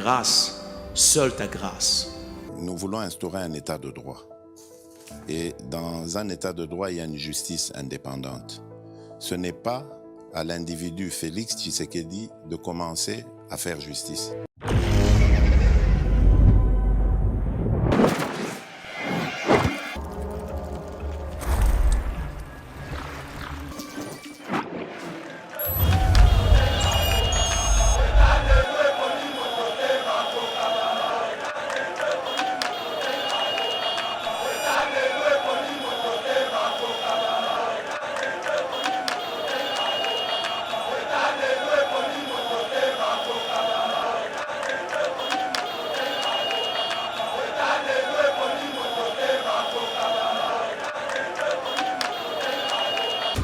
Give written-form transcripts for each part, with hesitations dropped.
grâce, seule ta grâce. Nous voulons instaurer un état de droit. Et dans un état de droit, il y a une justice indépendante. Ce n'est pas à l'individu Félix Tshisekedi de commencer à faire justice.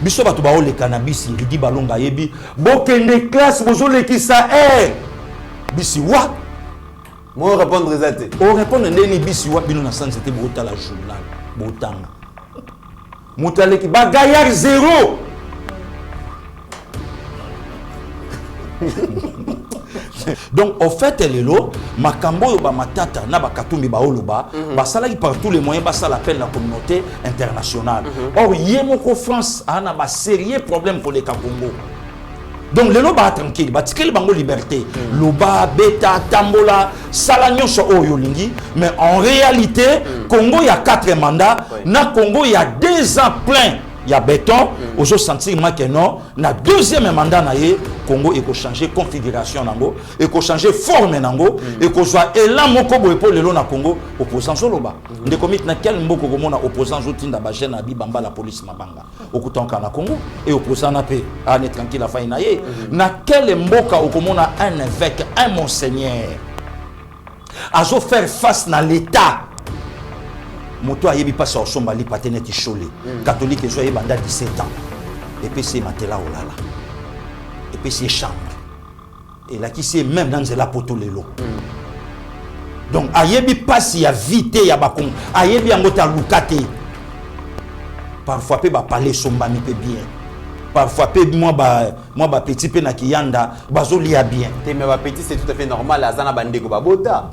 biso bato baole cannabis ridi balonga yebi bokende classe bozolekisa bisi wa moi répondre ezate o répondre ndeni bisi wa bino na santé te bota la journal botanga mutaleki bagayar zéro. Donc au fait lelo makambo ba matata na bakatumbi ba oloba basalaki par tous les moyens basa la peine la communauté internationale. Or yemoko France a na ba sérieux problème pour les Congo. Donc lelo ba tranquille ba tikeli bango liberté loba beta tambola sala nyonso oyo lingi, mais en réalité Congo il y a 4 mandats, na Congo il y a 2 ans plein. Il y a béton, aux sentir que non, na deuxième mandat na ye, Congo eko changer configuration nango, eko changer forme nango, eko soit élan moko boye pour le na Congo opposant soloba. Nde komit na quel mboko komona opposant zotinda ba jeune abi bamba la police mabanga. Okutonka na Congo et opposant na paix, ane tranquille la faille na ye. Na quel mboka okomona un évêque, un monseigneur. Azo faire face na l'état. Moto a yebi passe au somba li pateneti cholé catholique zo yebanda 17 ans et puis c'est matela olala et puis c'est chambre et là qui c'est même dans la poto lelo donc a yebi passe ya vite ya bakon a yebi angota lukate parfois pe ba parler somba mi pe bien parfois pe moi ba petit pe na kiyanda bazoli ya bien mais ba petit c'est tout à fait normal azana bandeko babota.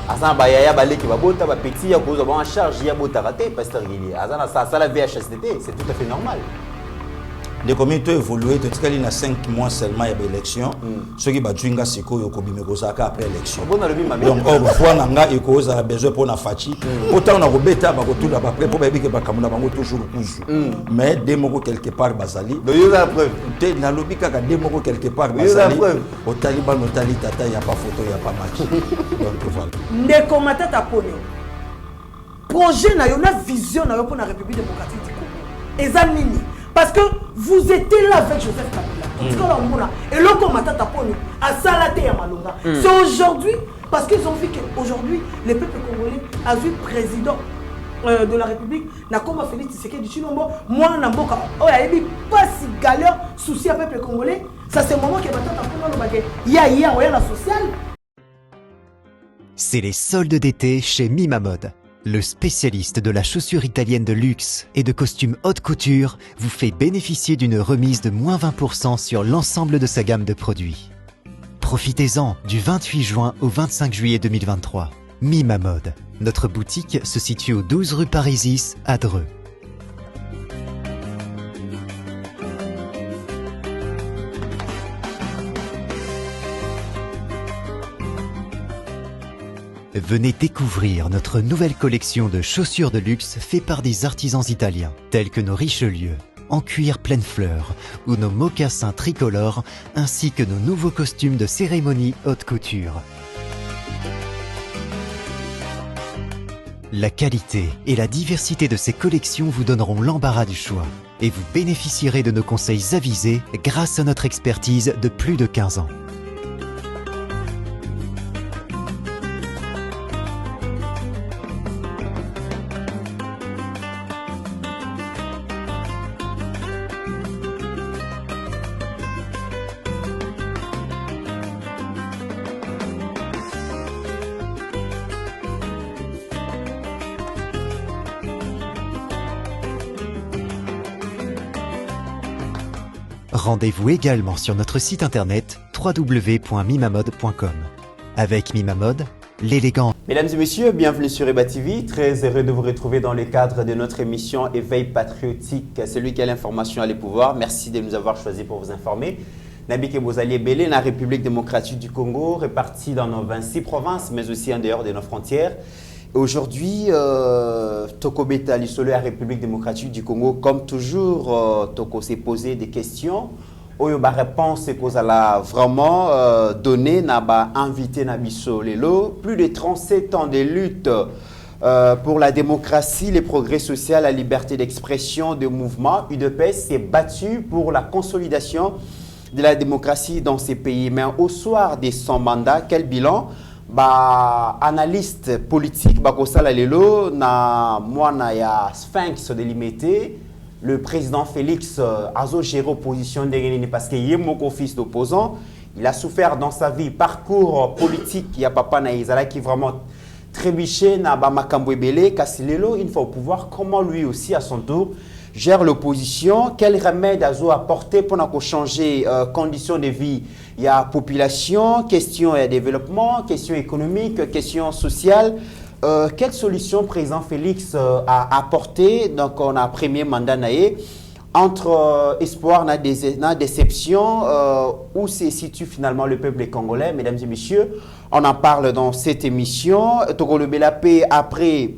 Azana bayaya baleki babota ba petit ya kozo ba en charge ya bota raté pasteur Guili azana ça la VHSDT c'est tout à fait normal. Les communautés évoluent de tikali na 5 mois seulement ya élection ceux qui ba junga siko yo kobime kozaka après élection donc on voit nanga ekoza la besoin pour na fachi autant na kobeta ba kotula ba près pour ba bike ba kamuna bango toujours kuzu mais demoko quelque part bazali donc yo la preuve te na lobika ka demoko quelque part bazali au taliban au tali tata y a pas photo y a pas match donc voilà ndeko matata pone projet na yo na vision na yo pour la République démocratique du Congo ezanini. Parce que vous étiez là avec Joseph Kabila. Et le combattant Taponi a salaté à Malonga. C'est aujourd'hui, parce qu'ils ont vu qu'aujourd'hui, les peuples congolais a vu président de la République, n'a comme Félix Tshisekedi Tshilombo, moi, Namboka, oh, il n'y a pas si galère, souci à peuple congolais. Ça, c'est le moment que il y a la sociale. C'est les soldes d'été chez Mimamode. Le spécialiste de la chaussure italienne de luxe et de costumes haute couture vous fait bénéficier d'une remise de moins 20% sur l'ensemble de sa gamme de produits. Profitez-en du 28 juin au 25 juillet 2023. Mimamode. Notre boutique se situe au 12 rue Parisis à Dreux. Venez découvrir notre nouvelle collection de chaussures de luxe faite par des artisans italiens, tels que nos Richelieu, en cuir pleine fleur, ou nos mocassins tricolores, ainsi que nos nouveaux costumes de cérémonie haute couture. La qualité et la diversité de ces collections vous donneront l'embarras du choix, et vous bénéficierez de nos conseils avisés grâce à notre expertise de plus de 15 ans. Rendez-vous également sur notre site internet www.mimamode.com. Avec Mima Mode, l'élégant. Mesdames et messieurs, bienvenue sur Eba TV. Très heureux de vous retrouver dans le cadre de notre émission Éveil patriotique. Celui qui a l'information a le pouvoir. Merci de nous avoir choisis pour vous informer. Nabike Bozali Belé, la République démocratique du Congo, répartie dans nos 26 provinces, mais aussi en dehors de nos frontières. Aujourd'hui, Toko Beta, la République démocratique du Congo, comme toujours, Toko s'est posé des questions. La réponse est qu'on a vraiment donné, n'a invité Nabiso Lelo. Plus de 37 ans de lutte pour la démocratie, les progrès sociaux, la liberté d'expression, de mouvement. UDPS s'est battu pour la consolidation de la démocratie dans ces pays. Mais au soir de son mandat, quel bilan? Analyste politique, Bakosala Lelo, na moana ya Sphinx délimité. Le président Félix a géré l'opposition parce qu'il est mon fils d'opposant. Il a souffert dans sa vie, parcours politique. Il y a papa Naïzala qui vraiment trébuché, na Makambo Ebele, Kassilelo, une fois au pouvoir. Comment lui aussi, à son tour, gère l'opposition? Quel remède a apporté pour changer conditions de vie? Il y a population, question de développement, question économique, question sociale. Quelle solution président Félix a apporté? Donc on a premier mandat naé entre espoir et déception, où se situe finalement le peuple congolais. Mesdames et messieurs, on en parle dans cette émission. Togolo Belapé, après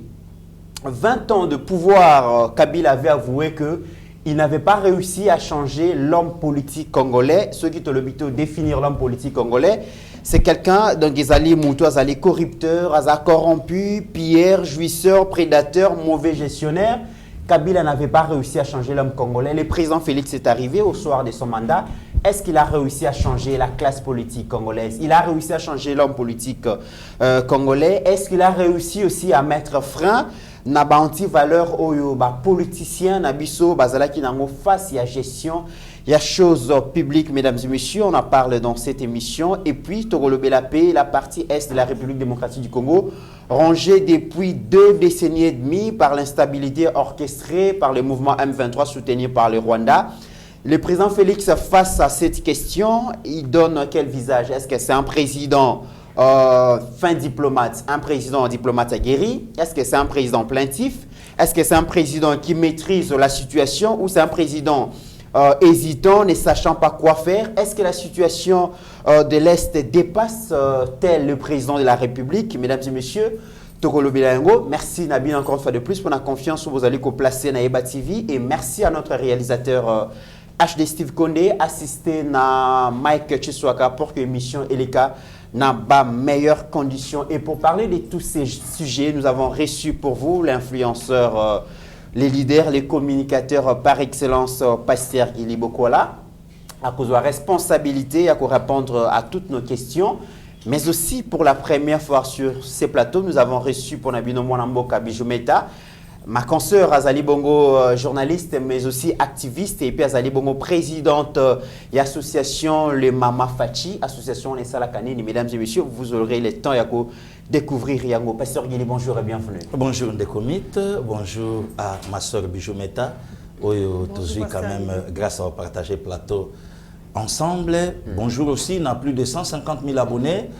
20 ans de pouvoir, Kabila avait avoué que il n'avait pas réussi à changer l'homme politique congolais. Ceux qui te le bitent définir l'homme politique congolais, c'est quelqu'un, donc ils allaient mouton, ils allaient corrupteur, ils allaient corrompu, pilleur, jouisseur, prédateur, mauvais gestionnaire. Kabila n'avait pas réussi à changer l'homme congolais. Le président Félix est arrivé au soir de son mandat. Est-ce qu'il a réussi à changer la classe politique congolaise? Il a réussi à changer l'homme politique congolais. Est-ce qu'il a réussi aussi à mettre frein na ba anti-valeur oyo ba politicien na biso bazala ki nango face ya gestion ya choses publiques? Mesdames et messieurs, on en parle dans cette émission. Et puis Togolo Belapé, la partie est de la République démocratique du Congo, rongée depuis 2 décennies et demie par l'instabilité orchestrée par le mouvement M23 soutenu par le Rwanda. Le président Félix, face à cette question, il donne quel visage? Est-ce que c'est un président fin diplomate, un président diplomate aguerri? Est-ce que c'est un président plaintif? Est-ce que c'est un président qui maîtrise la situation, ou c'est un président hésitant, ne sachant pas quoi faire? Est-ce que la situation de l'Est dépasse tel le président de la République? Mesdames et messieurs, Tokolo Bilango, merci Nabil encore une fois de plus pour la confiance que vous allez placer dans Eba TV, et merci à notre réalisateur HD Steve Kondé, assisté à Mike Chiswaka pour que l'émission Eleka n'a pas meilleures conditions. Et pour parler de tous ces sujets, nous avons reçu pour vous l'influenceur, les leaders, les communicateurs par excellence, Pasteur Guili Bokola, à cause de la responsabilité, à répondre à toutes nos questions. Mais aussi pour la première fois sur ces plateaux, nous avons reçu pour Nabino Mwanamboka Bijumeta, ma consoeur Azali Bongo, journaliste, mais aussi activiste, et puis Azali Bongo, présidente de l'association Le Mama Fachi, association Les Salakanini. Mesdames et messieurs, vous aurez le temps de découvrir Yango. Pasteur Guili, bonjour et bienvenue. Bonjour Ndekomit, bonjour à ma soeur Bijumeta. Toujours quand même, grâce à partager le plateau ensemble. Bonjour aussi, on a plus de 150 000 abonnés.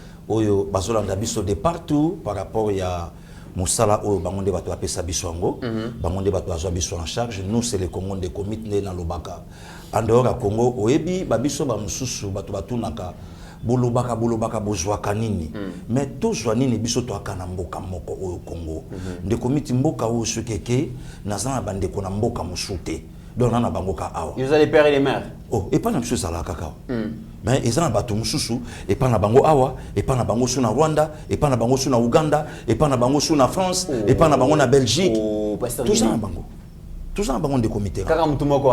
Bazolanda biso de partout par rapport à Moussala ou Bangonde Bato Apesa Biswango, Bangonde Bato Azwa Biso en charge. Nous, c'est le Congo de Comité dans Lobaka. En dehors à Congo, Oebi, Babiso Bamususu, Bato Batunaka, Bolobaka, Bolobaka, Bozwa Kanini. Mais tous Zwanini, Biso Toakana Mboka Moko au Congo. De Comité Mboka ou Sukeke, Nazan Bande Konamboka Moussute. Donc, on a Bangoka Awa. Vous allez père et les mères. Oh, et pas la même chose à la cacao. Mais ils ont battu Moussou, et pas na Bango Awa, et pas na Bango sous na Rwanda, et pas na Bango sous na Ouganda, et pas na Bango sous na France, et pas na Bango na Belgique. Tout ça en Bango. Tout ça en Bango de comité. Kamutumoko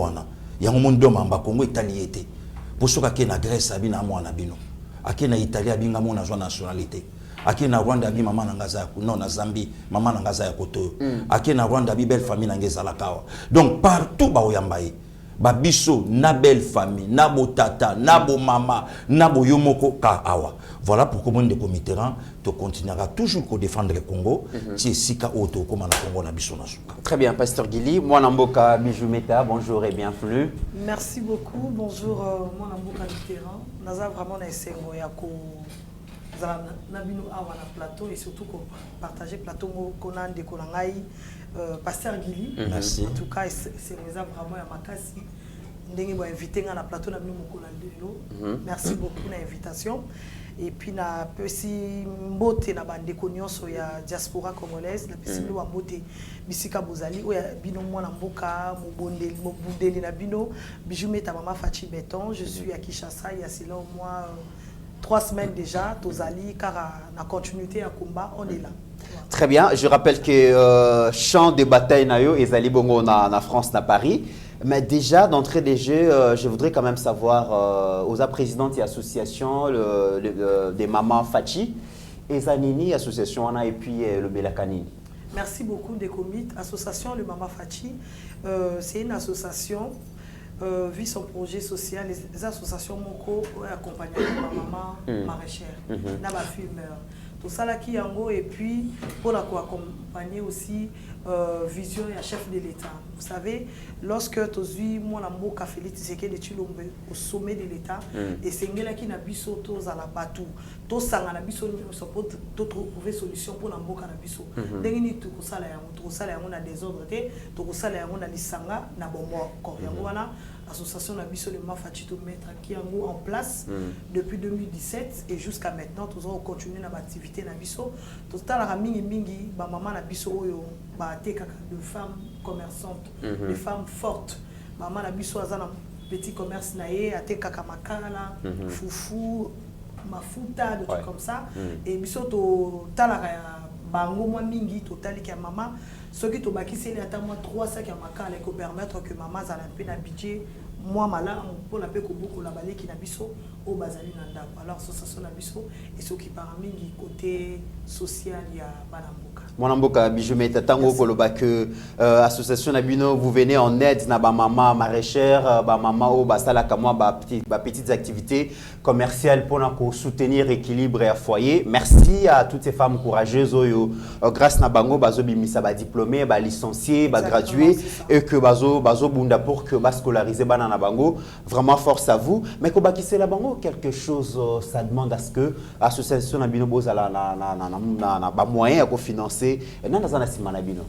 wana. Yango mondo mamba Congo italiété. Pour ceux qui na Grèce abina mo na bino. Aki na Italie abinga mo na zone nationalité. Aki na Rwanda bi mama na ngaza non na Zambie, mama na ngaza ya koto. Aki na Rwanda bi belle famille na ngeza la kawa. Donc partout ba oyambaye. Babiso, na belle famille, na bo tata, na bo mama, na bo yomoko ka awa. Voilà pourquoi mon de comité te continuera toujours à défendre le Congo. Si sika auto comme na Congo na biso na suka. Très bien, Pasteur Guili, Mwanamboka Bijumeta, bonjour et bienvenue. Merci beaucoup. Bonjour Mwanamboka Mitterrand. Naza vraiment na esengo ya ko na bino awa na plateau et surtout qu'on partager plateau konan de kolangai pasteur Guili. Merci. En tout cas c'est vraiment ya makasi ndenge ba inviter na plateau na bino mokolando. Merci beaucoup na invitation. Et puis na pesi mbote na bandeko nyonso ya diaspora congolaise na pesi lo mbote bisika bozali oya bino mwana mboka mobundeli na bino bijumeta mama Fachi Béton. Je suis à Kinshasa il y a selon moi 3 semaines déjà tozali car na continuité à combat on est là. Très bien, je rappelle que champ de bataille nayo ezali bongo na France na Paris. Mais déjà, d'entrée des jeux, je voudrais quand même savoir, aux présidentes et associations des mamans Fachi, et Zanini, association Anna et puis le Belakani. Merci beaucoup des comités. Association Le Mama Fachi, c'est une association, vu son projet social, les associations Moko accompagnées par maman maraîchère, n'a pas fumeur. Tout ça là qui en haut et puis pour la accompagner aussi vision et chef de l'État. Vous savez, lorsque tu as vu mon amour Félix Tshisekedi Tshilombo au sommet de l'État et c'est là qui n'a biso tous à la batou, tous sang à la biso nous pour trouver solution pour l'amour canabiso. Dengini tout ça là, tout ça là on a des ordres, tout ça là on a les sanga na bombo encore. Voilà. L'association Nabiso de Mafachi to mettre qui en place depuis 2017 et jusqu'à maintenant tous on continue notre activité Nabiso tout à la mingi ba maman Nabiso oyo ba te kaka de femmes commerçantes des femmes fortes maman Nabiso azana petit commerce naé ate kaka makala foufou mafuta de trucs comme ça et biso to tala bango moi mingi totali ki maman ce qui tobaki c'est ata moi 3 sacs à makala qui permettre que maman za un peu na budget moi mala pour la paix beaucoup la balé qui na biso au bazali nanda alors association na biso et ce qui par mingi côté social il y a banamboka Mwanamboka bijumeta tango koloba que association Nabino vous venez en aide na ba maman maraîchère ba maman o ba sala ka moi ba petites activités commerciales pour soutenir équilibre et foyer. Merci à toutes ces femmes courageuses oyo grâce na bango bazo bimisa ba diplômé ba licencié ba gradué et que bazo bunda pour que ba scolariser bana na bango. Vraiment force à vous. Mais ko bakise la bango quelque chose ça demande à ce que association Nabino bozala na ba moyen à financer. Et non, dans la Simalabino.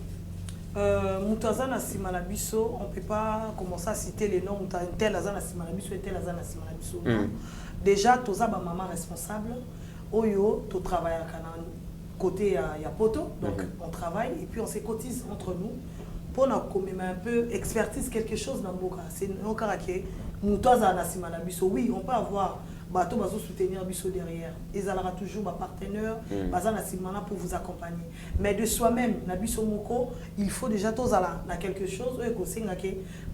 Moutazana Simalabiso, on ne peut pas commencer à citer les noms. Tel Azana Simalabiso et tel Azana Simalabiso. Déjà, tu as maman responsable. Oyo, tu travailles à côté Yapoto. Donc, on travaille et puis on se cotise entre nous pour commémorer un peu, expertise quelque chose dans le Boka. C'est un karaké. Moutazana Simalabiso. Oui, on peut avoir. Bateau va soutenir biso derrière. Ils aura toujours un partenaire, pour vous accompagner. Mais de soi-même, nabiso moko, il faut déjà tous aller dans quelque chose.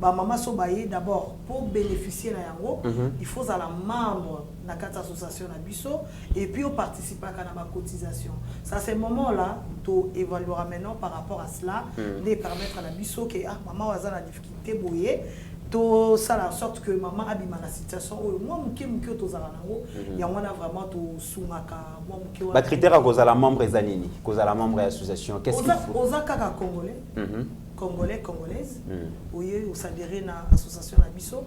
Maman sobaye d'abord pour bénéficier na yango, il faut aller membre dans cette association nabiso et puis participer à la cotisation. Ça c'est moment là, tu évalueras maintenant par rapport à cela, de permettre à nabiso que maman a la difficulté boyer. To ça la sorte que maman abima la situation moi muke to zala nango ya wana vraiment to sumaka moi muke ba critère cause la membre ezanini cause la membre association qu'est-ce qu'il faut ozaka ka congolais congolais congolaise oye osadéré na association na biso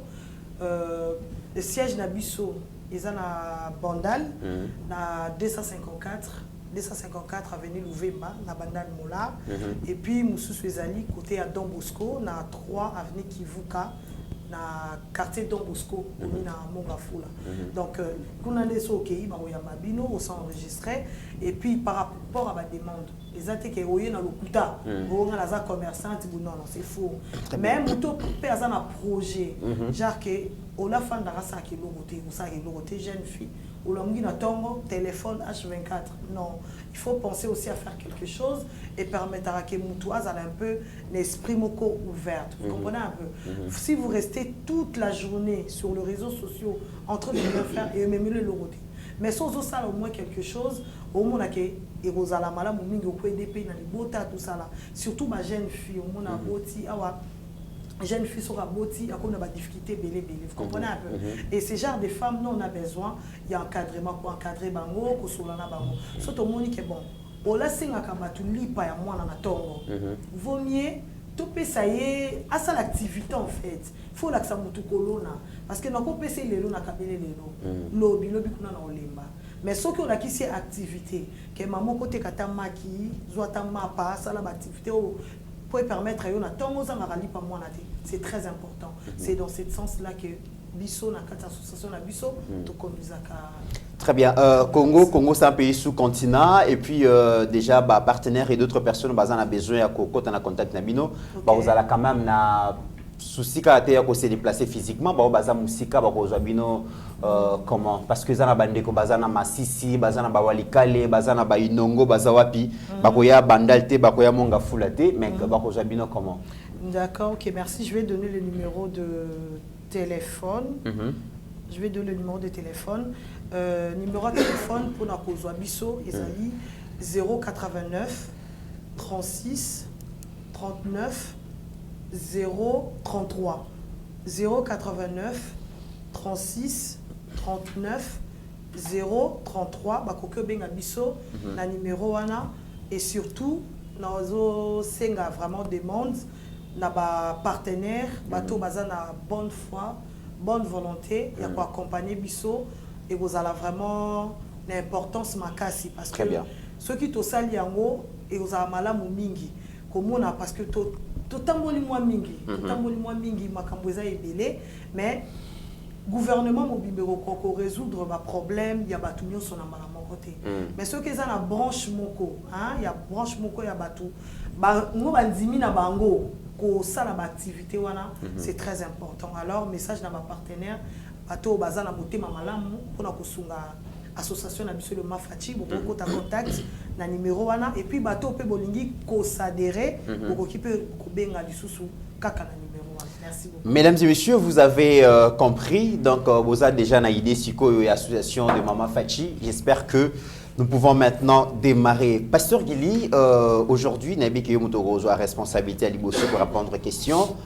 le siège na biso ezana Bandal na 254 avenue Louvemba na Bandal Mola et puis Moussous Ezali côté à Don Bosco na 3 avenue Kivuka na quartier Don Bosco na Mongafula. Donc kuna leso okei ba ya mabino au s'enregistrer et puis par rapport à ma demande les attaques oye na lokuta on a la commerçante non c'est faux même muto pe azana projet genre que on a fan d'arasa ki logoté ou ça ki logoté jeune fille ou l'homme na tongo téléphone H24 non il faut penser aussi à faire quelque chose et permettre à que mutuaz a un peu l'esprit moko ouvert vous comprenez un peu si vous restez toute la journée sur les réseaux sociaux en train de rien faire et même le logoté mais sans ça au moins quelque chose au moins que et rozala malamu mingi ko EDP na libota tout ça là surtout ma jeune fille au moins boti awa jeune fille sur la boti à cause de la difficulté belé vous comprenez un peu et ce genre de femmes nous on a besoin il y a encadrement pour encadrer bango ko solana bango surtout moni que bon on la singa kabatu lipa ya mwana na tongo vaut mieux tout ça y est à ça l'activité en fait faut l'accent mutu kolona parce que na ko pesa lelo na kabele lelo lobi kuna na olemba mais ceux qui ont acquis cette activité que maman côté kata maki zoata mapa ça la activité pour permettre à yon attendre aux amarali pas moi c'est très important. C'est dans ce sens là que biso na kata association na biso to komizaka. Très bien. Congo c'est un pays sous-continent et puis déjà partenaires et d'autres personnes ont besoin à côté en contact nabino. Vous allez quand même na souci quand tu se déplacer physiquement baza musika bakozwa bino comment parce que za na bandeko baza na Masisi baza na Bawalikale baza na Inongo baza wapi bakoya bandalte bakoya monga fulate mais bakozwa bino comment. D'accord, OK, merci. Je vais donner le numéro de téléphone. Je vais donner le numéro de téléphone. Numéro de téléphone pour la kozwa biso ezali 089 36 39 033 089 36 39 033 bakoke benga biso na numéro wana et surtout nazo senga vraiment demande na ba partenaire bato baza na bonne foi bonne volonté ya ko accompagner biso et vous allez vraiment l'importance makasi parce que ceux qui to sali yango et vous avez malamu mingi komona parce que totamboli moi mingi makambo eza ebele mais gouvernement mobimero ko résoudre ba problème ya batu nyonso na malamu côté mais ceux qui za na branche moko hein ya branche moko ya batu ba ngo bandimi na bango ko sala ba activité wana c'est très important. Alors message na ba partenaire bato baza na motema malamu pona kosunga association na biso le Mafati beaucoup ta contact na numéro wana et puis bato pe bolingi ko s'adhérer beaucoup qui peut ko benga lisusu kaka na numéro wana. Merci beaucoup. Mesdames et messieurs, vous avez compris donc vous avez déjà na idée siko et association de Mama Fachi. J'espère que nous pouvons maintenant démarrer. Pasteur Guili, aujourd'hui Nabi Keyomotogo a responsabilité à Liboso pour répondre aux questions.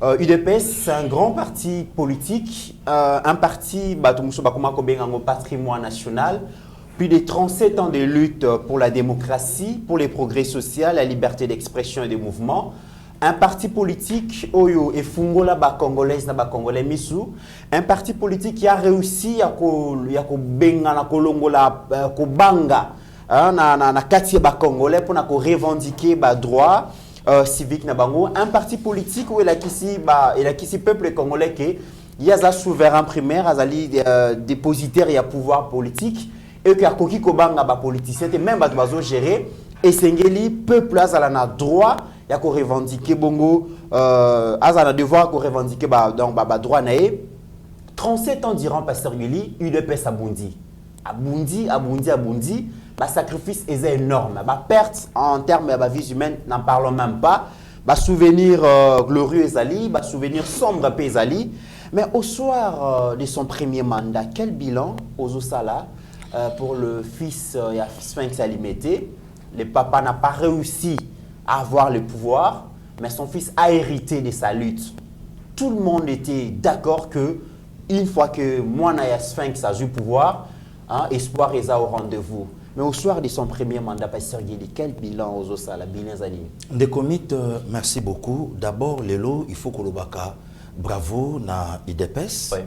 UDPS, c'est un grand parti politique, un parti patrimoine national, plus de 37 ans de lutte pour la démocratie, pour les progrès sociaux, la liberté d'expression et de mouvement. Un parti politique, Oyo et Fungola ba Congolaise na ba Congolais misu, un parti politique qui a réussi à benga na kolongola ko banga na kati ba Congolais pour na ko revendiquer ba droit civique na bango, un parti politique où il a qu'ici peuple congolais qui y a un souverain primaire, azali dépositaire et à pouvoir politique et que koki kobanga ba politicien et même ba bazo gérer et sengeli peuple azala droit ya ko revendiquer bongo azala devoir ko revendiquer donc ba droit nae 37 ans durant Pasteur Guili UDPS abundi bah sacrifice est énorme, bah perte en termes de vie humaine, n'en parlons même pas. Bah souvenir glorieux Ezali, bah souvenir sombre Ezali. Mais au soir de son premier mandat, quel bilan aux Osala pour le fils Sphinx Alimété? Le papa n'a pas réussi à avoir le pouvoir, mais son fils a hérité de sa lutte. Tout le monde était d'accord que une fois que Moana Sphinx a eu le pouvoir, hein, espoir est au rendez-vous. Mais au soir de son premier mandat, Pasteur Guili, quel bilan aux Osala, bilan Zali? Des comités, merci beaucoup. D'abord, Lelo, il faut que le baka bravo na IDPS. Oui.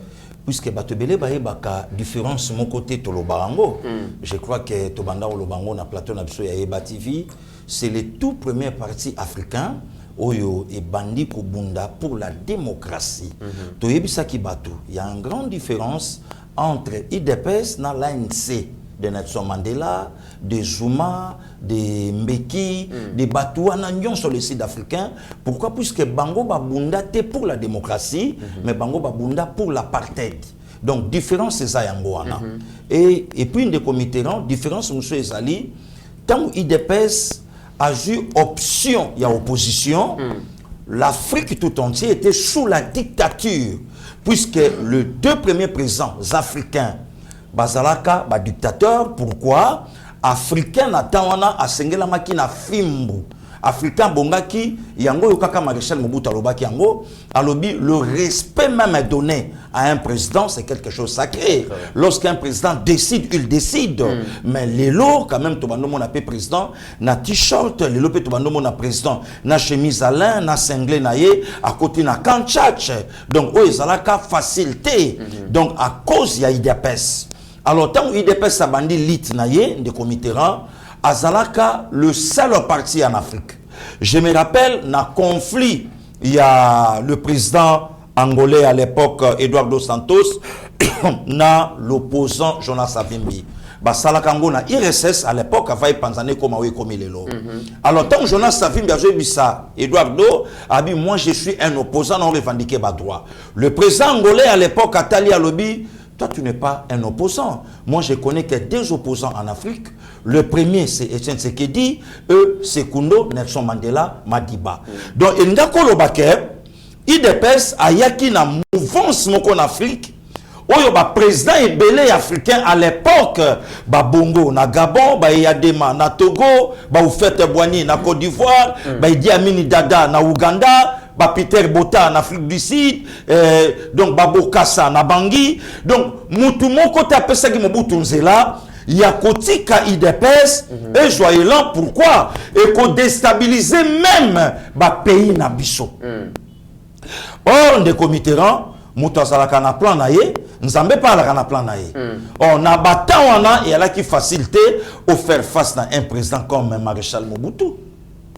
Puisque Batebele baka différence mon côté to lobango. Je crois que Tobanda lobango na plateau na biso ya Eba TV, c'est le tout premier parti africain Oyo et Bandi Kobunda pour la démocratie. Toyebisa ki batu, il y a une grande différence entre IDPS na l'ANC. De Nelson Mandela, de Zuma, de Mbeki, de Batouana sur le sud africain. Pourquoi? Puisque Bango Babunda était pour la démocratie, mais Bango Babunda pour l'apartheid. Donc, différence c'est ça yangoana. Et puis, une des comités, différence M. Ezali, tant IDPS a eu option, il y a opposition, l'Afrique tout entière était sous la dictature, puisque les deux premiers présidents africains, Bazalaka, ba dictateur, pourquoi? Africain na tawana asengela maki na fimbu. Africain bongaki, yango yokaka maréchal Mobutu alobaki yango, alobi le respect même est donné à un président, c'est quelque chose sacré. Lorsqu'un président décide, il décide. Mais les lots, quand même, tobando mon appelé président, na t-shirt, les lots tobando mon président, na chemise à lin, na cinglé na ye, à côté na kanchach. Donc, oh, ils ont la facilité. Donc, à cause, il y a IDPS. Alors, tant IDPS Sabandi lit naye, de Comitera, Azalaka, le seul parti en Afrique. Je me rappelle, dans le conflit, il y a le président angolais à l'époque, Eduardo Santos, na l'opposant Jonas Savimbi. Basala Kango na IRSS à l'époque avait pensé comme lelo. Alors tant Jonas Savimbi a dit ça, Eduardo a dit moi je suis un opposant non revendiqué bas droit. Le président angolais à l'époque Atali Alobi, toi tu n'es pas un opposant. Moi je connais que deux opposants en Afrique. Le premier c'est Etienne Tshisekedi, Sekondo, Nelson Mandela, Madiba. Donc ndako lobake IDPS ayaki na mouvance moko en Afrique. Oyo ba président ebélé africain à l'époque ba Bongo na Gabon, ba Yadema na Togo, ba Oufette Boigny na Côte d'Ivoire, ba Idi Amin Dada na Ouganda, ba Peter Botha en Afrique du Sud, donc ba Bokassa na Bangui. Donc mutu moko ta pesa ki Mobutu Nzela ya kotika IDPS et joyelant pourquoi et ko déstabiliser même ba pays na biso. Or de Comitera mutu azalaka na plan na ye nzambe pa alaka na plan na ye. On a bata wana et ala qui facilité au faire face à un président comme Maréchal Mobutu.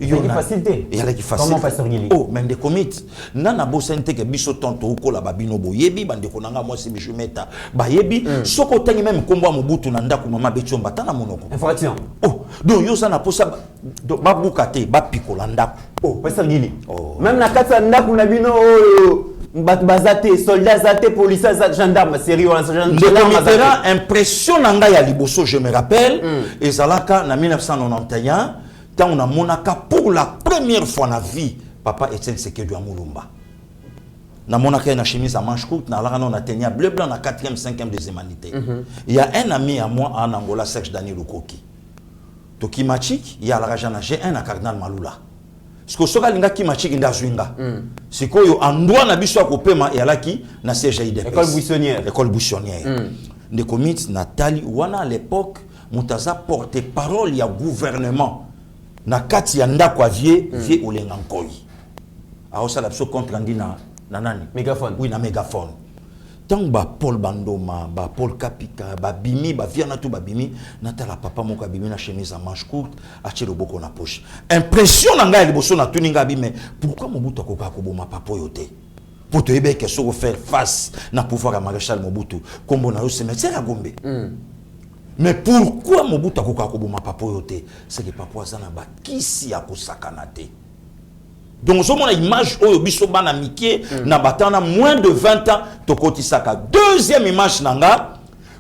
Il y a qui facilité. Il y a qui facilité. Comment pasteur Gili? Oh, mais des comités. Nana bosente ke biso tonto uko la babino boyebi bande konanga moi si je meta bayebi soko tangi même kombo Mobutu na ndako mama betio batana monoko. Infraction. Oh, donc yo ça na posa ba bukate ba pikola ndako. Oh, pasteur Gili. Même na kata ndako na bino bazate soldats zate police gendarme sérieux gendarme impression nanga ya liboso je me rappelle ezalaka na 1991 tant on a monaka pour la première fois na vie papa Etienne Tshisekedi wa Mulumba na monaka na chemise à manche courte na la na tenir bleu blanc na 4e 5e des humanités. Il y a un ami à moi en Angola, Serge Daniel Lukoki Toki Machik, il y a la rajana G1 à Cardinal Malula. Ce que soka linga ki machiki nda zwinga. Sikoyo andwa na biso akopema et alaki na siège IDPS. École buissonnière. École buissonnière. De commit Nathalie wana à l'époque mutaza porter parole ya gouvernement na kati ya ndako vie olenga nkoi. A osa la biso contre andi na nani? Mégaphone. Oui na mégaphone. Tant ba Paul Bandoma, ba Paul Kapika, ba Bimi, ba Viana tout ba Bimi, natala papa moko Bimi na chemise à manche courte, a tire boko na poche. Impression nanga liboso na tuninga bime. Pourquoi Mobutu akoka ko boma papa yote? Pour te ebe que so faire face na pouvoir à Maréchal Mobutu, comme on a eu cimetière à Gombe. Mais pourquoi Mobutu akoka ko boma papa yote? C'est que papa zana ba kisi ya kosakanate. Donc, on a une image où biso bana miké na batana moins de 20 ans to kotisaka. Deuxième image nanga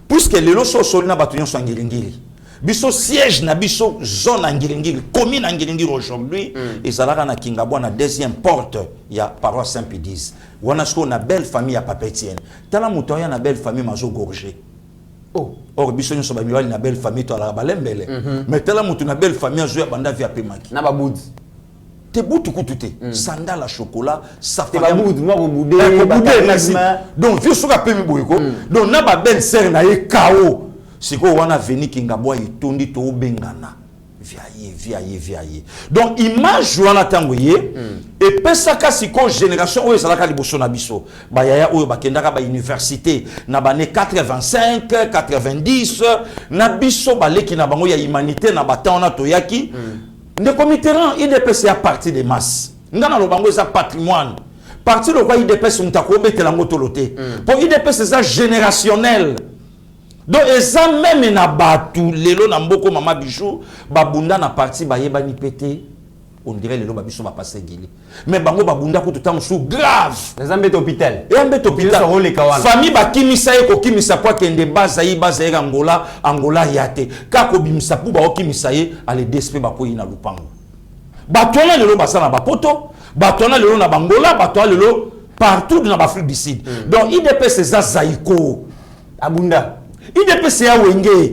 puisque les loso solina batunyo sangilingili. Biso siège na biso zone angilingili, commune angilingili aujourd'hui et zalaka na Kingabwa na deuxième porte ya paroisse Saint-Pédise. Wana sko na belle famille ya Papa Etienne. Tala mutoya na belle famille mazo gorgé. Oh, or biso nyo so ba na belle famille to ala balembele. Mais tala mutu na belle famille azo ya banda via pemaki. Na baboud. Te boutu kutute sandal à chocolat ça fait ba boud moi boudé donc vieux soka pemi boyko donc na ba belle sœur na ye kao siko wana veni Kingabwa itondi to bengana viaye donc image wana tango ye et pesaka siko génération oyo salaka liboso na biso ba yaya oyo bakendaka ba université na bane 85 90 na biso baleki na bango ya humanité na batana toyaki. De Comitera, IDPS à partie des masses. Ngana lobango ça patrimoine. Parti de quoi IDPS mutako betela ngotolote. Pour IDPS c'est générationnel. Donc ça même na batu lelo na mboko mama bijou babunda na parti bayeba ni pété. On dirait lelo babiso ba passer gili. Mais bango babunda ko tout temps sous grave. Les ambet hôpital. Et ambet hôpital. Famille ba kimisa e ko kimisa kwa kende baza e Angola yate. Ka ko bimisa pu ba kimisa e ale DSP ba ko ina lupango. Batona lelo basana ba poto, batona lelo na Bangola, batona lelo partout dans l'Afrique du Sud. Donc IDPS c'est Zaïko Abunda. IDPS ya wenge.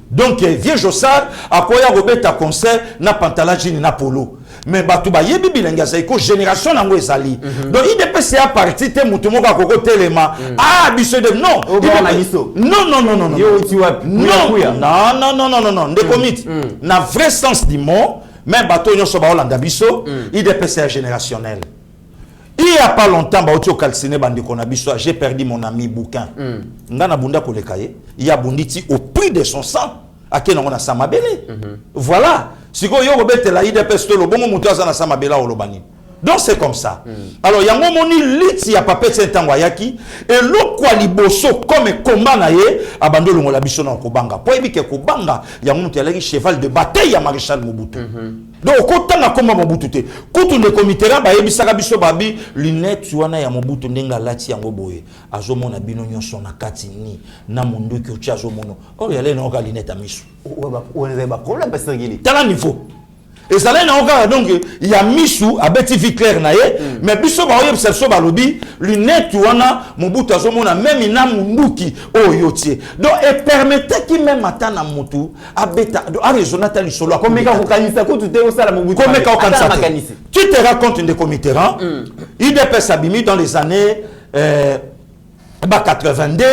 Donc vieux Jossard akoya robeta concert na pantala jean na polo. Mais batu ba yebi bilenga Zaïko génération nango ezali. Donc IDPS ya parti te mutu moko akoko telema. Ah biso de non. Non. Yo ti wapi? Non. De commit. Na vrai sens du mot, mais bato nyoso ba Hollanda biso, IDPS ya générationnel. il y a pas longtemps ba oti okalsine bande konabiso j'ai perdu mon ami bouquin ngana bunda kolekaye il y a bunditi au prix de son sang akena ngona samabele voilà siko yo robetela IDPS to lo bongo mutu azana samabela olobani. Donc c'est comme ça. Alors il y a un moment lit ya papet sentango yaki et lo kwa liboso comme combat na ye abandolo ngola biso na kobanga. Po ebi ke kobanga ya mutu ya cheval de bataille ya Maréchal Mobutu. Donc kotanga koma Mobutu te. Kutu ne comité ba yebisaka biso babi lunette wana ya Mobutu ndenga lati yango boye. Azomona bino nyonso na kati ni na mundu ki ocha azomono. Oh yale na oka lunette a miso. On a pas problème parce que tala niveau. Et ça là encore donc il y a Michou à Betty Viclair naé mais biso ba oyeb selso ba lobi lunette wana Mobutu azomona même ina munduki oyotie donc et permettait qui même atana mutu abeta a raisonnata lisolo comme ka kokanisa ko tout au sala Mobutu comme ka kokanisa tu te racontes des comitéran IDPS abimi dans les années 82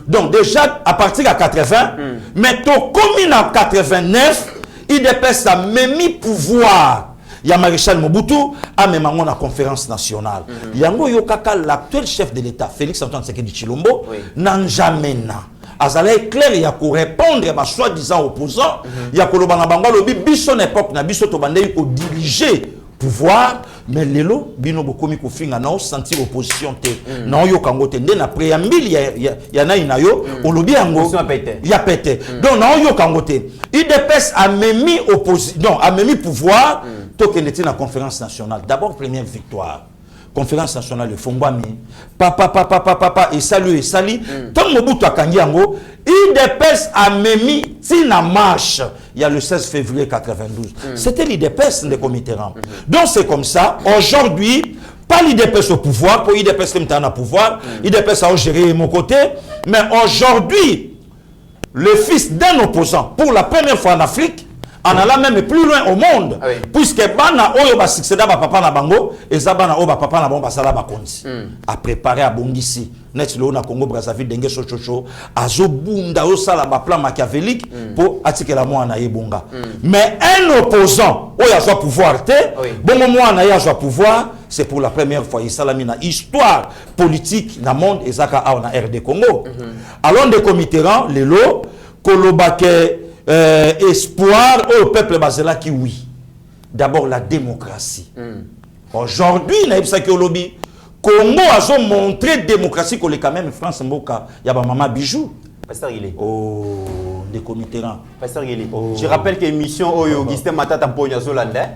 donc déjà à partir de 80 mais to comme en 89 IDPS a même pouvoir. Il y a Maréchal Mobutu a même en conférence nationale. Yango Yokaka, l'actuel chef de l'État, Félix Antoine Tshisekedi Tshilombo, n'en jamais n'a. Azalé clair, il y a pour répondre à soi-disant opposant. Il y a Kolobana Bangalobi, Bisson époque, na Bisso Tobande, pour diriger pouvoir. Mais lelo bino bokomi ko finga na sentir opposition te na yo kangote nde na préambule ya na inayo olobi yango ya pété donc na yo kangote IDPS a mis opposition non a mis pouvoir to keneti na conférence nationale d'abord première victoire conférence nationale de Fongwami papa et salut et sali tant Mobutu akangi yango IDPS a mis tina marche il y a le 16 février 92 c'était l'IDPS de Comiteran donc c'est comme ça aujourd'hui pas l'IDPS au pouvoir pour IDPS comme t'en a pouvoir IDPS a géré mon côté mais aujourd'hui le fils d'un opposant pour la première fois en Afrique en allant même plus loin au monde puisque bana oyo ba succéda ba papa na bango et ça bana oyo ba papa na bango basala ba konzi a préparer à bongisi net lo na Congo Brazzaville dengue chochocho azobunda o sala ba plan machiavélique pour atikela moi na yebonga mais un opposant oyo a soit pouvoir te bongo moi na ya soit pouvoir c'est pour la première fois il salami na histoire politique na monde ezaka a na RD Congo alors de Comiteran lelo kolobake espoir au peuple basela qui oui. D'abord la démocratie. Aujourd'hui, na ebisa ki olobi Congo a montré démocratie que quand même France Mboka, y a ba maman bijou. Pasteur Guilé. Oh, des comitéran. Pasteur Guilé. Je rappelle que émission Oyo Augustin Matata Mponya Zolanda.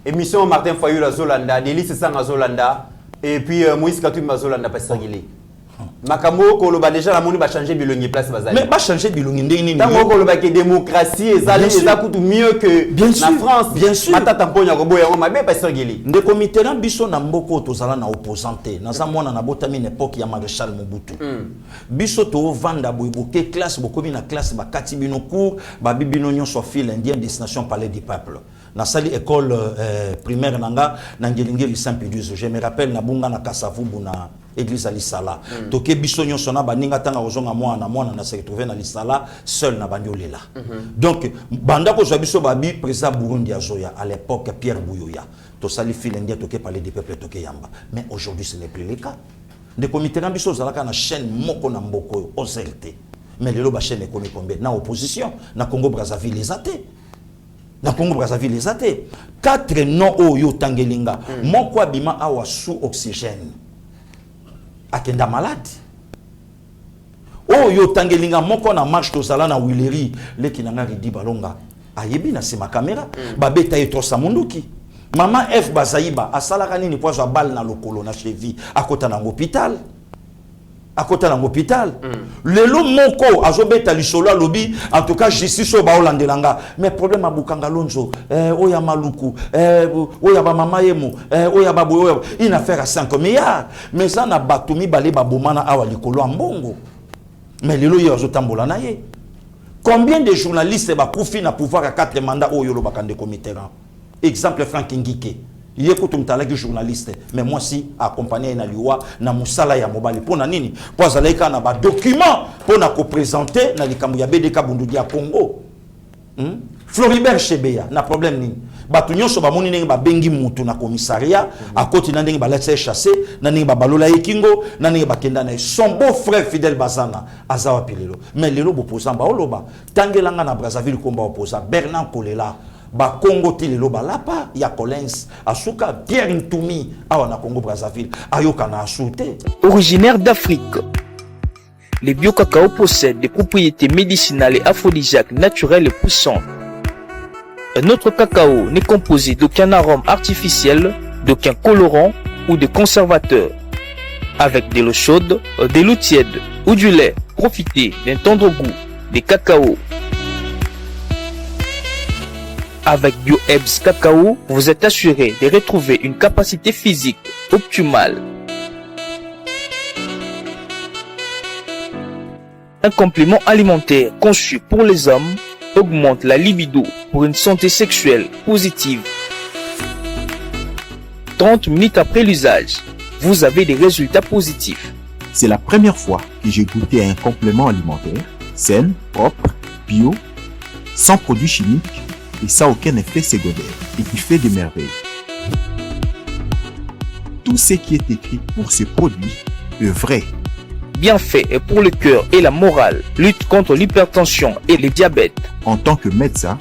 Émission Martin Fayula Zolanda, Délice Sanga Zolanda et puis Moïse Katumba Zolanda Pasteur Guilé. Makambo koloba déjà la monde va changer bilongi place bazali. Mais va changer bilongi ndenge tant koloba que démocratie ezali coûte mieux que la France. Bien sûr. Matata mponya robo yango mabe Pasteur Gili. Nde comitéran biso na mboko tozala na opposante. Na za mwana na botami na époque ya Maréchal Mobutu. Biso to vanda boyeboke classe bokomi na classe ba kati bino cours ba bibino nyonso fil indien destination palais du peuple. Na sali école primaire nanga na Ngelingeli Saint-Péduse. Je me rappelle na bunga na Kasavubu na église à l'Isala. Toke biso nyonso na baninga tanga ozonga mwana na se retrouver na l'Isala seul na bandiolela. Donc banda ko zo biso babi président Burundi azoya à l'époque Pierre Bouyoya. To sali fil indien toke parler des peuples toke yamba. Mais aujourd'hui ce n'est plus le cas. De comité na biso zalaka na chaîne moko na mboko OZLT. Mais lelo ba chaîne ekomi combien na opposition na Congo Brazzaville les athées. Na Congo Brazzaville les athées. 4 noms oyo tangelinga. Moko abima awa sous oxygène. Akenda malade. Oh yo tangelinga moko na marche to sala na Willery le kinanga ridi balonga. Ayebi na sima caméra babeta eto samunduki. Mama F Bazaïba asalaka nini po zo balle na lokolo na cheville akota na hôpital. Akota na hôpital. Lelo moko azobeta lisolo lobi en tout cas justice o ba olandelanga mais problème abukanga lonzo oya maluku oya ba mama yemo oya babo une affaire à 5 milliards mais ça na batumi balé babomana awa likolo ambongo mais lelo yo azotambola na ye combien de journalistes ba kufi na pouvoir à 4 mandats oyo lo bakande comiteran exemple Frank Ngike il est comme talaki journaliste mais moi si accompagné na liwa na musala ya mobali pona nini pour zalaika na ba document pour na ko présenter na likambo ya BDK Bunduki ya Congo Floribert Chebeya na problème nini Batu nyonso ba moni ndenge ba bengi mutu na commissariat, à côté na ndenge ba laisse chasser, na ndenge ba balola ekingo, na ndenge ba kenda na son beau frère fidèle Bazana, azawa pilelo. Mais lelo opposant ba oloba, tangelanga na Brazzaville komba opposant Bernard Kolela. Ba Congo tilelo ba lapa ya Collins asuka Pierre Ntumi awa na Congo Brazzaville ayoka na asute. Originaire d'Afrique, les bio-cacao possèdent des propriétés médicinales et aphrodisiaques naturelles et puissantes. Notre cacao n'est composé d'aucun arôme artificiel, d'aucun colorant ou de conservateur. Avec de l'eau chaude, de l'eau tiède ou du lait, profitez d'un tendre goût des cacao. Avec BioEbs Cacao, vous êtes assuré de retrouver une capacité physique optimale. Un complément alimentaire conçu pour les hommes augmente la libido pour une santé sexuelle positive. 30 minutes après l'usage, vous avez des résultats positifs. C'est la première fois que j'ai goûté à un complément alimentaire sain, propre, bio, sans produits chimiques et sans aucun effet secondaire et qui fait des merveilles. Tout ce qui est écrit pour ce produit est vrai. Bien fait et pour le cœur et la morale, lutte contre l'hypertension et le diabète. En tant que médecin,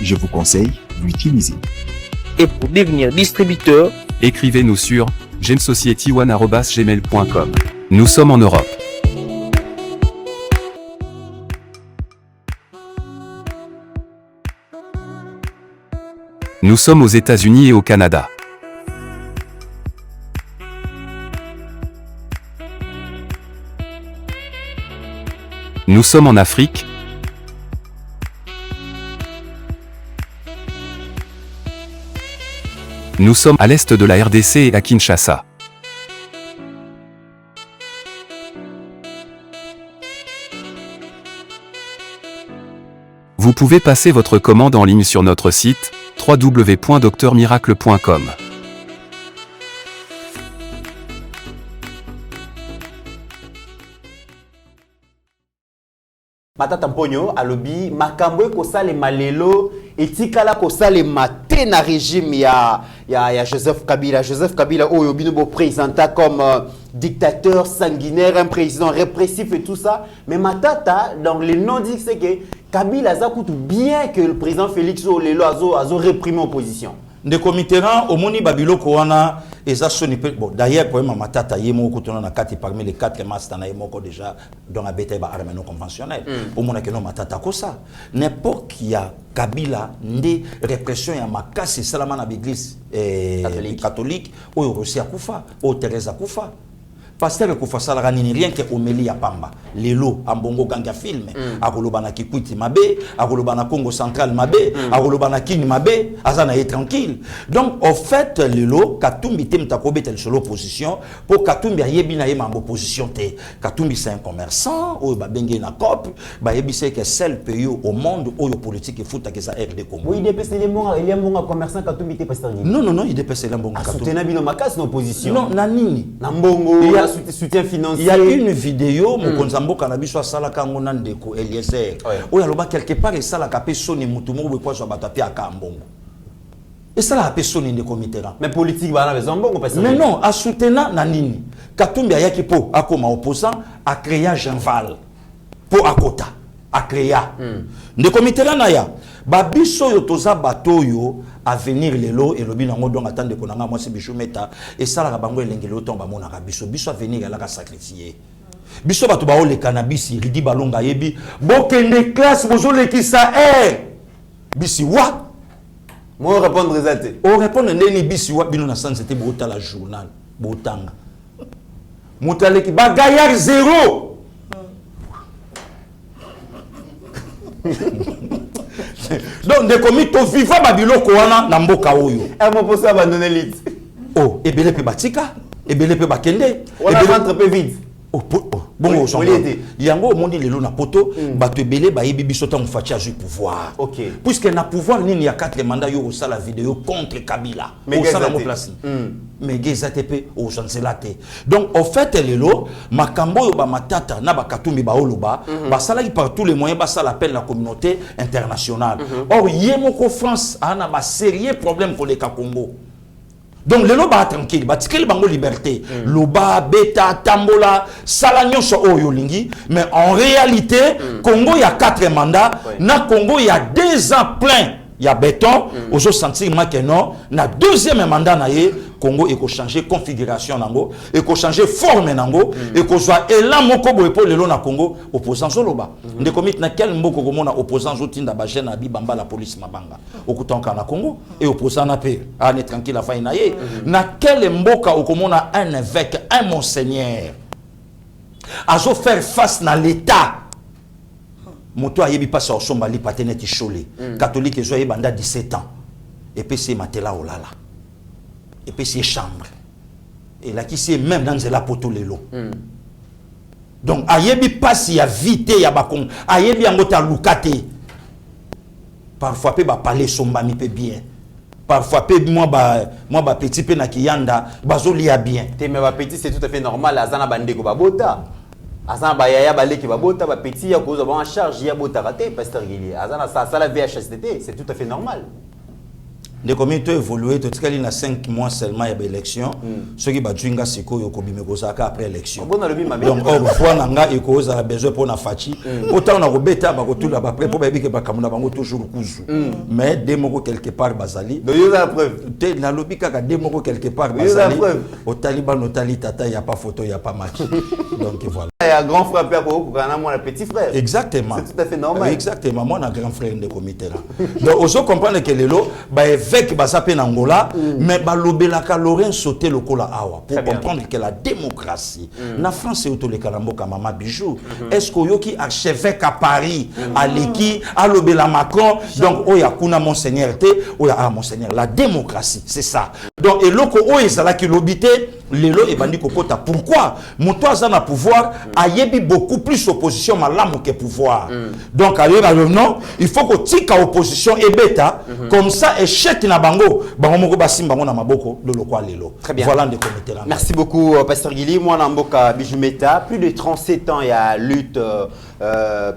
je vous conseille d'utiliser. Et pour devenir distributeur, écrivez-nous sur gemsociety1@gmail.com. Nous sommes en Europe. Nous sommes aux États-Unis et au Canada. Nous sommes en Afrique. Nous sommes à l'est de la RDC et à Kinshasa. Vous pouvez passer votre commande en ligne sur notre site www.docteurmiracle.com. Matata Mponyo alobi makambo ko salema lelo etikala ko salema te na régime ya Joseph Kabila. Joseph Kabila oyo bino bo présenta comme dictateur sanguinaire, un président répressif et tout ça. Mais Matata dans les noms dit c'est que Kabila ça coûte bien que le président Félix Olelo azo réprimé opposition. Ndeko Mitterrand omoni babiloko wana eza soni bon d'ailleurs pour Matata yemo kutona na kati parmi les 4 masters na yemoko déjà dans la bataille ba armée non conventionnelle au mona que non Matata ko ça n'importe qui a Kabila ndé répression ya makasi salama na l'église catholique oyo Russia kufa o Teresa kufa pasteur kufa sala nini rien que omeli ya pamba lelo ambongo ganga film akoloba na Kikwiti mabe akoloba na Congo central mabe akoloba na Kini mabe azana est tranquille donc au fait lelo Katumbi temta kobeta sur l'opposition pour Katumbi ayebi na yema opposition te Katumbi c'est un commerçant oyo ba bengi na COP ba yebi c'est que seul pays au monde oyo politique futa que ça RD Congo oui DPC les monga il y a monga commerçant Katumbi te pasteur non il DPC la monga Katumbi soutenir bino makasi na opposition non na nini na mbongo soutien financier. Il y a une vidéo Mokonzambo Kanabiswa Sala Kango Ndeko Eliezer. Oya loba quelque part et ça la capé soni mutumo be kwa batapi aka mbongo. Et ça la capé soni Ndeko Mitterrand. Mais politique ba na besoin mbongo parce que mais non, a soutenir na nini. Katumbi ayaki po akoma opposant a créer Jean-Val po akota a créer. Ndeko Mitterrand na ya ba biso yo toza batoyo à venir lelo et lobi nango donc attendre ko nanga moi c'est bicho meta et ça la bango elengelo tomba mona ka biso à venir la ka sacrifier biso batu ba ole cannabis ridi balonga yebi bokende classe bozo lekisa bisi wa moi répondre réalité on répondre ndeni bisi wa bino na sans c'était bota la journal botanga motaleki ba gaillard zéro donc des comités vivants babiloko wana na mboka oyo mon poste abandonner lit oh ebele pe batika ebele pe bakende on a rentre peu vite oh Bon, oui, yango mondi lelo na poto bato ebele ba yebi biso tango faci a pouvoir. OK. Puisque na pouvoir nini ya 4 mandats yo ça la vidéo contre Kabila. Mais ça la place. Mais GZTP au chancelate. Donc au fait lelo makambo yo ba matata na ba katumbi ba oloba ba sala par tous les moyens ba ça l'appelle la communauté internationale. Or yemoko France a ba sérieux problème pour les Congo. Donc le loba tranquille, batikeli bango liberté. Loba, beta, tambola, salagnon so oyolingi. Mais en réalité, Congo il y a 4 mandats. Na Congo il y a 2 ans plein. Il y a béton. Ozo sentir que non. Na deuxième mandat na ye, Congo il faut changer configuration nango, il faut changer forme nango, il faut soit elan moko bo epo lelo na Congo opposant so loba. Nde komit na quel mboko ko mona opposant zo tinda ba jeune abi bamba la police mabanga. Okutanka na Congo et opposant na pe. Ah ne tranquille la faina ye. Na quel mboka okomona un évêque, un monseigneur. Azo faire face na l'état. Moto ayebi pasa osomba li pateneti chole. Catholique zo yebanda 17 ans. Et puis c'est matela olala. Et puis c'est chambre. Et là qui c'est même dans la poto lelo. Donc ayebi passe ya vite ya bakon. Ayebi angota lukate. Parfois pe ba parler somba mi pe bien. Parfois pe moi ba petit pe na kiyanda bazoli a bien. Te me ba petit c'est tout à fait normal azana bandeko babota. Azana ba yaya baleki babota ba petit ya koza ba en charge ya bota raté pasteur Guili. Azana ça la VHSTT, c'est tout à fait normal. Les communautés évoluent, tout ce na 5 mois seulement il y a élection. Ceux qui battent Junga Siko yoko bimegozaka après élection. Donc on voit nanga eko a besoin pour na fachi. Autant on a robeta ba tout là après pour baby que ba kamuna bango toujours kuzu. Mais demoko quelque part bazali. Donc il y a la preuve. Te na lobi kaka demoko quelque part bazali. Au Taliban au Tali tata il y a pas photo, il y a pas match. Donc voilà. Il y a grand frère Pierre pour moi le petit frère. Exactement. C'est tout à fait normal. Exactement. Moi on a grand frère de comité là. Donc on comprendre que lelo ba évêque basape n'Angola mais ba lobela ka Laurent sauter le cola awa pour comprendre que la démocratie na France et autour les kalamboka mama bijou est-ce que yoki archevêque à Paris à l'eki à lobela Macron donc oya kuna monseigneur te oya monseigneur la démocratie c'est ça donc et loko oyezala ki lobité lelo et bandi kokota pourquoi moto azana pouvoir ayebi beaucoup plus opposition malamu que pouvoir donc alors non il faut que tika opposition et bêta comme ça échec na bango bango moko basimba ngona maboko de lokwa lelo. Très bien. Voilà des comités là. Merci beaucoup pasteur Guili. Moi Namboka Bijumeta, plus de 37 ans il y a lutte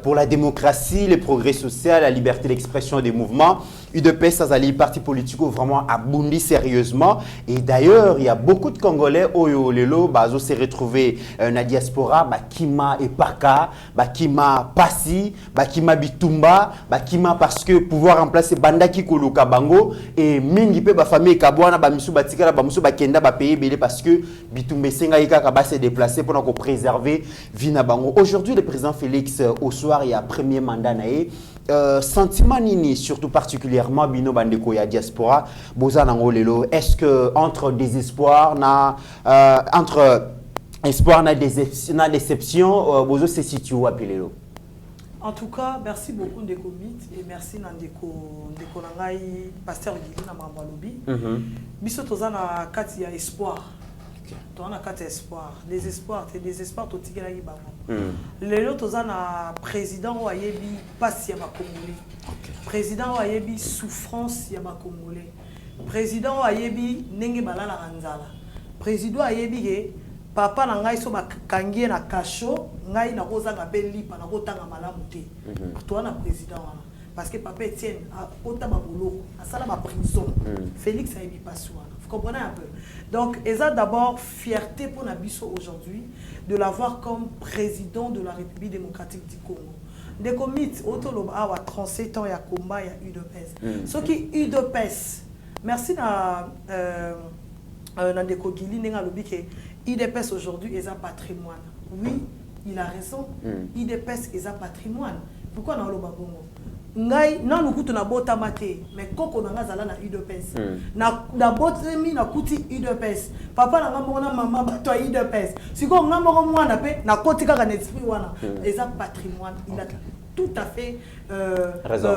pour la démocratie, le progrès social, la liberté d'expression des mouvements. UDPS Azali, parti politique vraiment abondi sérieusement. Et d'ailleurs, il y a beaucoup de Congolais, Oyo Lelo, Bazo s'est retrouvé dans la diaspora, Bakima et Paka, Bakima Passi, Bakima Bitumba, Bakima parce que pouvoir remplacer Bandaki Koluka Bango et Mingi pe ba famille Kabwana, Bamisu Batikala, Bamisu Bakenda, Bapeye Belé parce que Bitumbe Sengaïka Kaba s'est déplacé pour préserver Vina Bango. Aujourd'hui, le président Félix, au soir, il y a premier mandat naé. Sentiment nini, surtout particulièrement bino bandeko ya diaspora boza nango lelo, est-ce que entre désespoir na entre espoir na déception bozo se situe où apelelo? En tout cas, merci beaucoup Ndeko Mit et merci Ndeko Nangai pasteur Guili na Mambalobi. Biso toza na kati ya espoir. On a quatre espoirs. Les espoirs, tout tigela yibango. Lelo toza na président wa yebi passe ya ba Congolais. Président wa yebi souffrance ya ba Congolais. Président wa yebi nenge balala nzala. Président wa yebi ke papa na ngai so ba kangie na kasho, ngai na kozanga pe lipa na kotanga malamu te. Toi na président wana. Parce que papa Etienne a otama boloko, a sala ba prison. Félix a yebi passe wana. Vous comprenez un peu? Donc, ils ont d'abord fierté pour Nabiso aujourd'hui de l'avoir comme président de la République démocratique du Congo. Des comités, Otoloba a 37 ans, il y a combat, il y a UDPS. Ce qui est UDPS, merci à Ndeko Guili, UDPS aujourd'hui est un patrimoine. Oui, il a raison. UDPS est un patrimoine. Pourquoi on a le babongo? Ngai na nukutu na bota mate mais koko na ngazala na UDPS na botemi na kuti UDPS papa na ngambo na mama bato UDPS siko ngambo ko mwana pe na koti kaka na esprit wana eza patrimoine il a tout à fait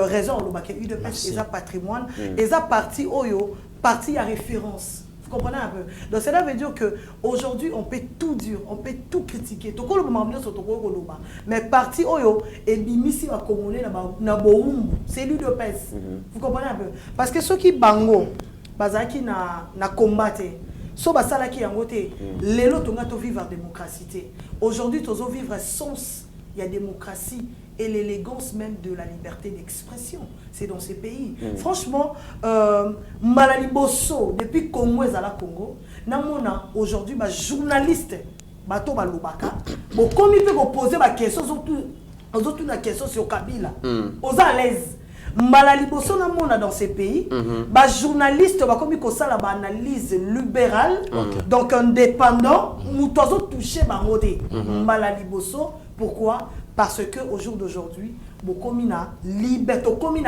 raison le baké UDPS eza patrimoine eza parti oyo parti à référence. Vous Vous comprenez un peu? Donc cela veut dire qu'aujourd'hui, on peut tout dire, on peut tout critiquer. Mais parti Oyo, et Bimisi va communier na Boumbu, c'est lui de pèse. Vous comprenez un peu? Parce que ceux qui bango, bazaki na combattre, so basala qui yango te, lelo tonga to vivre en démocratie. Aujourd'hui, tozo vivre sens, il y a démocratie et l'élégance même de la liberté d'expression. C'est dans ces pays. Franchement, Malali Bosso, depuis Congo et la Congo, namona aujourd'hui ba journaliste bato ba lobaka, bo komi pe ko poser ba question surtout na question sur Kabila. Aux à l'aise. Malali Bosso namona dans ces pays, ba journaliste ba komi ko sala ba analyse libérale, donc indépendant, nous tozo toucher ba modé. Malali Bosso, pourquoi? Parce que au jour d'aujourd'hui, beaucoup la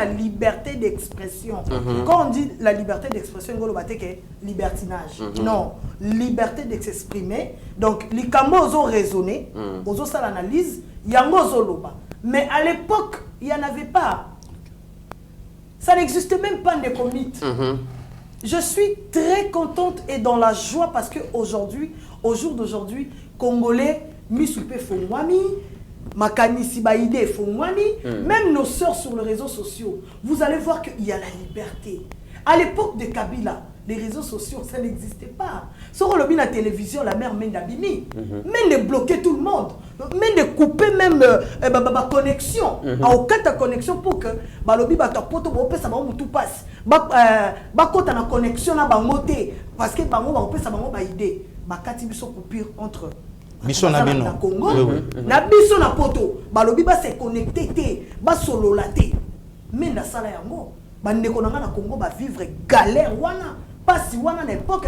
liberté d'expression. Quand on dit la liberté d'expression, on va dire que libertinage. Non, liberté d'exprimer. Donc, les camos ont raisonné, aux autres l'analyse, il y a un. Mais à l'époque, il n'y en avait pas. Ça n'existait même pas des comités. Je suis très contente et dans la joie parce qu'aujourd'hui, au jour d'aujourd'hui, Congolais, Misupe Fongwami, Makanisi Baïdé Fongwani, même nos sœurs sur les réseaux sociaux, vous allez voir qu'il y a la liberté. À l'époque de Kabila, les réseaux sociaux, ça n'existait pas. Sur la télévision, la mère mène d'abimi, même de bloquer tout le monde, même de couper même ma connexion. En cas de connexion pour que balobi ba poto ba ça va tout passe. Ba kota na connexion na ba moté parce que bango ba ça va ba idée. Ba kati biso coupure entre biso na bino Congo na biso na poto balobi ba se connecter té ba solo la té mais na sala yango ba ndeko na Congo ba vivre galère wana pas si wana n'importe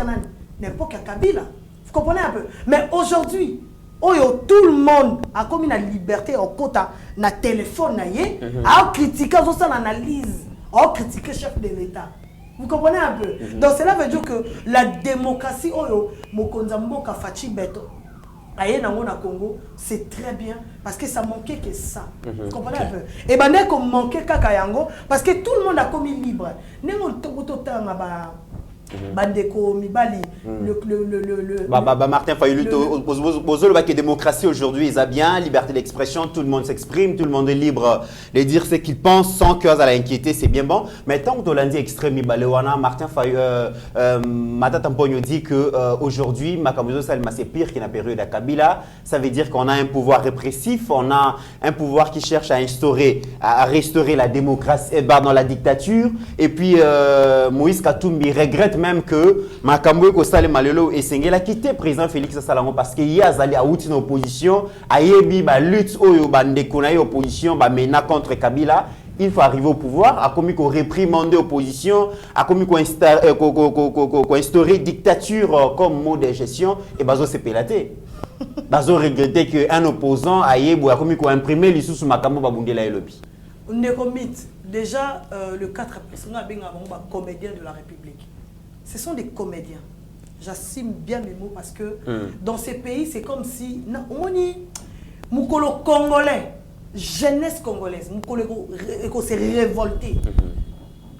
ya Kabila. Vous comprenez un peu? Mais aujourd'hui tout le monde a comme une liberté en quota na téléphone na yé a critiquer ça l'analyse a critiquer chef de l'État. Vous comprenez un peu? Donc cela veut dire que la démocratie mokonza mboka fachi beto aye nango na Congo, c'est très bien parce que ça manquait que ça. Vous comprenez un peu? Et ben dès qu'on manquait kaka yango parce que tout le monde a commis libre. Nengo totanga ba bandeko mibali Martin Fayulu poser le démocratie aujourd'hui ils a bien liberté d'expression, tout le monde s'exprime, tout le monde est libre de dire ce qu'il pense sans que ça l'inquiéter, c'est bien bon. Mais tant que l'on dit extrême Balewana, Martin Fayulu Matata Mpogno dit que aujourd'hui Makamuzo Salma c'est pire qu'une période à Kabila. Ça veut dire qu'on a un pouvoir répressif, on a un pouvoir qui cherche à restaurer la démocratie dans la dictature. Et puis Moïse Katumbi regrette même que Makambo Kosale Malelo et Sengel a quitté président Félix Salango parce qu'il y a allé à outil opposition, à yebi ba lutte oyo bande konaye opposition ba mena contre Kabila. Il faut arriver au pouvoir, à commis qu'on réprimander l'opposition, à commis qu'on instaurer dictature comme mode de gestion, et bazo c'est pélaté. Bazo regretté qu'un opposant a yébo, à commis qu'on imprimer les sous Makambo Babundela et Lobi. On est commis. Déjà, le 4 personnes a comédiens de la République. Ce sont des comédiens. J'assume bien mes mots parce que dans ces pays, c'est comme si on y Moukolo congolais, jeunesse congolaise, Moukolo s'est révolté.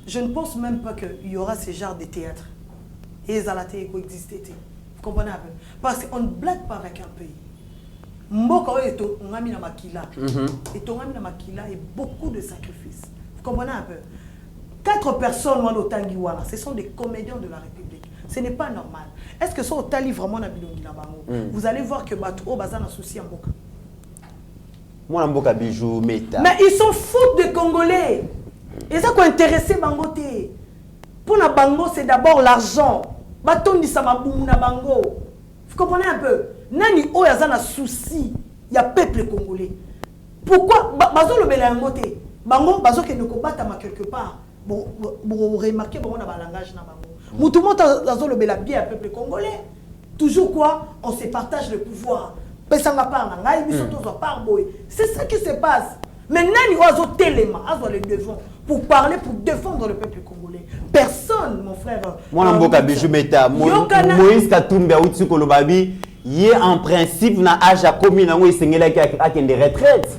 Je ne pense même pas qu'il y aura ce genre de théâtre. Et ça a existé. Vous comprenez un peu? Parce qu'on ne blague pas avec un pays. Mboko et on a mis la makila. Et on a mis la makila et beaucoup de sacrifices. Vous comprenez un peu? 4 personnes au Tangiwana, ce sont des comédiens de la République. Ce n'est pas normal. Est-ce que ça au Tali vraiment na bilongi na bango? Vous allez voir que Bato Bazan a souci en Mboka. Moi Mboka bijou meta. Mais ils s'en foutent des Congolais. Et ça quoi intéressé Bangote. Pour na bango c'est d'abord l'argent. Baton di samaboum na bango. Vous comprenez un peu? Nani o yazan a souci. Il y a peuple congolais. Pourquoi bazo le belangote? Bango bazo ke ne combattre quelque part. Bon, vous remarquez, bon, on a un langage dans le monde. Tout le monde a le bien peuple congolais. Toujours quoi? On se partage le pouvoir. C'est ça qui se passe. Maintenant, il y a des éléments, les devants pour parler, pour défendre le peuple congolais. Personne, mon frère. Moi, Moïse Katumbi, il est en principe, dans l'âge à commun, il y a des retraites.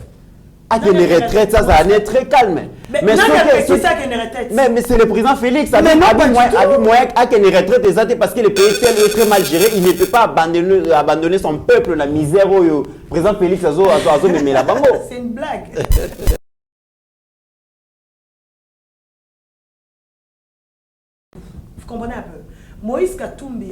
à une retraite, ça est très calme. Mais c'est le président Félix. À une retraite, parce que le pays est très mal géré, il ne peut pas abandonner son peuple la misère. Le président Félix a mis la bango. C'est une blague. Vous comprenez un peu? Moïse Katumbi,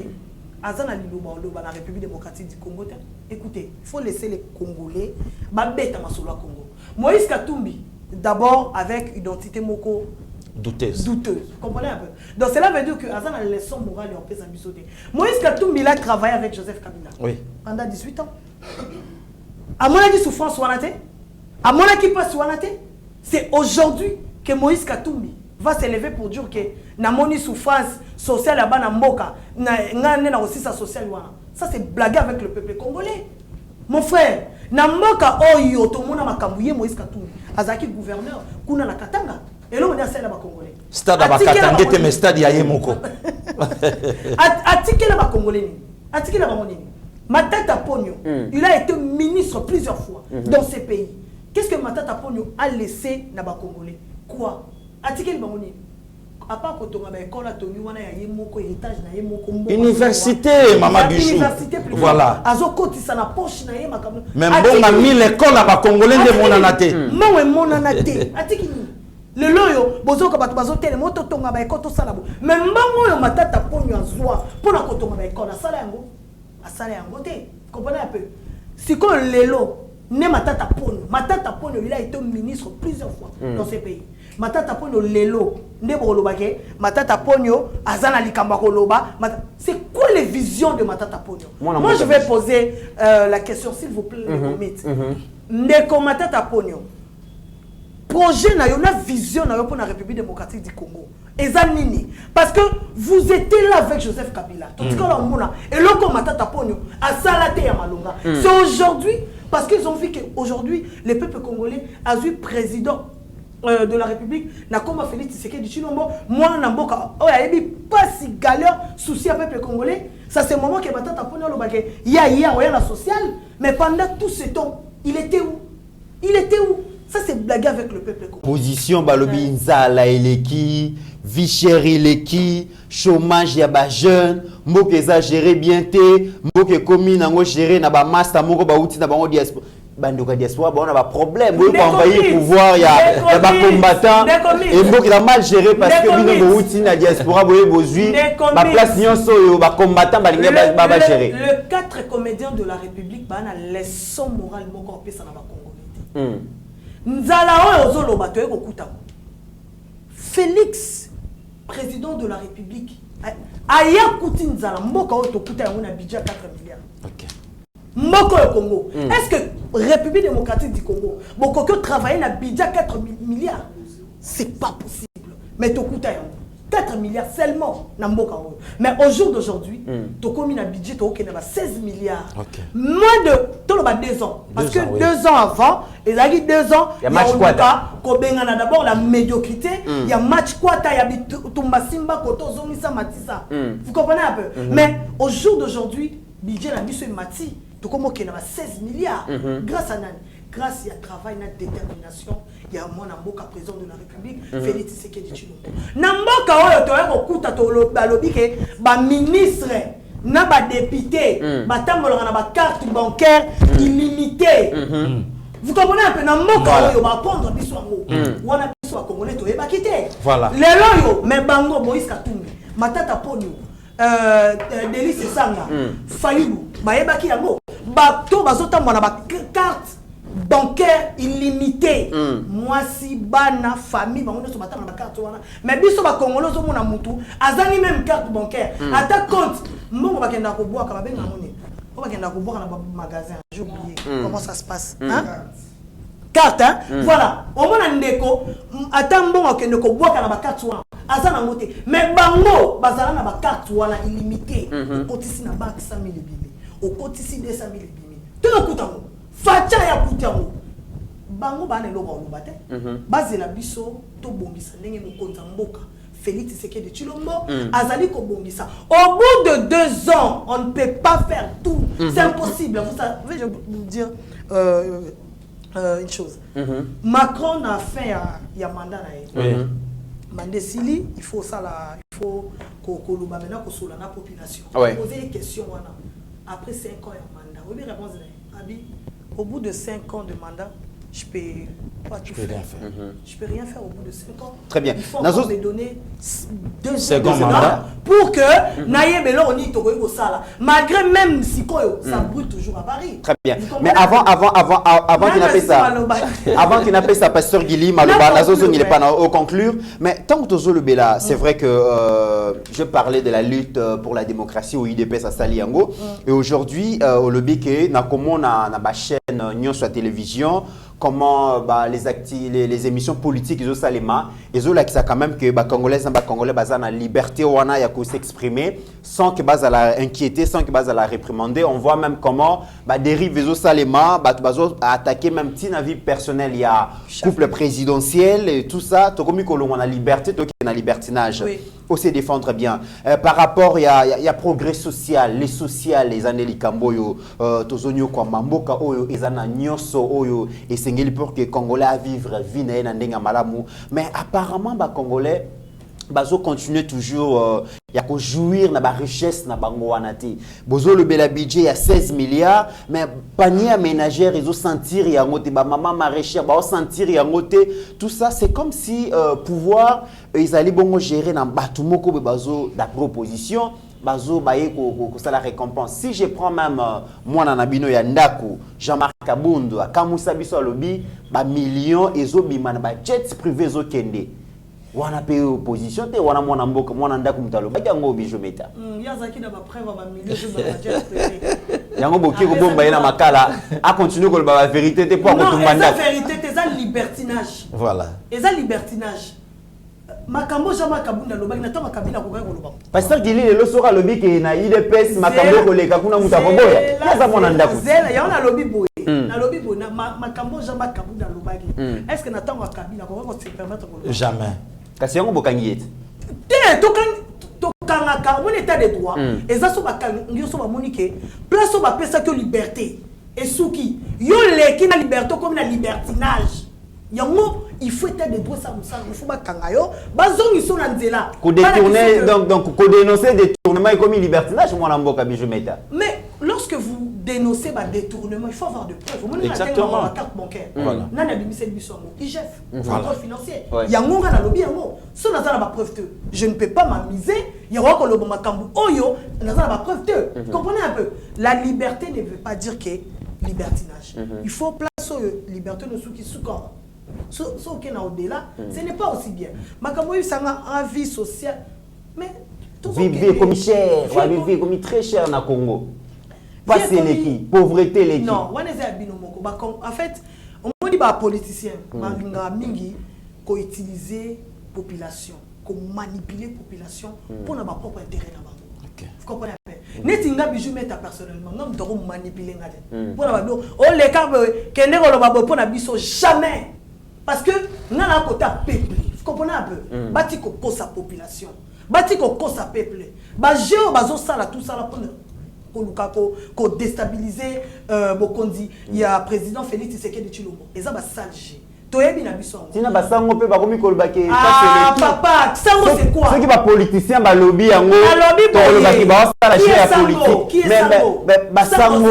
Azana Lilouba, la République démocratique du Congo. Écoutez, il faut laisser les Congolais babeta masolo Congo. Moïse Katumbi, d'abord avec identité moko douteuse. Vous comprenez un peu? Donc cela veut dire que Azana les leçons morales en paix ambissoté. Moïse Katumbi il a travaillé avec Joseph Kabila. Oui. Pendant 18 ans. À mon avis, souffrance ouanate. À mon avis, pas ouanate. C'est aujourd'hui que Moïse Katumbi va s'élever pour dire que na moni souffrance sociale là-bas na mboka na aussi sa sociale wana. Ça c'est blaguer avec le peuple congolais. Mon frère, na mboka oyo to mona makambuye Moïse Katumbi azaki gouverneur kuna na Katanga. Et là on est à celle là congolais. Stade à Katanga te mais stade ya yemoko. Atike là congolais ni. Atike là moni. Matata Ponyo, il a été ministre plusieurs fois dans ces pays. Qu'est-ce que Matata Ponyo a laissé na ba congolais? Quoi? Article Bamoni. À part quand on a école à Tony, on a un héritage, université, Maman Bichou. Voilà. Azoko, tu s'en approches, même bon, on a mis l'école à la Congolais de mon anaté. Moi, mon anaté. Article. Le loyo, bozo ka bato tele moto tonga ba école to sala bo. Même bango yo matata ponyo azwa pour la kotonga ba école sala yango. Asala yango te. Comprenez un peu. Si ko lelo ne matata ponyo, il a été ministre plusieurs fois dans ces pays. Matata Ponyo lelo ndebo lobake Matata Ponyo azana likamba koloba. C'est quoi les visions de Matata Ponyo? Moi je vais poser la question s'il vous plaît ndeko Matata Ponyo projet na yo na vision na yo pour la République démocratique du Congo ezanini parce que vous étiez là avec Joseph Kabila tout ce qu'on mona et loko Matata Ponyo asalate ya malonga c'est aujourd'hui parce qu'ils ont vu que aujourd'hui le peuple congolais a eu président de la République, na comme Félix Tshisekedi Tshilombo, moi Namboka, oh yaebi pas si galère souci à peuple congolais. Ça c'est le moment que Matata Ponyo lo baké ya la sociale, mais pendant tout ce temps, il était où? Ça c'est blaguer avec le peuple congolais. Position balobi nzala eleki, vie chère eleki, chômage ya ba jeune, moko exagéré bien té, moko komi nango géré na ba master moko ba outi na bango diaspora. Bandoka diaspora, on a un problème. On va envahir le pouvoir, il y a des combattants. Et donc, il a mal géré parce que nous, la diaspora, vous avez la place, nous sommes combattants, le 4 comédiens de la République, il y a une leçon morale qui est en Congo. Nzala Ozolo Batoye Kokuta. Félix, président de la République, Aya Kouti Nzala, Mboka Otokuta, on a budget 4 milliards. Moko au Congo. Est-ce que République démocratique du Congo, beaucoup que travailler na budget 4 milliards, c'est pas possible. Mais Tokuta 4 milliards seulement na Mboka. Mais au jour d'aujourd'hui, Tokomi na budget na 16 milliards. Moins de 2 ans. Parce que 2 ans avant, il a dit 2 ans, il y a match Quata. D'abord la médiocrité, il y a match Quata, il y a Tumba Simba, Koto Zomisa Matissa. Vous comprenez un peu? Mais au jour d'aujourd'hui, budget na biso Mati. Tout comme il y a 16 milliards. Grâce à Nan, grâce à travail, à détermination, il y a mon Namboka, président de la République, Félix Tshisekedi Tshilombo. Namboka, tu as écouté balobi que ba ministre, na ba député, ba tambolanga na ba carte bancaire illimitée. Vous comprenez un peu? Namboka, on va prendre biso ngo. Wana biso congolais to eba kité. Voilà. Les loyo, mais bango Moïse Katumbi, Matata Ponyo. Délice Sanga, Fayulu, Maébaki Yango, Bato Bazota Mwana, carte bancaire illimitée. Moi, si Bana, famille, on se battre dans la carte. Mais biso ba Congolais, on a mutu, azani même carte bancaire. À ta compte, mon va kenda ko boire comme ben amone. On va kenda ko boire dans le magasin. J'ai oublié comment ça se passe. Carte, hein? Voilà. Au moins, on ndeko, attends bon que ne ko boire dans la carte. Azana moté mais bango bazala na ba carte wala illimité okotisi na banque 100 000 bimi okotisi 200 000 bimi to kutango facha ya kutango bango bana loba olobate bazela biso to bombisa ndenge mokonza mboka Félix Tshisekedi Tshilombo azali ko bombisa au bout de 2 ans on ne peut pas faire tout c'est impossible vous savez je vais vous dire une chose. Macron a fait un mandat. Mandesili, il faut ça là, il faut qu'on maintenant qu'on soit la population. Poser des questions après 5 ans de mandat. Oui, réponse au bout de 5 ans de mandat, je peux pas tout faire. Je peux rien faire au bout de 5 ans. Très bien. Il faut me donner 2 secondes pour que malgré même si ça brûle toujours à Paris. Très bien. Mais avant qu'il n'appelle ça, avant qu'il n'appelle ça, pasteur Guili, Maloba, la zone il n'est pas au conclure. Mais tant que tu le Bela, c'est vrai que je parlais de la lutte pour la démocratie au IDPS à Saliango. Et aujourd'hui, au lobby que na comment na chaîne Nyon sur la télévision. Comment les émissions politiques ils ont salima ils ont là ça quand même que Congolais ont la liberté wana ya s'exprimer sans que base à la inquiéter, sans que base à la réprimander. On voit même comment dérive ils ont salima attaquer même petit vie personnel, il y a couple présidentiel et tout ça tout comme on a liberté tout qui a libertinage aussi défendre bien par rapport il y a progrès social les années likamboyo tozonyo kwa mamboka oyo ezana nyoso oyo et pour que les Congolais à vivre vie na malamu. Mais apparemment les Congolais bazo continuer toujours il y a qu'à jouir na ba richesse na bango wanati bozo le bel budget il y a 16 milliards mais panier ménagère ils ont sentir il y a ngote ba maman maraîchère ba sentir il y a ngote tout ça c'est comme si pouvoir ils allaient bongo gérer na batu moko bazo da proposition bazo baye ko ça la récompense. Si je prends même moi na nabino ya ndaku Jean-Marc Kabundu akamusa biso lobby ba millions ezo bimana ba jets privés zo kende wana paye opposition te wana mwana mboka mwana ndaku mutalo ba yango bijo meta yazaki na ba preuve ba millions zo ba jets privés yango boki ko bomba ina makala a continuer ko ba vérité te pour ko tumanda vérité te za libertinage voilà eza libertinage. Makambo Jean-Marc Kabunda lobaki na tonga kabila ko loba. Pasteur Gili le sora lobi ke na IDPS makambo ko leka kuna mutabo boya. Kaza mona ndaku. Zela ya na lobi boye. Na lobi boye na makambo Jean-Marc Kabunda lobaki. Est-ce que na tonga kabila ko se permettre ko loba? Jamais. Kasi yango bokangi yete. Te tokanga ka mon état de droit. Eza so bakangi ngio so ba monique. Place so ba pesa que liberté. Et souki yo leki na liberté comme na libertinage. Yango il faut être de droit ça il faut pas kangayo bazong ils sont dans nzela ko détourner donc ko dénoncer détournement comme libertinage moi na mboka bijo meta. Mais lorsque vous dénoncez détournement il faut avoir de preuves. Vous exactement la carte bancaire nana bimisel bisongo IGF contrôle financier Ouais. yango nga na lobby yango so na za ba preuve te je ne peux pas m'amuser yango ko lobo makambu oyo na za ba preuve te. Vous comprenez un peu la liberté ne veut pas dire que libertinage. Il faut place liberté no souki souka. Ce qui est au-delà, ce n'est pas aussi bien. Makamboy, ça a une vie sociale. Mais tout vivre comme cher, vivre comme très cher na Congo. Pas c'est l'équipe, pauvreté l'équipe. Non, on est à binomoko. En fait, on dit que les politiciens, mingi, qui utiliser population, qui manipuler population pour notre propre intérêt. Vous comprenez? Netinga bijou meta personnellement, non doit manipuler ngade. Pour la bado, oh les cas que ne ko babo pour na biso jamais. Parce que nous avons un côté peuple. Vous comprenez un peu? Bati ko sa population. Bati ko sa peuple. Ba géo bazo sala tout ça là pour déstabiliser Bokondi. Il y a président Félix Tshisekedi Tshilombo. Et ça ba salge. Toyebi na biso. Tina ba sango pe ba komi kolbake. Ah papa, sango c'est quoi? Ceux qui ba politicien ba lobby yango. To kolbaki ba sala chez la politique. Mais ba sango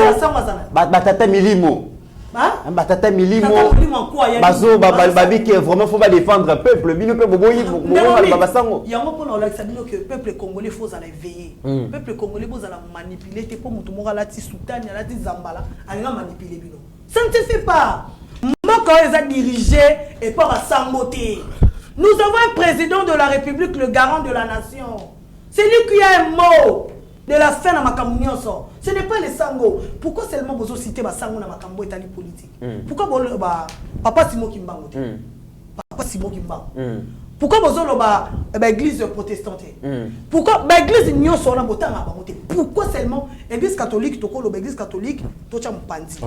ba tata milimo. Batata milimo bazo babi que vraiment faut pas défendre le peuple bino pe boboyi babasango yango pona la sabino que peuple congolais faut aller veiller peuple congolais faut aller manipuler te pour mutu moka lati soutane lati zambala alinga manipuler bino ça ne se fait pas moko eza dirigé et pas à sangoté. Nous avons un président de la République, le garant de la nation, c'est lui qui a un mot de la fin dans makambo nyonso. Ce n'est pas les sango. Pourquoi seulement vous citer ba sango na makambo etali politique? Pourquoi papa Simo Kimbango? Papa Simo Kimbango. Pourquoi vous avez l'église protestante? Pourquoi l'église nyonso na botanga bango te? Pourquoi seulement l'église catholique to ko l'église catholique to cha mpandi?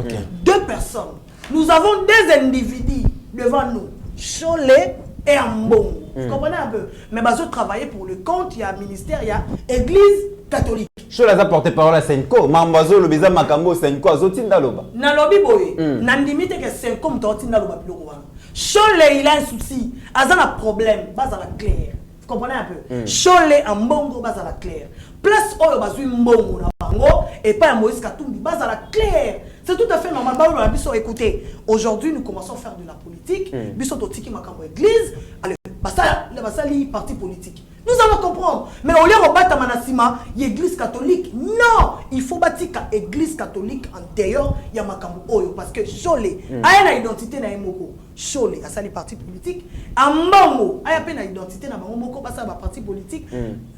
Deux personnes. Nous avons des individus devant nous. Cholé et en bon. Vous comprenez un peu? Mais bah, je travaillais pour le compte, il y a ministère, il y a église catholique. Je les a porté parole à Senko. Mambazo, le beza makambo, Senko, Zotinda Loba. Na lobby boy, n'andimite que Senko m'totinda Loba piloko wana. Chole, il a un souci, azan a problème, base à la claire. Vous comprenez un peu? Chole en bongo, base à la claire. Place oyo bazui mbongo na bango et pas un Moïse Katumbi, base à la claire. C'est tout à fait normal. Écoutez, aujourd'hui nous commençons à faire de la politique. Biso totiki makambo église, allez, basali parti politique. Nous allons comprendre. Mais au lieu de battre Manasima, il y a l'église catholique. Non, il faut bâtir l'église catholique en dehors, il y a makambo oyo parce que Jolé a une identité na emoko. Jolé a sali parti politique. Ambango a une identité na bango moko basa ba parti politique.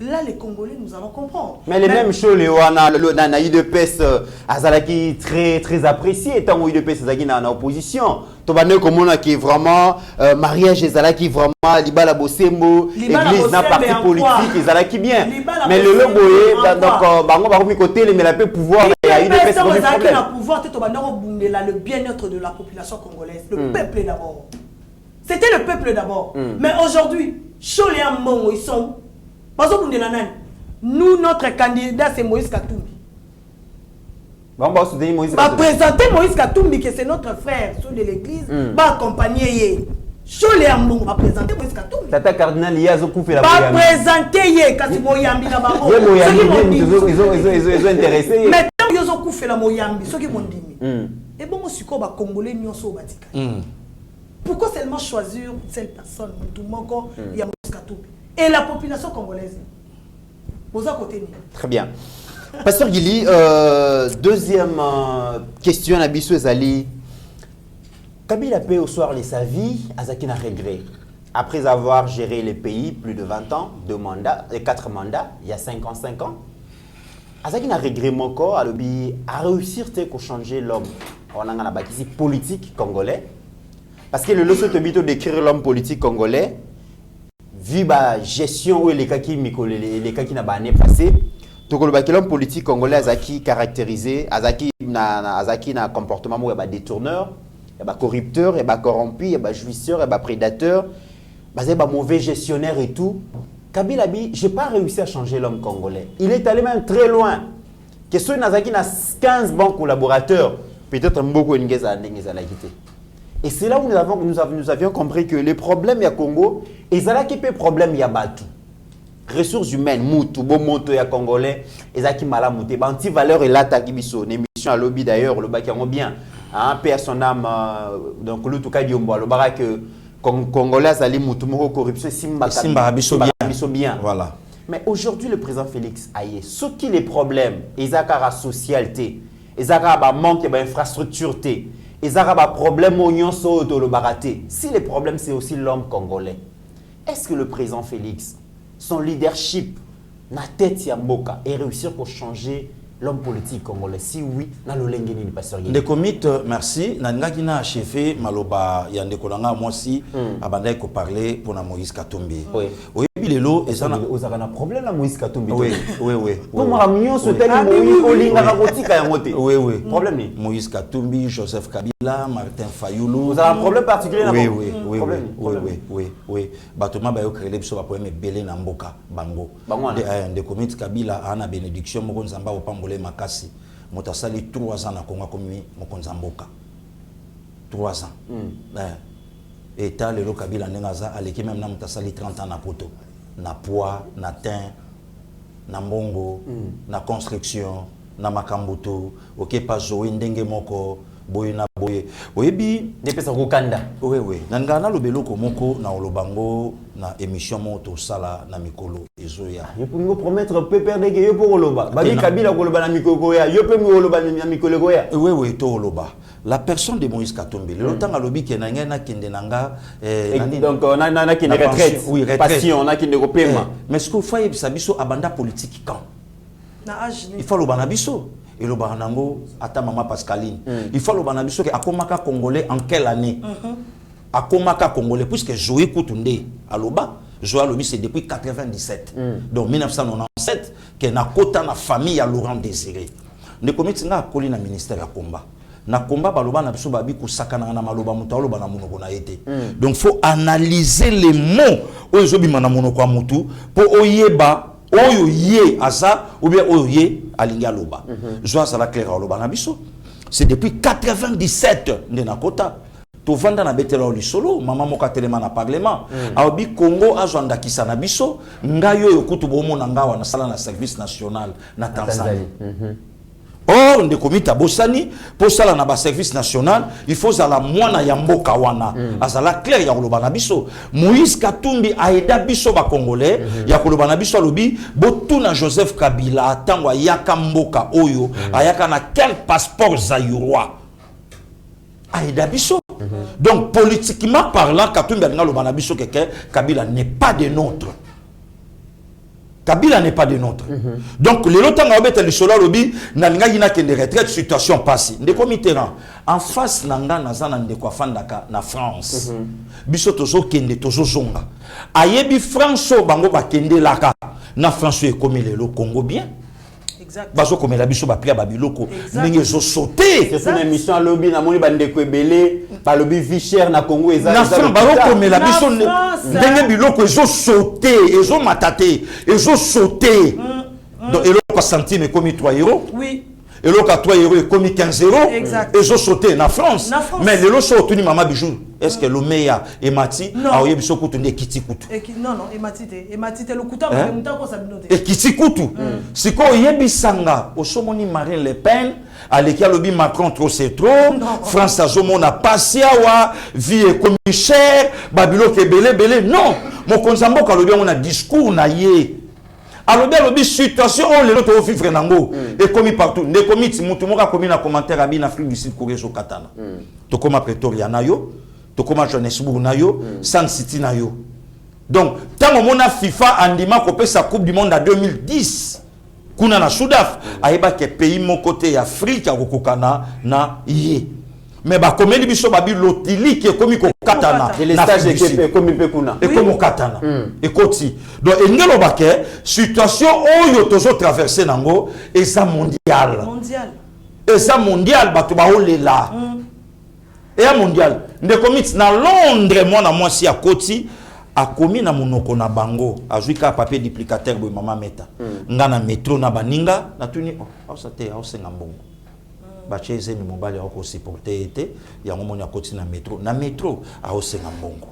Là les Congolais nous allons comprendre. Mais les mêmes Jolé wana na UDPS azalaki très apprécié étant UDPS azaki na opposition. To ba ne komona qui vraiment mariage ezalaki vraiment libala bosembo église na parti politique ezalaki bien. Mais le loboye donc bango ba komi côté mais la peu pouvoir ya UDPS ko problème. Le pouvoir to ba ndako bundela le bien-être de la population congolaise, le peuple d'abord. C'était le peuple d'abord. Mais aujourd'hui, Cholé en Mongo ils sont nous notre candidat c'est Moïse Katumbi. Va présenter Moïse Katumbi que c'est notre frère sur de l'église, va accompagner Cholé en Mongo va présenter Moïse Katumbi. Tata cardinal Yazo Koufé la va présenter ye kasi Moyambi na bango. Ils ont intéressé. Mais tant Yazo Koufé la Moyambi, ceux qui m'ont dit. Et bon siko ba congolais nyonso batika. Pourquoi seulement choisir cette personne tout moko ya Moïse Katumbi et la population congolaise? Vous à côté. Très bien. Pasteur Guili, deuxième question à Bissou Ezali. Kabila paie au soir les sa vie, Azaki n'a regret. Après avoir géré le pays plus de 20 ans, 4 mandats, il y a 5 ans, Azaki n'a regret mon corps à réussir à changer l'homme. On a un bâtisse politique congolais. Parce que le leçon de d'écrire l'homme politique congolais, vu la gestion où les cas qui n'a pas passé, l'homme politique congolais Azaki caractérisé, Azaki na comportement où il y a des détourneurs, il y a des corrupteurs, il y a des corrompus, il y a des jouisseurs, il y a des prédateurs, il y a des mauvais gestionnaires et tout. Kabila Bi, je n'ai pas réussi à changer l'homme congolais. Il est allé même très loin. Que ce Nazaki n'a 15 bons collaborateurs, peut-être beaucoup de gens et c'est là où nous avions compris que les problèmes à Congo, ils ont qui peut problème ya batu. Ressources humaines, moutou, bon moto ya congolais, ils ont qui malamouté, anti valeur et l'attaque biso, une émission à lobby d'ailleurs, le bac qui bien, hein, paix à son âme, donc le tout cas diombo, le barak que congolais ali moutou moko corruption simba biso bien. Voilà. Mais aujourd'hui le président Félix Aye, ce qui les problèmes, ils ont la socialité, ils ont manque d'infrastructure. Ils ont un problème au le baraté. Si le problème c'est aussi l'homme congolais, est-ce que le président Félix, son leadership, na tête ya mboka et réussir pour changer l'homme politique congolais? Si oui, na lo lengeni ni pasteur. Des commit merci. Na ngaki na chefé maloba ya ndekolanga moi si abandai ko parler pour na Moïse Katumbi. Oui. Bilelo et ça na ozaka problème na Moïse Katumbi. Oui. Pour moi mignon so tali Moïse olinga ka kotika ya ngote. Oui. Problème ni Moïse Katumbi, Joseph Kabila, Martin Fayulu. Vous avez un problème particulier là? Oui. Batoma ba yo créer biso ba problème belé na mboka bango. De commit Kabila ana bénédiction moko nzamba opambole makasi. Motasali 3 ans na Congo comme mokonza mboka. 3 ans. Et t'as le Kabila Nengaza à l'équipe même na motasali 30 ans na poto. Na poids, na teint, na mbongo, na construction, na makambuto, ok pas jouer ndenge moko, boye na boye. Oyebi depuis ça kokanda. Oui. Nanga na lobelo ko moko na olobango na émission moto sala na mikolo ezoya. Yo pour nous promettre peu perdre que yo pour oloba. Babi Kabila koloba na mikolo ya, yo peut mi oloba na mikolo ya. Oui, to oloba. La personne de Moïse Katumbi, le temps à l'obi qui est na kende nanga donc on a qui retraite. Oui, retraite. Passion, on a qui ne paiement. Mais ce qu'il faut c'est biso abanda politique quand. Il faut le banabiso. Et le baranango ata maman Pascaline. Il faut le banabiso que akomaka congolais en quelle année? Akomaka congolais puisque Joé Koutoundé à l'oba. Joé Lobi c'est depuis 97. Donc 1997 que na kota na famille à Laurent Désiré. Ne commis na koli na ministère à combat. na combat baloba na biso babi ko sakana na maloba muta oloba na monoko na été. Donc faut analyser les mots oyo bima na monoko mutu pour oyeba oyo ye asa ou bien oyo ye alingi aloba. Joa ça la clair aloba na biso. C'est depuis 97 ndena kota. To vanda na betelo lisolo mama moka telema na parlement aobi Congo azwanda kisa na biso ngayo yo kutu bomo na ngawa na sala na service national na Tanzanie. Or ndeko mita bosani pour sala na ba service national il faut za la mwana ya mboka wana azala clair ya koloba na biso. Moïse Katumbi aida biso ba congolais ya koloba na biso alobi botuna Joseph Kabila tangwa yaka mboka oyo ayaka na quel passeport zaïrois aida biso. Donc politiquement parlant, Katumbi alinga lo banabiso keke Kabila n'est pas des nôtres. Kabila n'est pas des nôtres. Donc les lotang obeta le solo lobi na linga yina kende retraite situation passée. Ndeko Mitterrand en face nanga nazana ndeko afandaka na France. Biso tozo kende tozo zonga. Ayebi France bango ba kende laka na France ekomi lelo Congo bien. Bazo comme la biso ba pria babiloko ndenge zo sauter c'est une émission lobby na moni bandeko ebele ba lobby vie cher na Congo eza na France bazo comme la biso ndenge biloko zo sauter ezo matate ezo sauter donc eloko centime comme 3 euros oui et l'autre à 3 euros et comme 15 euros et je sauté en France mais les lots sont tenus maman bijou est-ce que le meilleur est mati a oyebi so kutu ne kiti kutu non emati te le kuta muta ko sabinote et kiti kutu siko oyebi sanga osomoni Marine Le Pen aleki alobi Macron trop c'est trop France azomona pasiawa vie comme cher babilo ke belé non mon konzamboka alobi on a discours na ye alobi situation on les autres vivre nango et commis partout ne commis mutu moka commis na commentaire abi na Afrique du Sud Corée so katana to koma Pretoria na yo to koma Johannesburg na yo Sun City na yo donc tant mona FIFA andima ko pesa coupe du monde à 2010 kuna na Soudaf ayeba ke pays mon côté Afrique akokokana na yé mais ba komeli biso babi lotili qui est commis ko katana les stages équipe comme pekuna et comme katana et koti donc engelo baké situation oyo tozo traverser nango et ça mondial bato ba olela et mondial nde commit na Londres moi na mwasi ya koti a commis na monoko na bango azuika papier duplicateur bo mama meta ngana métro na baninga na tuni oh ça te au senga mbongo bacheze mi mobali ako supporter été ya ngomoni akoti na métro a osenga mbongo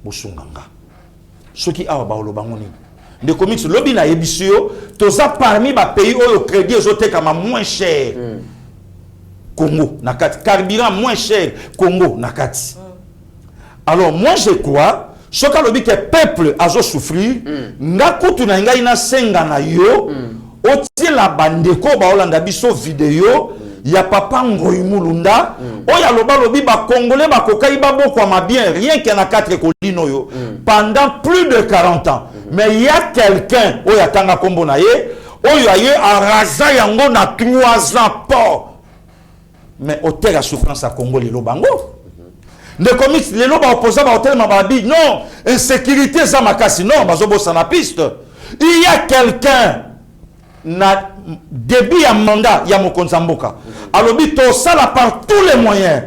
busunganga soki awa ba oloba ngoni de comics lobby na ebisio toza parmi ba pays oyo crédit ezoteka ma moins cher Congo na kati carburant moins cher Congo na kati alors moi je crois soka lobby que peuple azo souffrir nga kutu na ngai na senga na yo oti la bandeko ba olanda biso vidéo ya papa Ngoyi Mulunda oya loba lobi ba congolais ba kokai ba boko ma bien rien que na 4 colino yo pendant plus de 40 ans mais il y a quelqu'un oya tanga kombo na ye oya ye araza yango na 3 ans pas mais hôtel à souffrance à Congo le lobango ne comics les loba opposant ba hôtel mababi non insécurité ça makasi non bazobo sana piste il y a quelqu'un na début à mandat ya mokonzamboka alobi to sala par tous les moyens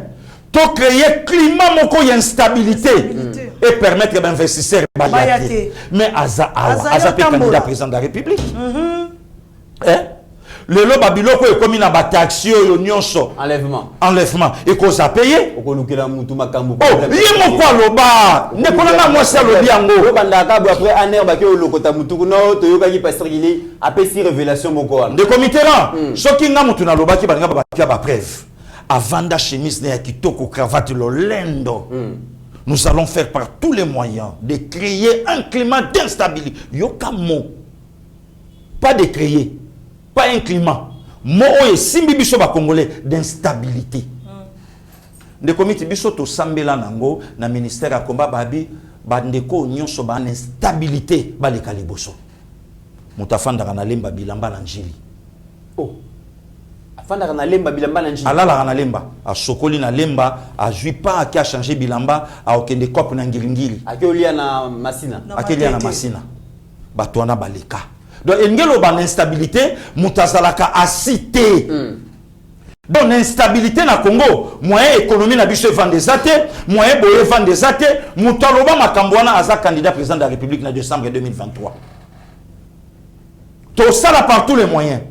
to créer climat moko instabilité et permettre d'investisseurs mais aza pe candidat président de la République le loba biloko e komi na bataxi yo nyonso enlèvement et cause à payer okolukela mutu makambo yimo kwa loba ne kolanga moi ça lobi yango bandaka après aner ba ke olokota mutu no to yoka ki pasteur il a pesi révélation moko de commitera soki nga mutu na loba ki banga ba ba preuve avanda chemise ne kitoko cravate lolendo nous allons faire par tous les moyens de créer un climat d'instabilité yoka mo pas de créer pas un climat mo oye simbi biso ba congolais d'instabilité de comité biso to sambela nango na ministère ya combat babi bandeko nyonso ba instabilité ba le kaliboso mutafanda na lemba bilamba na njili afanda na lemba bilamba na njili alala na lemba a sokoli na lemba a jui pas qui a changé bilamba a okende cop na ngiringiri akelia na masina batwana baleka donc engelo ba instabilité mutazalaka a cité Donc l'instabilité na Congo, moyen économie na biso vendre des athées, moyen boye vendre des athées, Moutaloba Makambouana aza candidat président de la République en décembre 2023. Tout ça là par tous les moyens.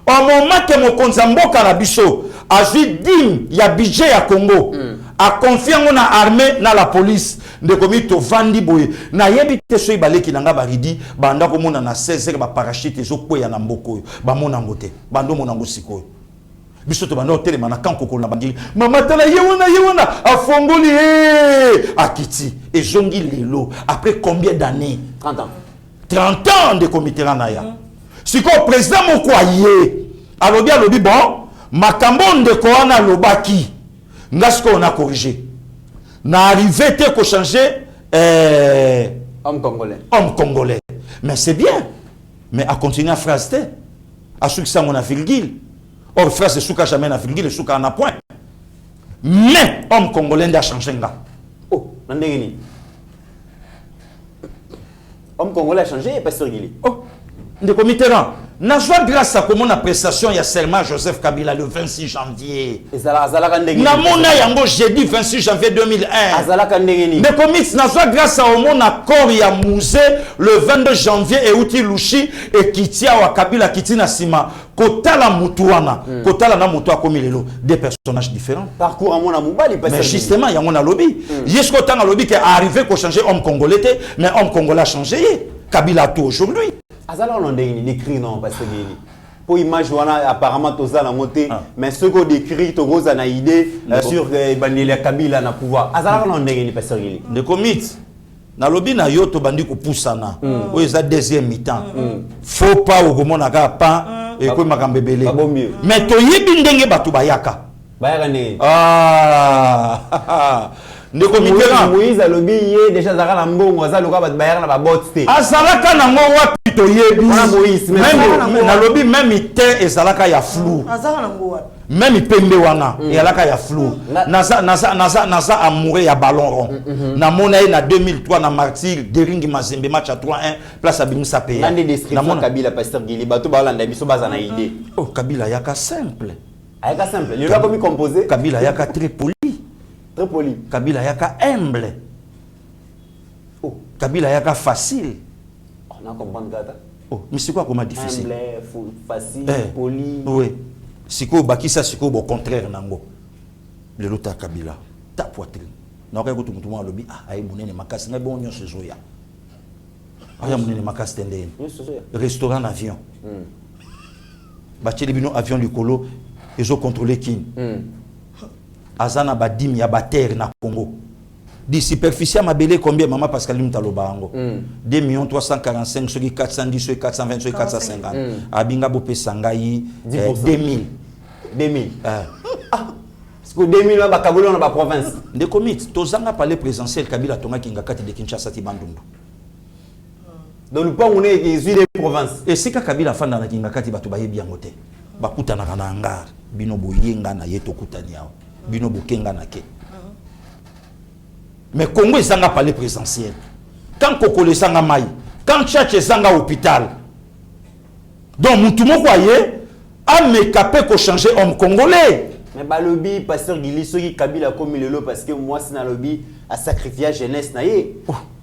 Au moment que Mokonzambo Karabiso a vu dim ya budget ya Congo, a confié en armée na la police de commis to vandi boye na yebite so ibale ki nanga baridi banda ko mona na 16 ba parachute zo kweya na mboko ba mona ngote bando mona ngosiko biso to banda hotel mana kan kokolo na bandi mama tala yewona afongoli akiti et zongi lelo après combien d'années 30 ans 30 ans de comité ranaya siko président mokwaye alobi bon makambo ndeko wana lobaki ngasko on a corrigé na arrivé te ko changer homme congolais mais c'est bien mais à continuer à phrase te à ceux qui sont en virgule or phrase souka jamais na virgule souka na point mais homme congolais a changé nga oh nandengeni homme congolais a changé pasteur Guili oh ndeko Mitterrand na joie grâce à comment la prestation il y a seulement Joseph Kabila le 26 janvier. Na mona yango jeudi 26 janvier 2001. Mais comme na joie grâce à mon accord il y a Mouzé le 22 janvier et Outi Lushi et Kitia wa Kabila Kiti na Sima. Kotala Mutuana, Kotala na Mutua comme lelo des personnages différents. Parcours à mon amoubali mais justement il y a mon lobby. Jusqu'au temps lobby qui est arrivé pour changer homme congolais mais homme congolais a changé. Kabila tout aujourd'hui. Azala on décrit non parce que pour image wana apparemment toza na moté mais ce qu'on décrit to goza na idée sur Bandelia Kabila na pouvoir azala on décrit parce que de commit na lobby na yo to bandi ko poussana o eza deuxième mi-temps faut pas au komona ka pa et ko makambebele mais to yibi ndenge batu bayaka ne ndeko Mitterrand Moïse a lobby yé déjà zara na mbongo azala ka bayaka na ba botte azalaka na ngo wapi to yebi même na lobby même ite ezalaka ya flou azala na ngo wapi même pembe wana ezalaka ya flou naza amoureux ya ballon rond na mona na 2003 na martyr Dering Mazembe match à 3-1 place à Bimisa Pays na description Kabila pasteur Guili bato balanda biso bazana idée oh Kabila yaka simple ayaka simple le gars comme composé Kabila yaka très poli. Très poli. Kabila yaka humble. Oh, Kabila yaka facile. On a compris ça. Oh, mais c'est quoi comment difficile? Humble, facile, poli. Oui. Siko bakisa siko au contraire nango. Le lota Kabila. Ta poitrine. Na ka kutu mutu lobi ay munene makasi ngai bon nyonso zoya. Aya munene makasi tendeni. Restaurant avion. Bacheli bino avion likolo ezo contrôler kin. Azana badim ya bater na Congo. Di superficie mabele combien maman Pascal Mutalobango 2 345 ceux qui 410 ceux 420 ceux 450 abinga bope sangai 2000 parce que 2000 ba kabolo na ba province de commit tozanga palais présidentiel Kabila tonga kinga kati de Kinshasa ti bandundu donc le point on est des provinces et c'est Kabila fanda na kinga kati batu bayebi yangote bakutana kana ngar bino boyenga na yeto kutaniao bino bokenga na ke mais Congo ezanga palais présidentiel quand Kokole sanga mai quand Tchatch ezanga hôpital donc mutu moko aye a mekapé ko changer homme congolais mais ba lobby pasteur Guili soki Kabila comme lelo parce que moi c'est na lobby a sacrifier jeunesse na ye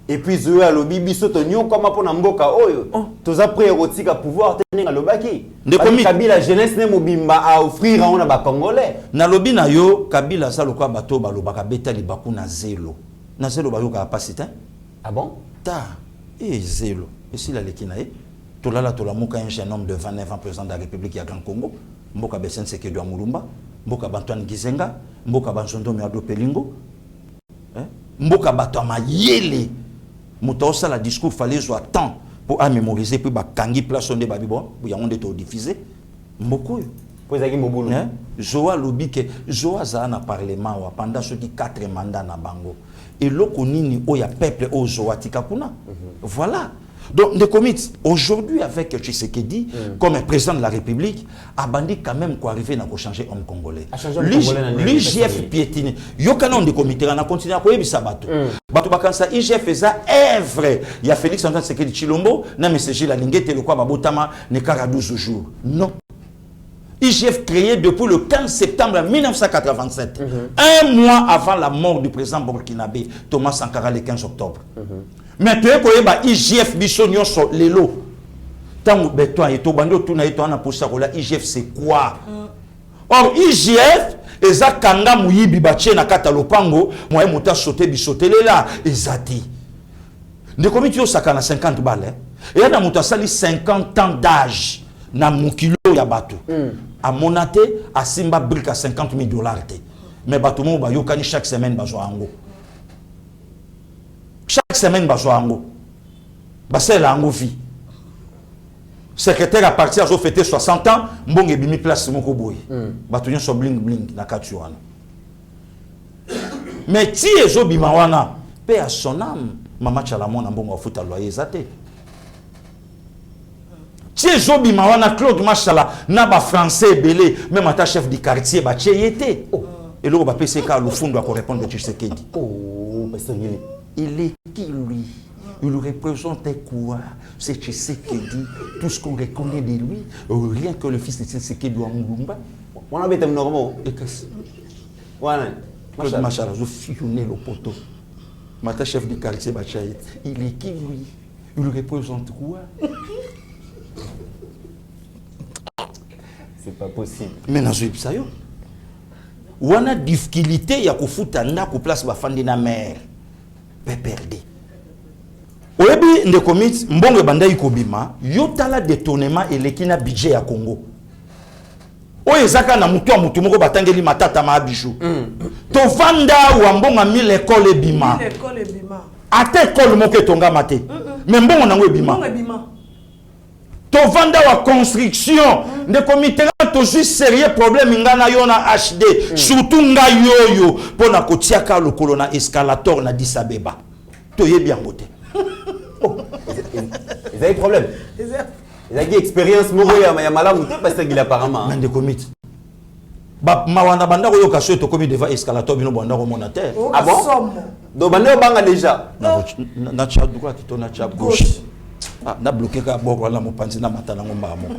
et puis zo a lobby biso to nyo comme pona mboka oyo toza prêt rotika pouvoir tenir lobaki Kabila jeunesse ne mobimba a offrir on a ba congolais na lobby na yo Kabila sa lokwa bato ba lobaka beta libaku na zelo ba yo ka pasita ah bon ta et zelo et si la lekina e to la moka un jeune homme de 29 ans président de la République ya Grand Congo mboka besen seke do Mulumba mboka Bantoine Gizenga mboka Banzondo Miado Pelingo mboka bato mayele muto sala discours fallait soit temps pour à mémoriser puis bakangi place onde babibo ya onde to diffuser mboko pour zaki mobulu Joa lobby que Joa za na parlement wa pendant ceux qui 4 mandats na bango et lokonini o ya peuple o Joa tikakuna voilà. Donc, de commit aujourd'hui avec Tshisekedi comme président de la République, Abandi quand même quoi arriver à changer homme congolais. L'IGF piétine. Yo canon de comité on a continué à quoi ça bateau. Bateau bakansa IGF ça œuvre. Il y a Félix Antoine Tshisekedi Chilombo, na message la lingete le quoi babotama ne kara 12 jours. Non. IGF créé depuis le 15 septembre 1987. Un mois avant la mort du président burkinabé, Thomas Sankara, le 15 octobre. Mais tu sais IGF Bissonio sur les lots. Tant que toi et toi, IGF c'est quoi? Or, IGF, eza kanga muyibi bache na kata lopango, moye mota sauté bisotele là, ezati. Ne komi tu osaka na 50 balles. Et na mota sali 50 ans d'âge na mukilo ya bato. A monate a simba brique à 50 000 $. Mais bato mo ba yokani chaque semaine bazo ango. Chaque semaine bazo ango. Basela ango vie. Secrétaire à partir à fêter 60 ans, mbonge bimi place mon koboy. Batonyo so bling bling na katuana. Mais ti ezo bima wana, paix à son âme, mama chalamon na mbongo futa loyer zate. Ti ezo bima wana Claude Machala na ba français belé, même ata chef du quartier ba tiété. Et là on va PCK le fond doit répondre de Tshisekedi. Oh, il est qui lui? Il représente quoi? C'est Tshisekedi, tout ce qu'on reconnaît de lui, rien que le fils de Tshisekedi ou Mungumba. On a été normal. Et qu'est-ce que Machala, je fusionné le poteau. Mata chef du quartier, il est qui lui? Il représente quoi? C'est pas possible. Mais dans ce cas, on a difficulté, il y a que foutre en place la femme de la mère. Perdre. Oyebi ndekomit mbongo banda ikobima yotala détournement elekina budget ya Congo. Oyezaka na mutu mutu moko batangeli matata ma bijou. To vanda wa mbonga 1000 école ebima. 1000 école ebima. Ate école moko etonga mate. Mais mbongo nango ebima. Mbongo ebima. To vanda wa construction ndekomit to juste sérieux problème ngana yona HD surtout nga yoyo pona kotiaka lokolo na escalator na Addis Abeba. To yebi yangote. Ils avaient problème. Ils avaient expérience moro ya malamu te parce qu'il apparemment. Mande commit. Ba mawanda banda ko yoka so to komi devant escalator bino banda ko monataire. Ah bon? Do banda banga déjà. Na chat droit to na chat gauche. Ah na bloqué ka boko la mo panzi na matala ngomba mo.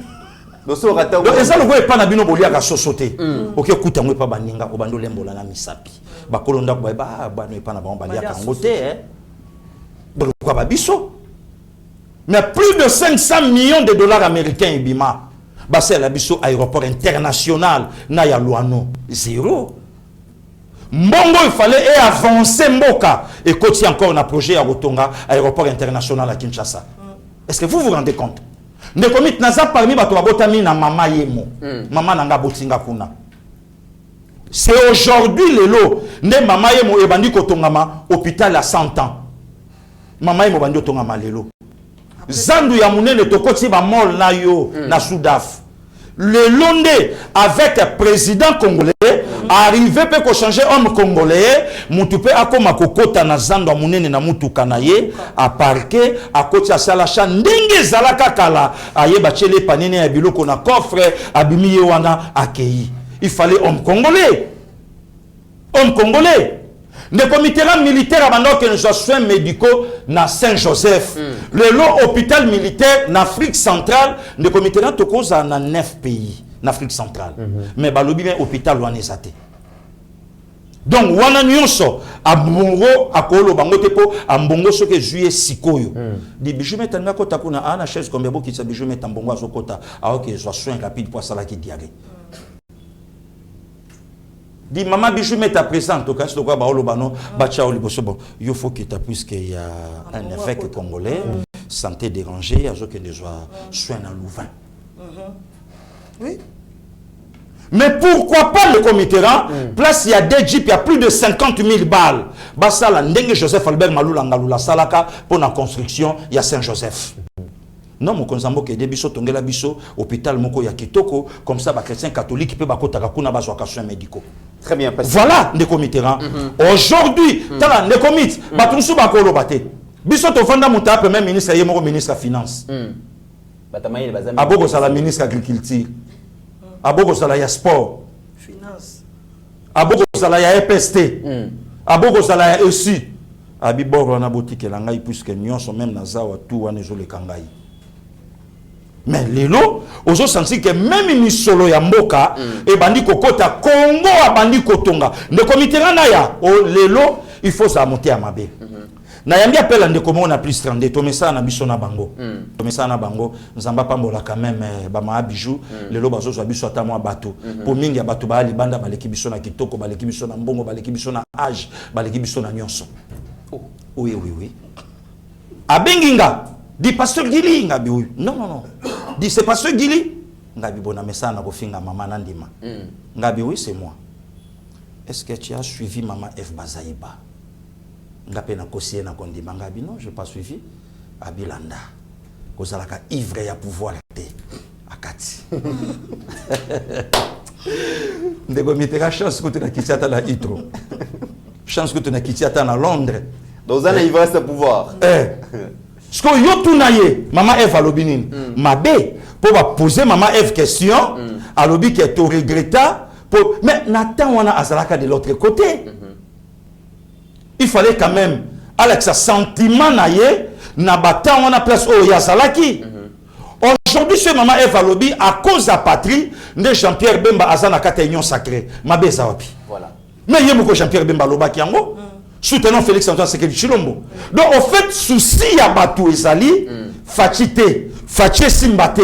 Do so rata. Donc eza lo ko pa na bino bolia ka sosote. OK kuta ngwe pa baninga ko bando lembola na misapi. Ba kolonda ko ba ba no pa na ba balia ka ngote Pourquoi Babiso? Mais plus de 500 millions de dollars américains et bima. C'est l'abisso aéroport international. Naya Luano. Zéro. Mbongo, il fallait avancer Mboka. Et quand il y a encore un projet à Rotonga, aéroport international à Kinshasa. Est-ce que vous vous rendez compte? Ne commit naza parmi Batouabotami na mama yemo. Mama nanga botinga kuna. C'est aujourd'hui le lot. Ne mama yemo et bandi kotongama hôpital à 100 ans. Mama yemo bandi otongama lelo. Zandu ya munene tokoti ba mol na yo na Soudaf. Le Londé avec le président congolais arrivé peut changer homme congolais mutupe akoma kokota na zandu ya munene na mutuka na ye a parquer a koti ya salacha ndenge zalaka kala ayeba chele panene ya biloko na coffre abimi ye wana akei. Il fallait homme congolais. Homme congolais. Le comité militaire a que nous soins médicaux na Saint-Joseph. Le lot hôpital militaire en Afrique centrale, le comité a cause na 9 pays en Afrique centrale. Mais balobi bien hôpital wana ezate. Donc wana nyonso abongo akolo bango tepo ambongo soke juillet sikoyo. Di bijou metanga kota kuna ana chaise combien bo kitsa bijou metambongo azokota a que soit soin rapide pour sala ki diarrhée. Dit maman bijou met ta présente au cas de quoi baolo bano bacha oliboso bon il faut que tu puisque il y a un évêque congolais santé dérangée azo que des soins dans Louvain. Oui. Mais pourquoi pas le comité place il y a des jeeps il y a plus de 50 000 balles basa la ndenge Joseph Albert Malula ngalula salaka pour la construction il y a Saint-Joseph. Non, mon konzambo ke debiso tongela biso hôpital moko ya kitoko comme ça ba chrétien catholique peut ba kotaka kuna ba soins médicaux. Très bien passé. Voilà les comités. Aujourd'hui, tala les comités ba tunsu ba ko lobate. Biso to fanda muta premier ministre yé moko ministre de finance. Batamaye bazami. Aboko sala ministre agriculture. Aboko sala ya sport. Finance. Aboko sala ya EPST. Aboko sala ya ESI. Abiboro na botike la ngai puisque nyonso même na zawa tout wana zo le kangai. Mais lelo, ozo senti que même ni solo ya mboka et bandi kokota Congo a bandi kotonga. Ne comité na ya o lelo il faut ça monter à mabe. Na yambi appel ande comment on a plus 32 to mesa na biso na bango. To mesa na bango nzamba pambola quand même ba ma bijou lelo bazo zo biso ata moi bateau. Pour mingi ya bateau ba libanda ba leki biso na kitoko ba leki biso na mbongo ba leki biso na âge ba leki biso na nyonso. Oui. Abenginga dit pasteur Gili ngabi oui. Non. Dit c'est pasteur Gili ngabi bona mesa na kofinga maman nandima. Ngabi oui c'est moi. Est-ce que tu as suivi maman F Bazaïba? Ngapé na kosié na kondima ngabi non, je n'ai pas suivi. Abilanda. Kozalaka ivre ya pouvoir té. Akati. Ndego mitera chance que tu na kitiata na Itro. Chance que tu na kitiata na Londres. Dans un ivresse de pouvoir. Ce que yo tunaye, maman F alobinine. Mabe pour poser maman F question, alobi que tu regretta pour mais Nathan wana azalaka de l'autre côté. Il fallait quand même Alex sentiment naie na bata on a place au yazalaki. Aujourd'hui ce maman Eva Lobi à cause de la patrie de Jean-Pierre Bemba azana kata union sacrée mabe zawapi. Voilà. Mais yemo ko Jean-Pierre Bemba loba ki yango soutenant Félix Antoine Sekedi Chilombo. Donc au fait souci ya batu ezali fatité, faché simbate,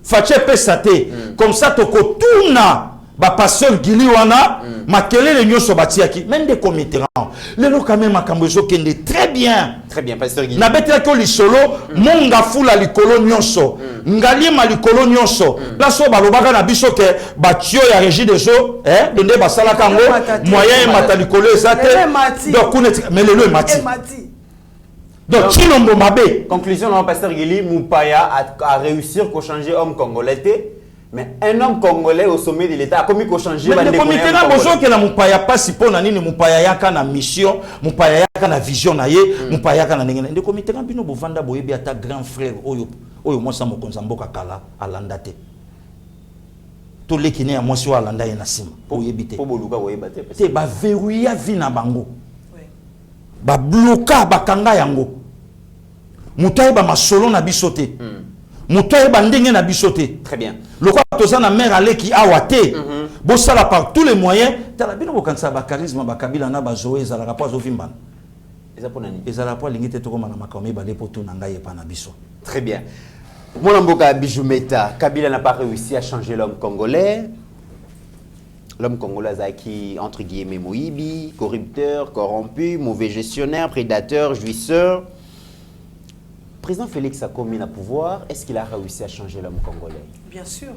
faché pesate comme ça toko tuna ba pasteur Gili wana makelele nyoso batiaki même des comités lelo quand même makambozo kende très bien pasteur Gili na betela ko lisolo monga fula likolo nyonso ngali ma likolo nyonso plaso balobaka na biso ke batio ya régie des eaux ndende basala kango moyen mata likolo ezate donc mais lelo e mati donc Chilombo mabe conclusion non pasteur Gili Mupaya a réussir à changer homme congolais. Mais un homme congolais au sommet de l'État a commis qu'au changer. Mais le comité n'a besoin que la Mupaya pas si pour nani Mupaya yaka na mission, Mupaya yaka na vision na ye, Mupaya yaka na nengena. Le comité n'a bino bovanda boyebi ata grand frère oyo moi sa mokonzamboka kala alandate. To lekine ya moi so alanda ye na sima. Oyebite. Po boluka oyebate. Te ba verrouiller vie na bango. Ba bloka ba kanga yango. Mutaye ba masolo na bisote. Mutaye ba ndenge na bisote. Très bien. Le quoi toza na mère ale ki awate. Bosala par tous les moyens. Tala bino bokansa ba charisme ba kabila na ba zoé za la rapport ovimbana. Ezala po lingite to koma na makamé ba lepo to na ngai epa na biso. Très bien. Mon mboka Bijoumeta, Kabila n'a pas réussi à changer l'homme congolais. L'homme congolais qui entre guillemets moïbi, corrupteur, corrompu, mauvais gestionnaire, prédateur, jouisseur. Président Félix a commis le pouvoir. Est-ce qu'il a réussi à changer l'homme congolais? Bien sûr.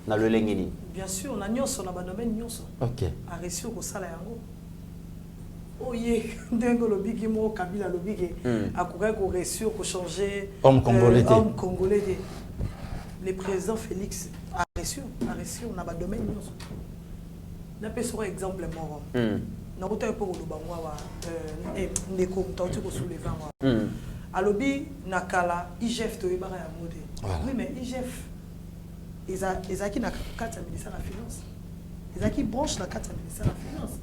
Dans le Lengeni. Bien sûr, on a nyonso na domaine nyonso. OK. A réussi au sala yango. Oye, dengo lobiki mo Kabila lobiki a courir ko réussir ko changer homme congolais. Homme congolais. Le président Félix a réussi on a ba domaine nyonso. Na peso exemple moro. Na boto pour lo bangwa ndeko mtauti ko soulever moi. Alobi nakala IGF to ebara ya mode. Oui mais IGF ezaki na kati ya ministère de la finance. Ezaki branche na kati ya ministère de la finance.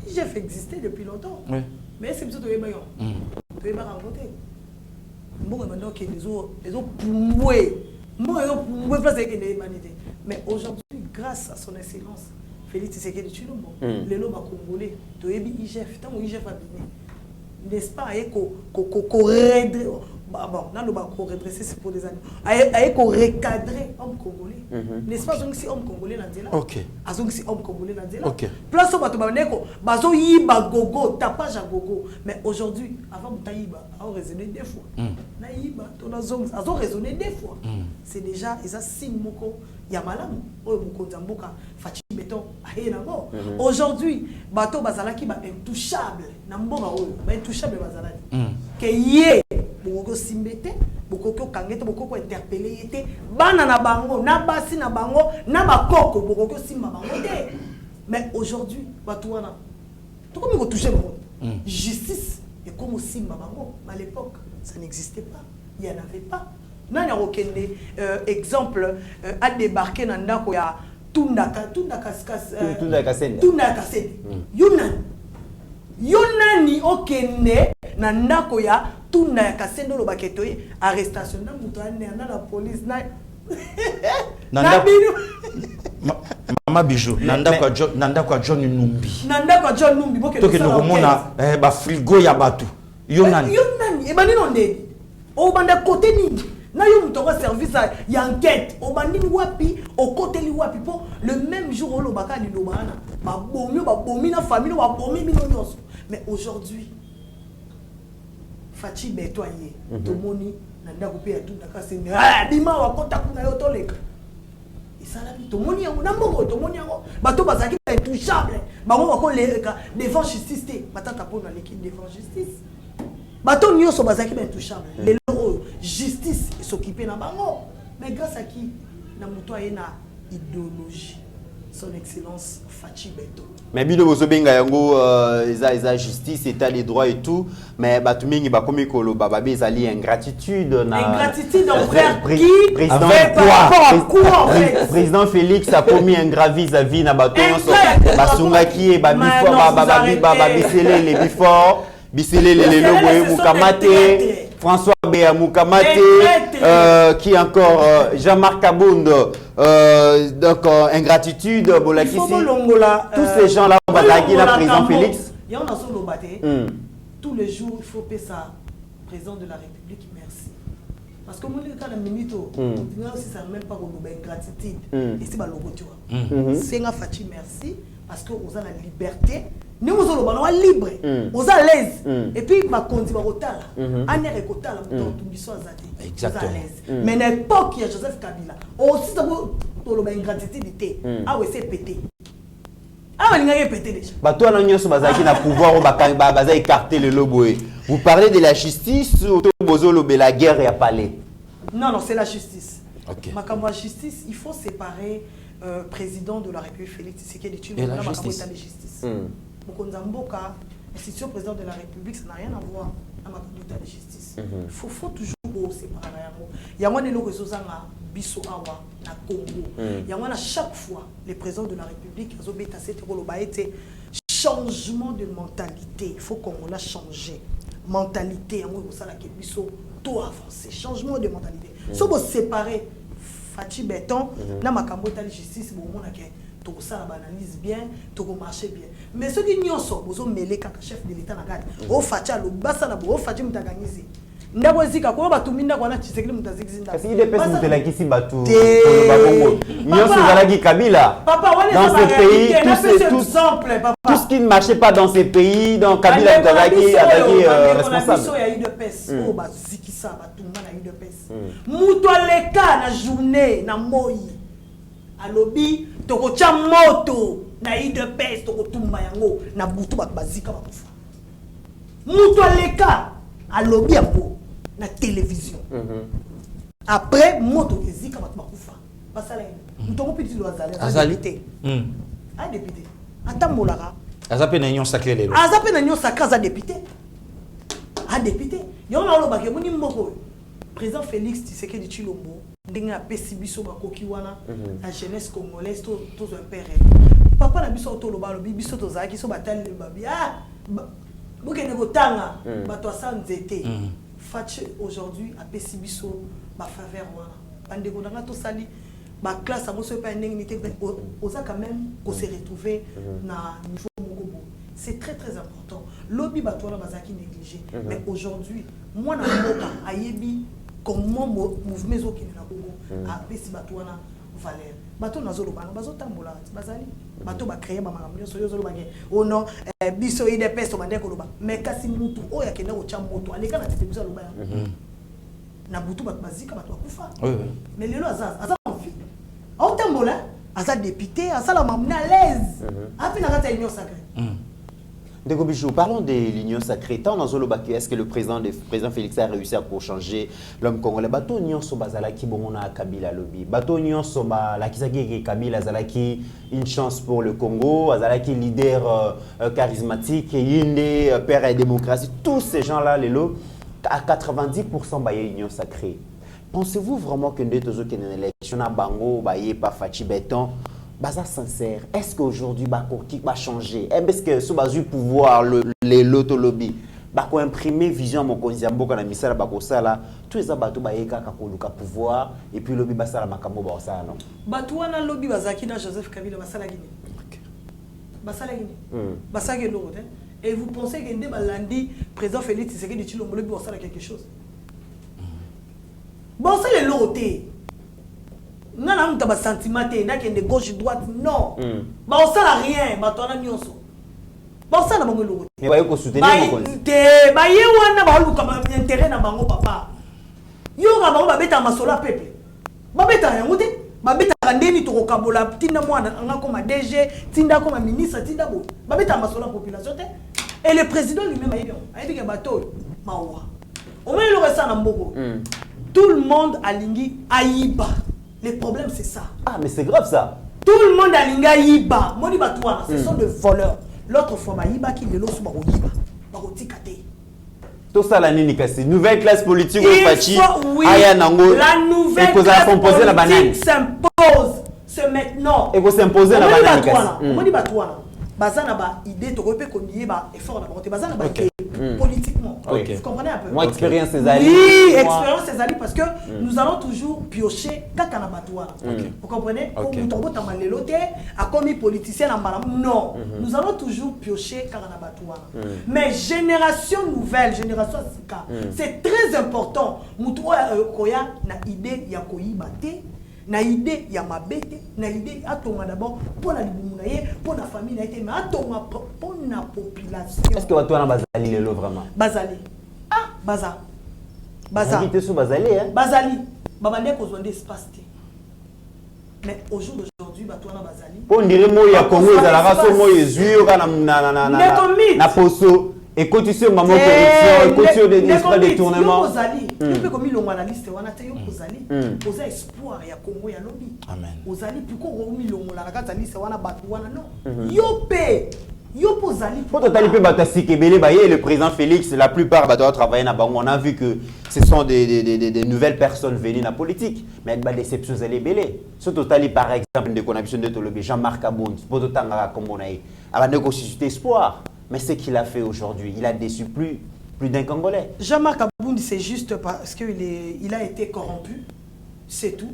IGF existait depuis longtemps. Oui. Mais c'est plutôt eba yo. To ebara ngote. Mbongo maintenant que les autres pououé. Moi yo pououé place avec les humanité. Mais aujourd'hui grâce à son excellence Félix Tshisekedi Tshilombo, les lois congolais to ebi IGF tant IGF a bien. N'est-ce pas, redresser c'est pour des années. Aïe recadrer homme congolais. N'est-ce pas, donc si homme congolais n'a dit là. Ok. Donc si homme congolais n'a dit là. Ok. Place au bateau baneko, bazo yiba gogo, tapage à gogo. Mais aujourd'hui, avant taïba, a raisonné deux fois. Naïba, ton azong, a raisonné deux fois. C'est déjà, ils ont signe moko, yamalam, oh moko zamboka, fati béton, aïe nabo. Aujourd'hui, bateau bazalaki ba intouchable, nambora oh, ba intouchable bazalaki. Que yé, boko simbete, boko kangete, boko interpellé yete, bana na bango, na basi na bango, na bakoko, boko simba bango te. Mais aujourd'hui, bateau wana, tout comme ils touché bango, justice et comme simba bango, à l'époque, ça n'existait pas, il n'y en avait pas. Non, il y a aucun exemple à débarquer dans ndako ya Tunda Kasende. Yunani okende na ndako ya Tunda Kasende lo baketoye arrestation na mutu na la police na Mama Bijou, nanda kwa John Numbi. Nanda kwa John Numbi, boke toke nokomona ba frigo ya batu. Yo nani? Yo nani? E bani nonde. O banda côté nini? Na yo mutoko service ya enquête. O bandi wapi, o côté li wapi po le même jour o lobaka li lobana. Ba bomi na famille, ba bomi bino nyonso. Mais aujourd'hui Fachi betoye, tomoni nanda ko pe tout daka se bima wa kota kuna yo toleka. Isalami tomoni yango na mbongo tomoni yango bato bazaki intouchable bango bako leka devant justice te batata pona l'équipe devant justice bato nyonso bazaki intouchable lelo justice s'occuper na bango mais grâce à qui na muto ayena idéologie son excellence Fachi Beto. Mais bino bozo benga yango eza justice état des droits et tout mais batu mingi ba komi kolo ba babe ezali ingratitude na ingratitude envers qui président président Félix a commis un grave vis-à-vis na bato nyonso basungaki ba bifort ba bisele les bifort bisele les lobo mukamate François Béa Moukamate, qui encore Jean-Marc Kabound, donc ingratitude, Bolakisi. Tous ces gens-là, on va taguer la président Félix. Il y en a sur le bâté. Tous les jours, il faut payer ça. Président de la République, merci. Parce que moi, quand on minute, aussi ça même pas qu'on ingratitude. Et c'est pas le logo, tu vois. C'est un Fachi, merci. Parce que vous avez la liberté. Nous sommes libres, nous sommes à l'aise. Et puis, ma conduite va au-delà. On est au-delà, exactement. Mais à l'époque, il y a Joseph Kabila. Aussi, tu as une gratitude. Ah oui, c'est pété. Ah, on a pété déjà. Toi, nous sommes à pouvoir écarter le lobo. Vous parlez de la justice ou de la guerre et à palais? Non, c'est la justice. Ma justice, il faut séparer président de la République, Félix Tshisekedi Tshilombo, et la justice. Mokonzamboka, institution président de la République, ça n'a rien à voir avec l'état de justice. Il faut toujours séparer. Il y a des gens biso awa na Congo. Il y a chaque fois les présidents de la République ils ont changement de mentalité. Il faut qu'on a changé mentalité. On ça la biso tout avancer. Changement de mentalité. Si vous séparer Fachi Beton, na makambo ta justice bon on a que tout ça analyse bien, tout marcher bien. Mais ceux qui n'y sont, vous mêlés quand chef de l'État na garde. Oh Facha le basa na bo Fachi mutaganizi. Ndabo zika kwa batu minda kwa na Tshisekedi mutazikizinda. Parce qu'il est pèse mutela kisi batu Bongo. Nyonso zalaki Kabila. Dans ce pays tout ce qui ne marchait pas dans ces pays dans Kabila mutazaki avec responsable. Il y a eu de pèse. Oh baziki ça batu na eu de pèse. Muto leka na journée na moi. Alobi toko cha moto na IDPS toko tumba yango na butu bazika bakufa. Muto leka alobi yango na télévision. Après moto kezika bakufa. Basala mutoko petit do azali député. A député. Atambolaka. Azape na union sacrée lelo. Azape na union sacrée za député. A député. Yo na loba ke moni mboko. Président Félix Tshisekedi Tshilombo ndinga pesi biso bakoki wana la jeunesse congolaise tous un père. Papa na biso to loba lobi biso to zaki so batali babi boke ne botanga bato sanzete. Fachi aujourd'hui a pesi biso ba faveur wana. Bande ko danga to sali ba classe a moso pa ndenge nité oza quand même ko se retrouver na niveau mogobo. C'est très très important. Lobby bato wana bazaki négligé. Mais aujourd'hui, moi na moka ayebi comment mouvement qui na Congo a pesi bato wana valeur. Bato nazolo bana bazo tambola bazali. Bato ba créer ba makambo so yozolo ba oh non biso ide peso bande ko loba. Mais kasi mutu o ya kenda ko cha moto aleka na tete biso loba. Na butu bato bazika bato kufa. Mais lelo aza envie. O tambola aza député, aza la mamna à l'aise. Api na kata union sacrée. Ndeko Bijou, parlons de l'union sacrée. Tant dans Zolobaki, est-ce que le président Félix a réussi à changer l'homme congolais? Bato union soba zalaki bomona Kabila lobby. Bato union soba la kisaki Kabila zalaki une chance pour le Congo, zalaki leader charismatique, yinde père et démocratie. Tous ces gens-là, les lots, à 90% baye union sacrée. Pensez-vous vraiment que Ndeto qui est une élection à Bango, baye pas Fachi Beton? Baza sincère, est-ce qu'aujourd'hui Bakoki va changer? Est-ce que sous le pouvoir, les loto lobby, bako imprimer vision mokonzi ya mboka na misala bako sala tous les bateaux baeka ka koluka pouvoir et puis lobi basala makambo ba sala non bato wana lobi bazaki na Joseph Kabila basala gini basala gini basala gelo et vous pensez que ndé balandi président Félix Tshisekedi Tshilombo lobi basala quelque chose bon c'est le loté nana mta ba sentiment te ndakende gauche droite non ba osala rien bato wana nyonso ba osala bango loté mais ba yeko soutenir mokonzi te ba ye wana ba luka ba intérêt na bango papa yo ga bango ba beta masola peuple ba beta yango te ba beta ndeni to kokabola tinda mwana anga koma DG tinda koma ministre tinda bo ba beta masola population te et le président lui-même a dit que bateau mawa au moins le reste na mboko tout le monde a lingi aïba. Le problème c'est ça. Ah mais c'est grave ça. Tout le monde a lingi aïba. Moni batouana, ce sont des voleurs. L'autre fois aïba qui le losu ba oyiba. Ba otikate. Tout ça la nini kasi nouvelle classe politique au Fachi. Oui. Aya nango. La nouvelle classe politique s'impose. C'est maintenant. Et vous s'imposer la banane kasi. Moni batouana. Bazana ba idée to repé konnier ba effort na ba bazana ba politiquement. Okay. Vous comprenez un peu? Moi expérience ces alliés. Oui, expérience ces alliés parce que nous allons toujours piocher kakana batouana. Vous comprenez? Pour nous tomber dans maléloté, à comme politicien na malam non. Nous allons toujours piocher kakana batouana. Mais génération nouvelle, génération sika, c'est très important. Mutu koya na idée ya koyibate. Na idée ya mabete na idée atonga d'abord pour la libumuna ye pour la famille na été mais atonga pour la population. Est-ce que watu wana bazali lelo vraiment bazali baza invité sur bazali hein bazali babande ko zonde espace té mais au jour d'aujourd'hui batu wana bazali pour dire mo ya Congo ezalaka so mo yezuyo kana na poso et continuer maman corruption et continuer des détournements bazali tu peux comme ilongwa na liste wana te yo kozali oza espoir ya Congo ya lobi amen ozali pourquoi o milongo la kata liste wana batu wana non yo pe yo pozali pour totali pe batasi kebele ba le président Félix la plupart ba doit travailler na bango on a vu que ce sont des nouvelles personnes venues dans la politique mais ba déception elle belé ce totali par exemple de connexion de tolobi Jean-Marc Abound pour totanga comme on a avant de susciter espoir. Mais ce qu'il a fait aujourd'hui, il a déçu plus d'un Congolais. Jean-Marc Abound, c'est juste parce qu'il a été corrompu. C'est tout.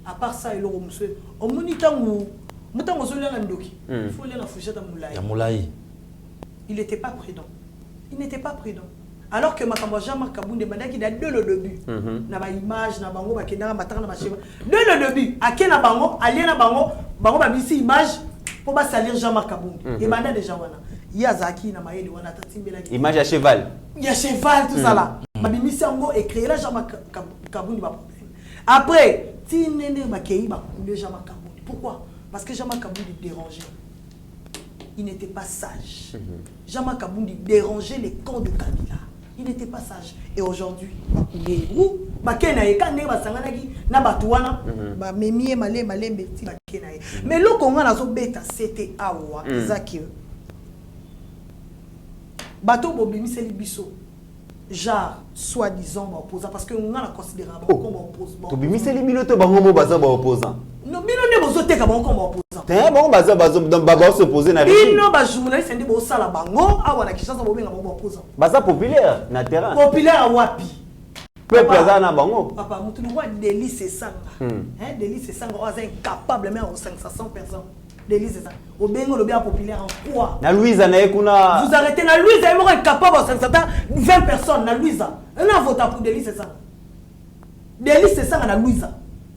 À part ça, il a été au Monitango. Il faut aller la Moulaye. Il n'était pas prudent. Il n'était pas prudent. Alors que Jean-Marc Abound demandait qu'il a dès le début. Il y a une image, il y a dès le début, à quel bango, allié na bango, bango ba bisi image pour pas salir Jean-Marc Abound. Et maintenant déjà voilà. Il y a Zaki na maïli wana tatimbela. Image à cheval. Il y a cheval tout ça là. Ma bimisi ango et créer là Jean-Marc Abound ba problème. Après, ti nene ba kei ba couler Jean-Marc Abound. Pourquoi? Parce que Jean-Marc Abound dérangeait. Il n'était pas sage. Jean-Marc Abound dérangeait les camps de Kabila. Il n'était pas sage. Et aujourd'hui, mais le Congo a c'était awa Zaki. Bateau Bobimi c'est biso. Genre soi-disant opposant parce que on a considéré comme opposant. Bobimi c'est les miloto bango baza ba opposant. Non, bino ne bozo te ka bango comme opposant. T'es bango baza dans baba s'opposer na régime. Bino ba journaliste ndi bo sala bango awa na Kinshasa bo benga bango opposant. Baza populaire na terrain. Populaire wapi? Peuple aza na bango. Papa mutu no wa Délice Sanga. Hein, Délice Sanga o aza incapable même aux 500 personnes. Délice Sanga. O bengo lo bien populaire en quoi? Na Louisa na ekuna. Vous arrêtez na Louisa, il est incapable aux 500 20 personnes na Louisa. On a voté pour Délice Sanga. Délice Sanga na Louisa.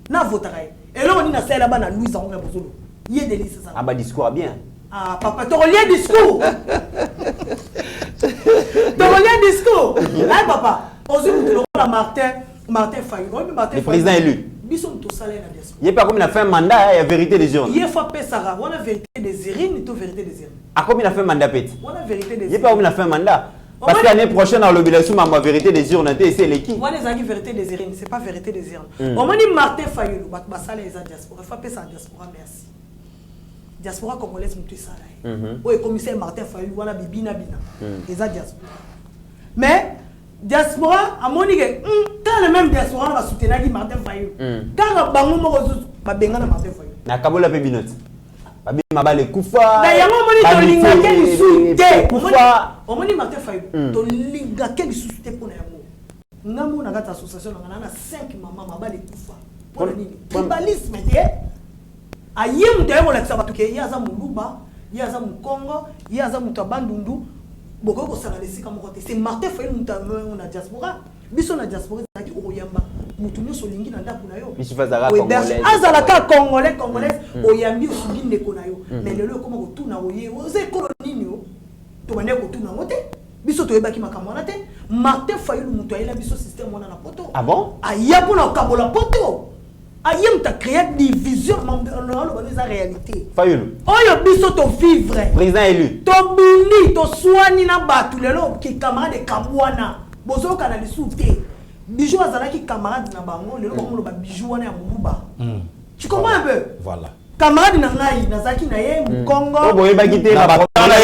Na voté et là on dit na ça là-bas na Louisa on a besoin. Il y a Délice Sanga. Ah bah discours bien. Ah papa, ton lien discours. Ton lien discours. Hein papa. Aujourd'hui, Martin Fayou. Le président élu. Il n'y a pas comme il a fait un mandat, il y a vérité des urnes. Il y a la vérité des urnes et la vérité des urnes. À combien il a fait un mandat petit? Il y a la vérité des urnes. Il n'y a pas comme il a fait un mandat. Parce que l'année prochaine, dans l'obligation, la vérité des urnes, c'est l'équipe. Moi, les vérité des urnes, ce n'est pas vérité des urnes. On m'a dit Martin Fayou, il y a diaspora. Il faut appeler ça diaspora, merci. Diaspora congolaise, c'est ça. Oui, commissaire Martin Fayou, il y a bibina bina. Il y a diaspora. Mais, diaspora, à mon niveau, quand le même diaspora va soutenir Martin Fayou, quand le bango va benga Martin Fayou. Na kabola pe binoti. Babi mabale kufa. Na yango moni to linga quel soute. Kufa. Omoni Martin Fayulu. To linga quel soute pour na yango. Ngambo na kata association na 5 mama mabale kufa. Pour nini? Tribalisme te. Ayem de la sabatu ke yaza muluba, yaza mukongo, yaza mutabandundu. Boko ko sala lesika moko te. C'est Martin Fayulu mutamwe na diaspora. Biso na diaspora zaki oyamba. Mutunyo solingi na ndaku na yo. Bisifazaka congolais. Azalaka congolais congolaise oyambi osugi ndeko na yo. Mais lelo koma ko tuna oye. Oze kolonini yo. To bande ko tuna ngote. Biso to yebaki makambo na te. Martin Fayulu muto ayela biso système wana na poto. Ah bon? Aya pona kabola poto. Ayem ta créé division dans la réalité. Fayulu. Oyo biso to vivre. Président élu. To bini to soigner na batu lelo ki camarade de Kabwana. Bozo kana li souté. Bijou azalaki camarade na bango lelo ko ba bijou wana ya muluba. Tu comprends un peu? Voilà. Camarade na ngai nazaki na ye Congo. Oh boye ba kité na batana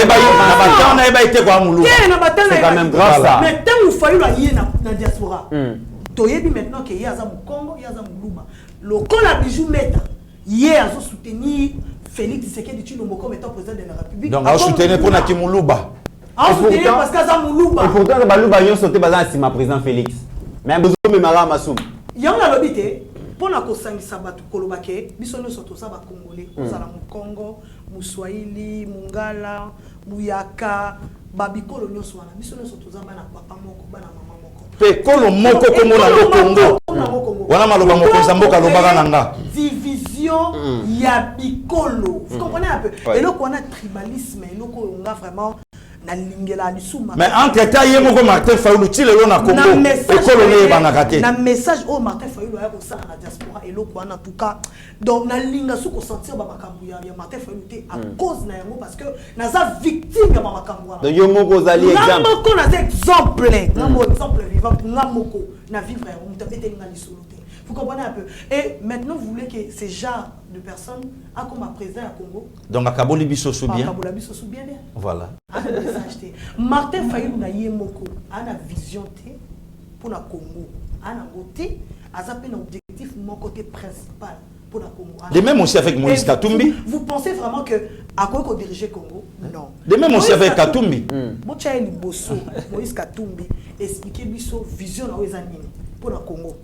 eba ite kwa muluba. Na batana. C'est quand même grave ça. Mais tant ou Fayulu aye na diaspora. Toyebi maintenant que yaza mu Congo, yaza muluba. Le la bijou meta hier a soutenu Félix Tshisekedi Tshilombo comme étant président de la République. Donc a soutenu pour na Kimuluba. A soutenu parce que ça muluba. Et pourtant baluba yo sauté bazan sima président Félix. Mais besoin me mara masum. Yang la lobité pour na ko sangisa batu kolobake biso no soto sa ba congolais ozala mu Congo, mu Swahili, mungala, muyaka, babikolo nyonso wana biso no soto za bana papa moko bana mama moko. Pe kolo moko komo na Congo. Wana maloba moko zamboka lobaka nanga. Division ya bikolo. Vous comprenez un peu? Et là qu'on a tribalisme, et là qu'on a vraiment na lingela lisuma. Mais entre temps yemo Martin Fayulu tilelo na Congo. Ekolo ne banakate. Na message au Martin Fayulu ya ko sa na diaspora et là qu'on a en tout cas donc na linga su ko sentir ba makambu ya Martin Fayulu te à cause na yango parce que na za victime ya makambu wana. Donc yo moko zali exemple. Ngamoko na exemple. Ngamo exemple vivant ngamoko na vivre on tabete linga lisolo. Vous comprenez un peu. Et maintenant, vous voulez que ces genres de personnes a comme président à Congo. Donc à Kaboli biso sou bien. Kaboli biso sou bien. Voilà. Martin Fayulu na yemoko a na vision té pour la Congo. A na côté, a zappé un objectif mon côté principal pour la Congo. De même aussi avec Moïse Katumbi. Vous pensez vraiment que à quoi qu'on dirigeait Congo? Non. De même aussi avec Katumbi. Mocha Liboso, Moïse Katumbi expliquer biso vision na wezanini pour la Congo.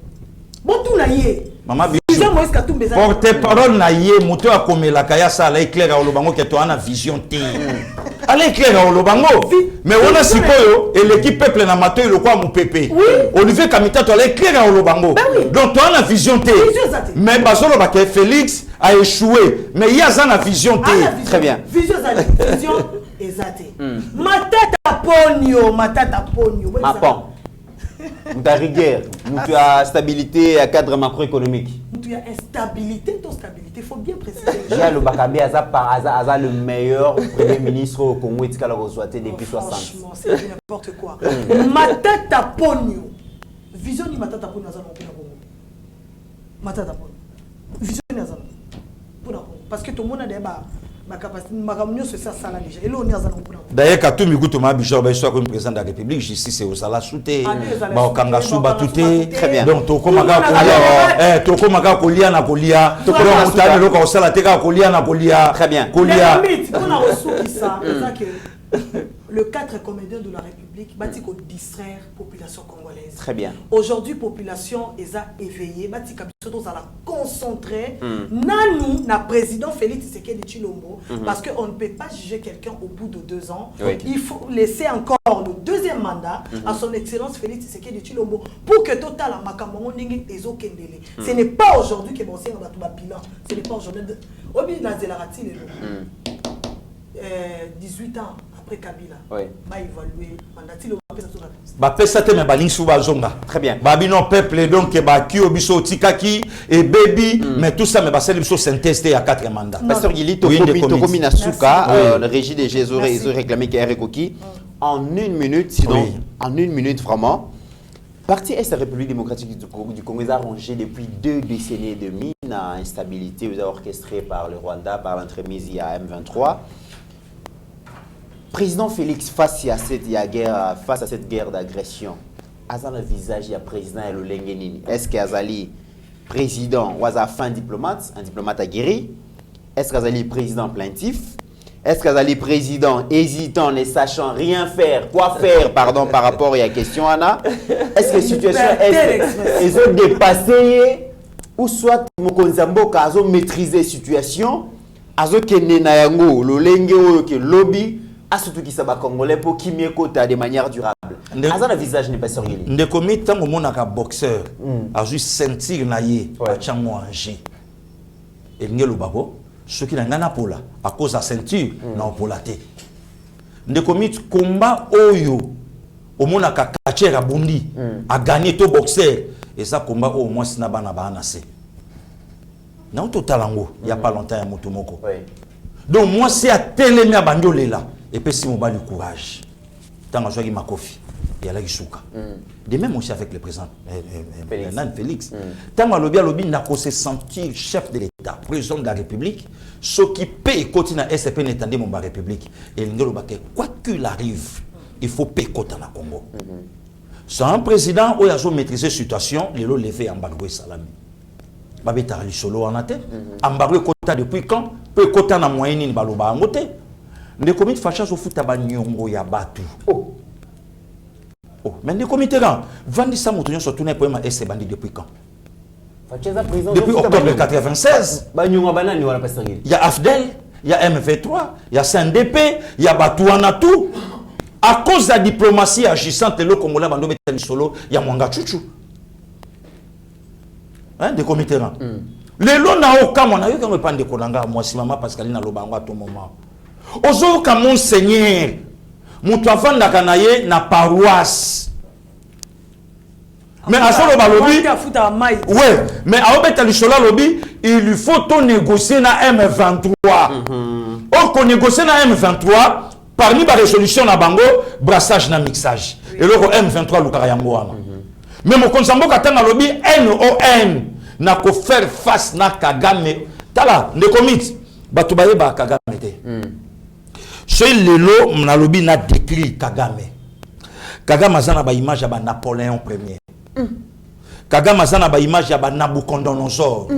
Bon tout na yé. Maman vision Moïse Katumbi. Porte-parole na yé moto a comme la kaya ça la éclaire à olobango que toi na vision té. Allez éclaire à olobango. Mais on a sikoyo et l'équipe peuple na mato le quoi mon pépé. Olivier Kamita toi la éclaire à olobango. Donc toi na vision té. Mais bazolo ba que Félix a échoué mais il y a ça na vision té. Très bien. Vision exacté. Ma tête à pogno, ma tête à pogno. Mapon. Nous avons rigueur, nous avons stabilité à cadre macroéconomique. Nous avons instabilité, ton stabilité, il faut bien préciser. Diallo Bakabe a le meilleur premier ministre au Congo et depuis 60. Franchement, c'est n'importe quoi. Ma tête à pogno. Vision ni ma tête à pogno, ma tête à pogno. Vision ni parce que tout le monde a des bas. Ma capacité, ma communion c'est ça là déjà. Et là on est à d'ailleurs Katumbi Gutuma Bichor ba soit comme président de la République justice au sala souté ba kanga suba touté très bien donc to komaga kolia to komaga kolia na kolia to ko mutane lo ko sala teka kolia na kolia très bien kolia on a reçu qui ça que le 4 comédien de la République bati ko distraire population congolaise. Très bien. Aujourd'hui population est éveillée, bati kabiso za la concentrer nani na président Félix Tshisekedi Tshilombo parce que on ne peut pas juger quelqu'un au bout de 2 ans. Il faut laisser encore le deuxième mandat à son excellence Félix Tshisekedi Tshilombo pour que total la makambo ndenge ezokendele. Ce n'est pas aujourd'hui que bon c'est un bilan. Ce n'est pas aujourd'hui obi la zelarati le 18 ans après Kabila, va évaluer ba pesa te me baling suba zonga. Très bien. Babi non peuple donc ba ki obiso tikaki et baby mais tout ça me ba sel biso synthèse à 4 mandats. Pasteur Gili Tokomi Nasuka, le régie des Jésus réclamé qui est Rekoki en 1 minute sinon en 1 minute vraiment. Parti Est la République démocratique du Congo est arrangé depuis 2 décennies et demie à instabilité orchestrée par le Rwanda par l'entremise il y a M23. Président Félix face à cette guerre d'agression, Azan le visage il y a président et le Lengenini. Est-ce qu'Azali président ou un diplomate aguerri est-ce qu'Azali président plaintif? Est-ce qu'Azali président hésitant, ne sachant rien faire, quoi faire, pardon, par rapport à la question Anna? Est-ce que la situation est dépassée ou soit Mokonzambo a maîtrisé la situation, a kene na yango lolenge oyo ke lobby a surtout qui saba congolais pour qui mieux kota de manière durable. Aza na visage n'est pas sérieux. Ndeko mi tango monaka boxeur a juste sentir na ye a chango anje. Et ngelo babo ce qui n'a ngana pola à cause de la ceinture na opolate. Ndeko mi combat oyo au monaka kachera bundi a gagné to boxeur et ça combat au moins sina bana bana c'est. Non total ango il y a pas longtemps ya motomoko. Donc moi c'est à télémé à bandolela là. Et puis si mon bas du courage, tant que je suis Makofi, il y a la Gisuka. De même aussi avec le président Félix. Tant que le lobby n'a pas se sentir chef de l'État, président de la République, ce qui paye côté na SCP n'étendait mon République. Et quoi qu'il arrive, il faut payer côté na Congo. C'est un président où il a maîtrisé la situation, il a levé embargo salami. Babeta solo en atte. Embargo côté depuis quand? Peu côté na moyen ni baloba en côté. Les comités fachas au foot à Banyongo ya batu. Oh, mais les comités là, Vandi Samoutonio sont tournés pour un essai bandit depuis quand? Depuis octobre 96. Il y a AFDEL, il y a MV3, il y a CNDP, il y a Batouanatou. À cause de la diplomatie agissante, le Congolais Bando Betani Solo, il y a Mwanga Chouchou. Hein, des comités là. Les lots n'a aucun, on a eu quand de Kolanga, moi, si maman Pascaline a l'obanga à tout moment. Ozo ka monseigneur mutu avanda kanaye na paroisse mais asolo balobi ouais mais aobeta lishola lobi il lui faut to négocier na M23 on négocier na M23 parmi ba résolution na bango brassage na mixage et le M23 lukara yango wana mais mon konsambo katanga lobi NON na ko faire face na Kagame tala ne commit batu baye ba Kagame te c'est le lot mnalobi na décrit Kagame. Kagame azana ba image ya ba Napoléon Ier. Kagame azana ba image ya ba Nabucodonosor.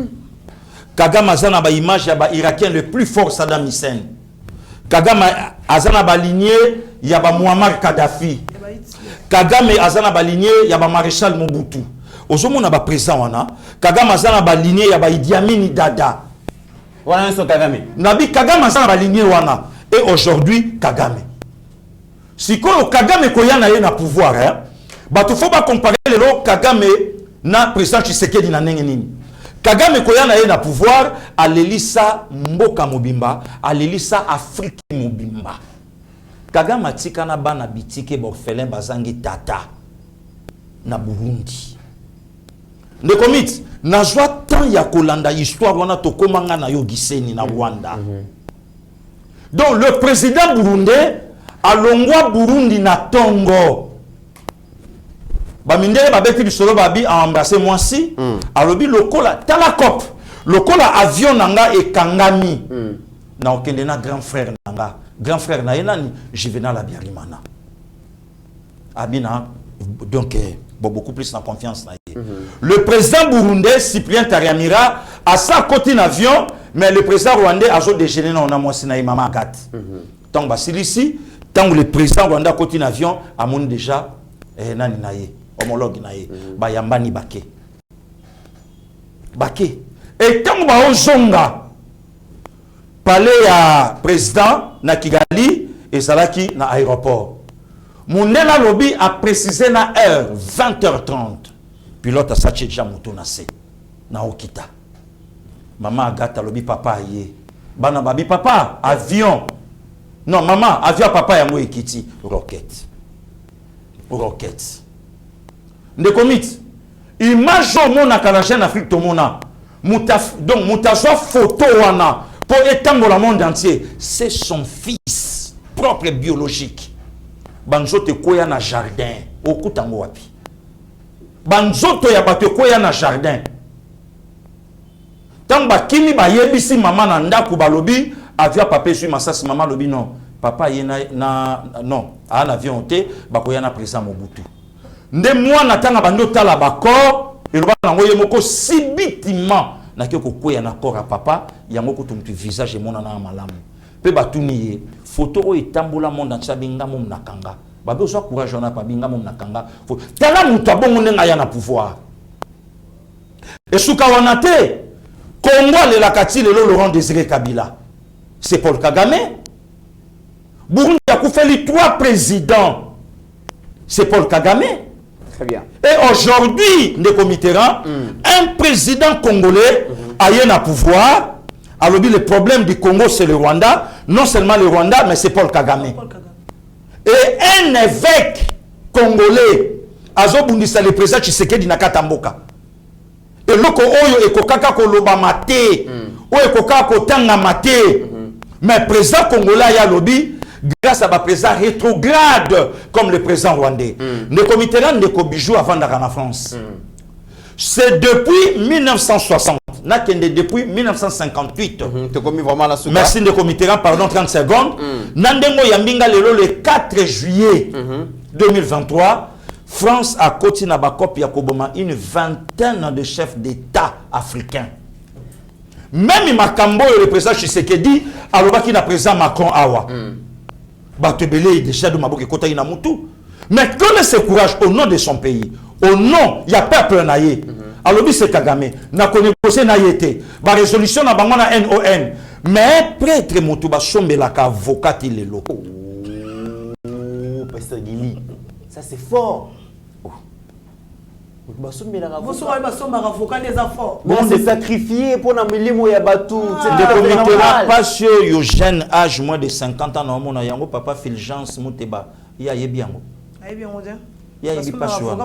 Kagame azana ba image ya ba Irakien le plus fort Saddam Hussein. Kagame azana ba lignée ya ba Muammar Kadhafi. Kagame azana ba lignée ya ba Maréchal Mobutu. Ozomona ba président wana. Kagame azana ba lignée ya ba Idi Amin Dada. Wana so Kagame. Nabi Kagame azana ba lignée wana. Et aujourd'hui, Kagame. Si Kagame koyana ye na pouvoir, hein, bah tu faut pas comparer le lot Kagame na président Tshisekedi na nini. Kagame koyana ye na pouvoir, à l'Elisa Mboka Mobimba, à l'Elisa Afrique Mobimba. Kagame atika na bana bitike borfelin bazangi tata na Burundi. Ne commit na joie tant ya kolanda histoire wana tokomanga na yo giseni na Rwanda. Donc le président burundais a l'ongwa Burundi na Tongo. Bamindele babeti bisolo babi a embrassé moi si. Alobi lokola talakop. Lokola avion nanga e kangami. Na okende na grand frère nanga. Grand frère na yenani Juvenal Abiyarimana. Abina donc beaucoup plus en confiance na ye. Le président burundais Cyprien Taryamira a sa côté avion. Mais le président rwandais a déjeuné dans la moissina Mama Agat. Tant que ici, tant que le président rwandais a côté avion, a mon déjà nani naye, homologue naye, bayambani bake. Bake. Et tant que zonga palais à président na Kigali et Salaki na aéroport. Mundela lobby a précisé na heure 20h30. Pilote a saché déjà moto nase na Okita. Maman Agatha lobi papa yé. Bana babi papa avion. Non maman avion papa ya mo ekiti roquette. Roquette. Ne commit. Image au mona kala chaîne Afrique to mona. Donc mutaswa photo wana pour étendre le monde entier. C'est son fils propre biologique. Banzote koya na jardin okutango wapi. Banzoto ya bato koya na jardin. Tant que ba yebisi maman na ndaku balobi avia papa sur masasi maman lobi non papa yena na non a un avion te bakoya na président Mobutu nde moi na tanga bando tala bakor et loba nango yemoko sibitima na ke ko koya na corps à papa yango ko tumtu visage et mona na malamu pe batuni photo o itambola monde entier binga mom nakanga babe so courage na pa binga mom nakanga tala muto abongo ndenga ya na pouvoir et suka wanate Congo le la kati le Laurent Désiré Kabila c'est Paul Kagame. Burundi a fait 3 présidents. C'est Paul Kagame. Très bien. Et aujourd'hui, Ndeko Mitterrand, un président congolais a eu un pouvoir. Alors, le problème du Congo, c'est le Rwanda. Non seulement le Rwanda, mais c'est Paul Kagame. Et un évêque congolais, Azo Bundisa, le président Tshisekedi Nakatamboka. Et loko oyo ekokaka koloba mate, oyo ekokaka kotanga mate. Mais président congolais ya lobby grâce à ma président rétrograde comme le président rwandais. Ndeko Mitterrand ndeko bijou avant d'aller en France. C'est depuis 1960. Depuis 1958. Merci Ndeko Mitterrand, pardon 30 secondes. Nandengo Yambinga lelo le 4 juillet 2023. France a continué à copie à Koboma une vingtaine de chefs d'État africains. Même Makambo le président Tshisekedi alors qu'il a président Macron awa. Batebele déjà de Maboke Kota Inamutu. Mais que ce courage au nom de son pays, au nom, il y a peuple naïe. Alors c'est Kagame, n'a connu négocié naïeté. Ba résolution na bango na NON. Mais prêtre Motuba sombe la avocat il est lo. Pasteur Gili, ça c'est fort. Vous s'est sacrifié pour la milimo ya batou. C'est pas sur le jeune âge moins de 50 ans non mon yango papa Fulgence Muteba. Il y a yebiango. Il y a yebi pas sur. On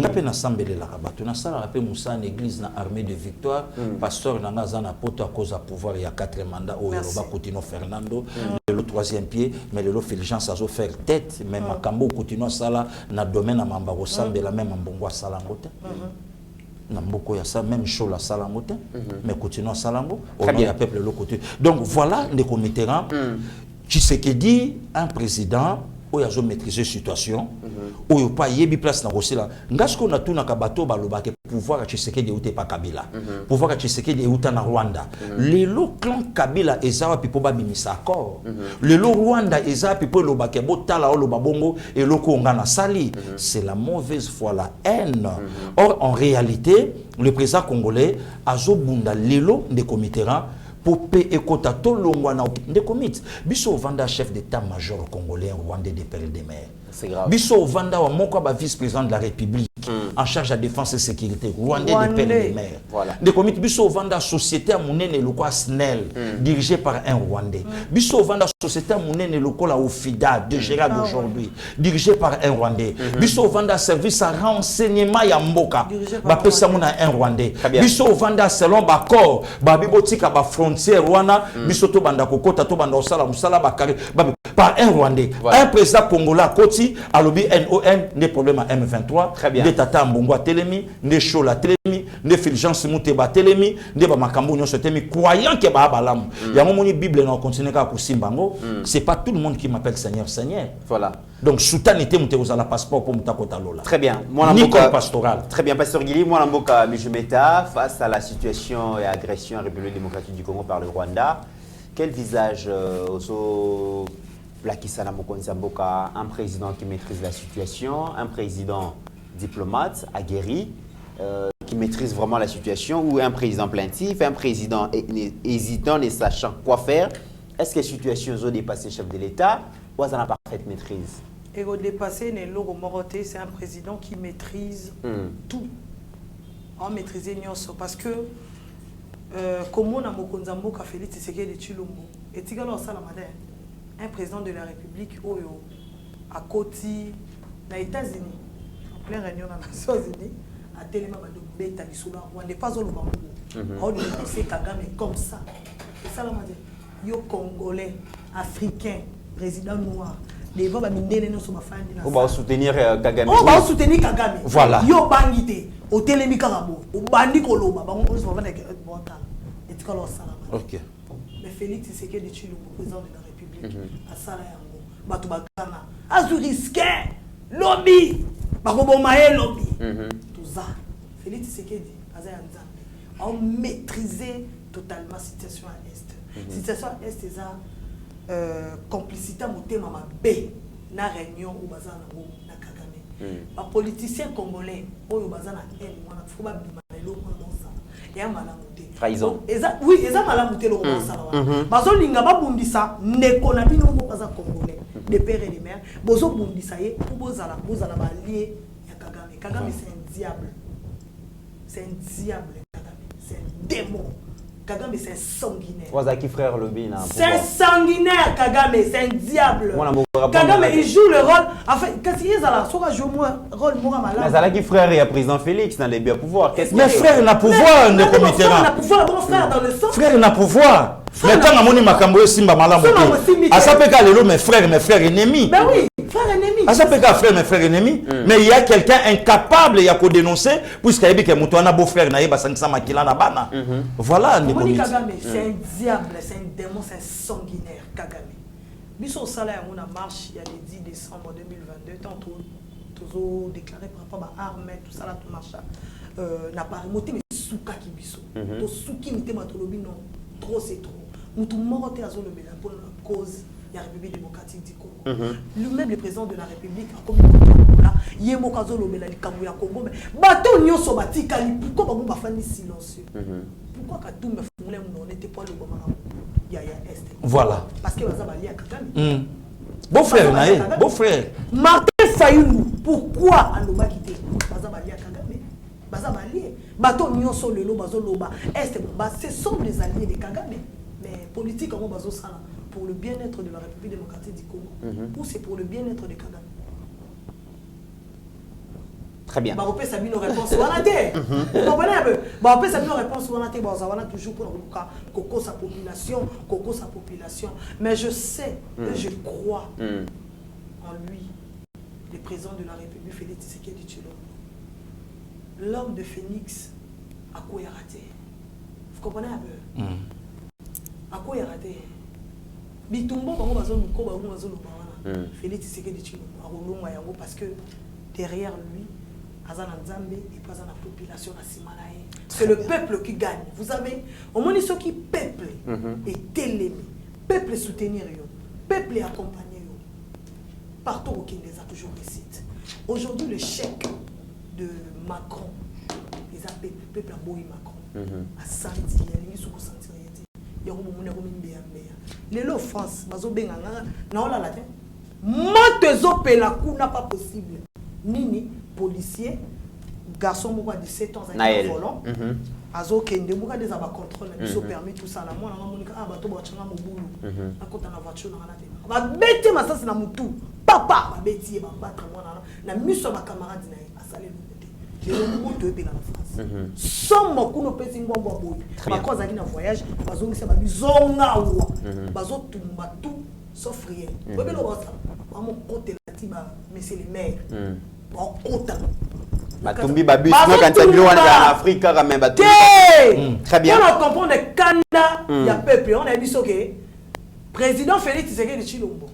appelle ensemble la rabatou. Na sala appelle Moussa en église na armée de victoire. Pasteur nanga zana poto à cause à pouvoir il y a 4 mandats au Yoruba Coutinho Fernando. Le 3e pied mais le Fulgence a faire tête mais Makambo Coutinho sala na domaine à mamba ressemble la même mbongo salangote. Namboko ya ça même chose la salangote mais Coutinho salango au nom du peuple le côté. Donc voilà Ndeko Mitterrand. Tshisekedi un président où il a maîtrisé la situation, où il n'y a pas de place dans le Rossila. Ngasko na tout na kabato baloba que pouvoir à Tshisekedi ou pas Kabila, pouvoir à Tshisekedi ou na Rwanda. Le lo clan Kabila ezawa pipo ba bimisa accord. Le lo Rwanda ezawa pipo lo ba kebo tala o lo babongo et lo ko ngana sali. C'est la mauvaise foi, la haine. Or en réalité, le président congolais azo bunda lelo Ndeko Mitterrand pour payer écota to longwana de commit biso vanda chef d'état-major congolais rwandais de père de mer. C'est grave. Biso vanda wa moko ba vice-président de la République en charge de la défense et sécurité rwandais de père de mer. Voilà. De commit biso vanda société monene loko SNEL dirigée par un rwandais. Biso vanda société monene loko la OFIDA de Gérard d'aujourd'hui dirigée par un rwandais. Biso vanda service à renseignement ya mboka ba pesa mona un rwandais. Biso vanda selon ba corps ba bibotika ba frontière wana biso to banda kokota to banda osala musala ba carré par un rwandais. Un président congolais Koti à l'objet NON des problèmes à M23 des tata mbongo telemi des chola telemi des Fulgence Muteba telemi des bamakambo nyo telemi croyant que ba balam ya moni bible na continuer ka kusimbango c'est pas tout le monde qui m'appelle Seigneur Seigneur. Voilà. Donc soutanité mute aux la passeport pour mutakota lola. Très bien. Moi Nicole pastoral. Très bien pasteur Guili, moi Lamboka Mijumeta face à la situation et agression en République démocratique du Congo par le Rwanda. Quel visage au Blakisana Mokonza Mboka, un président qui maîtrise la situation, un président diplomate, aguerri, qui maîtrise vraiment la situation, ou un président plaintif, un président hésitant, ne sachant quoi faire. Est-ce que la situation a dépassé le chef de l'État ou est-ce la parfaite maîtrise? Et au dépassé, c'est un président qui maîtrise tout. On maîtrise Nyonso parce que comme on a Mokonza Mboka Félix Tshisekedi Tshilombo, et Tigalo Salamade, un président de la République Oyo à Koti, aux États-Unis, en plein réunion dans les Nations Unies, à Téléma Beta Lissoula, on n'est pas au Lubambo. On dit que c'est Kagame comme ça. Et ça, yo Congolais, Africain, président noir. On va soutenir Kagame. On va soutenir Kagame. Voilà. Yo bangité, au Télémi Karabo, au Bandi Koloba, on va faire des bon temps. Et tu connais ça. Ok. Mais Félix Tshisekedi Tshilombo, président de la République, à Sarayango, Batubakana, a su risqué, lobby, Bakobomae lobby. Tout Mokoza, Félix Tshisekedi, a maîtrisé totalement la situation à l'Est. La situation à l'Est, c'est ça, complicité à monter ma B, na réunion ou bazar na Kagame. Les politiciens congolais, au bazar na N, on a faut pas bimalelo comme ça. Et à malamuté. Trahison. Oui, ils ont malamuté le comme ça. Bazo linga ba bundisa, ne konabi no bazar congolais, des pères et des mères. Bozo bundisa ye, pour bozala ba lié ya Kagame. Kagame c'est un diable. C'est un diable, Kagame. C'est un démon. Kagame, c'est un sanguinaire. Wazaki frère Lobina. C'est un sanguinaire, Kagame. C'est un diable. Kagame, il joue le rôle. En fait, quand il est là, il joue le rôle de malade. Mais Zalaki frère, il y a président Félix dans les biens pouvoir. Mais frère n'a pouvoir, ne comité. Frère n'a pouvoir, bon frère dans le sang. Frère n'a pouvoir. Mais quand on a mis Makambo Simba Malamoté, à ça peut qu'aller mes frères ennemis. Ben oui. Frère ennemi. À ça peut qu'à frère, mes frères ennemis. Mais il y a quelqu'un incapable, il y a qu'à dénoncer, puisqu'il y a que Moutouana beau-frère, il y a Sansa Makila Nabana. Voilà, Kagame, c'est un diable, c'est un démon, c'est un sanguinaire, Kagame. Biso salaire, on a marché, il y a le 10 décembre 2022, tant tout déclaré par rapport à l'armée, tout ça là, tout marche. N'a pas remonté, mais souka qui biso. To souki mité matolobi, non, trop c'est trop. Moutou moroté à zone pour la cause. Il y a la République démocratique du Congo. Lui-même, le président de la République, a commis là, il y a Mokazo Lomela, il y a Congo, mais bateau nyon sobati kali, pourquoi on va faire silencieux? Pourquoi quand tout me foulait, on n'était pas le bon il y a Est. Voilà. Parce que Baza Bali a Kagame. Beau frère, naïe, beau frère. Martin Fayoulou, pourquoi Aloba quitté? Baza Bali a Kagame. Baza Bali, bateau nyon so le lo, bazo loba. Est, ce sont les alliés de Kagame. Mais politique, comment bazo ça là? Pour le bien-être de la République démocratique du Congo, ou c'est pour le bien-être de Kagame? Très bien. On peut savoir nos réponses. Vous comprenez un peu? On peut savoir nos réponses. On a toujours pour Coco sa population. Mais je sais et je crois en lui, le président de la République, Félix Tshisekedi Tshilombo. L'homme de Phoenix, à quoi il a raté? Vous comprenez un peu? À quoi il a raté? Bitumbo bango bazolo ko bango bazolo bana Félix Tshisekedi Tshilombo a parce que derrière lui azana Nzambe et pas la population na simanae. C'est le peuple qui gagne. Vous savez, au moins ceux qui peuple est télémé, peuple soutenir yo, peuple accompagner yo. Partout au Kenya a toujours réussite. Aujourd'hui le chèque de Macron, les peuple a boyi Macron. A senti il sous sentir les lots France, bazo benga na ola la te. Montezo pelakou n'a pas possible. Nini policier garçon moko 17 ans à volant. Azo kende moko des aba contrôle biso permis tout ça la moi na monika bato ba changa mobulu. Akota na voiture na la te. Ba bete masasi na mutu. Papa ba beti ba battre moi na miso ba camarade na asale le monde est dans la France. Sans beaucoup de petits bonbons boy. Par cause à un voyage, bazo ngisa ba bizonga wa. Bazo tumba tout sauf rien. Bébé lo basa. Mon côté là tiba monsieur les maires. Bon content. Batumbi babus no quand tu en Afrique quand même batumbi. Très bien. On comprend le Canada, il y a peuple, on a dit ça que président Félix Tshisekedi Tshilombo.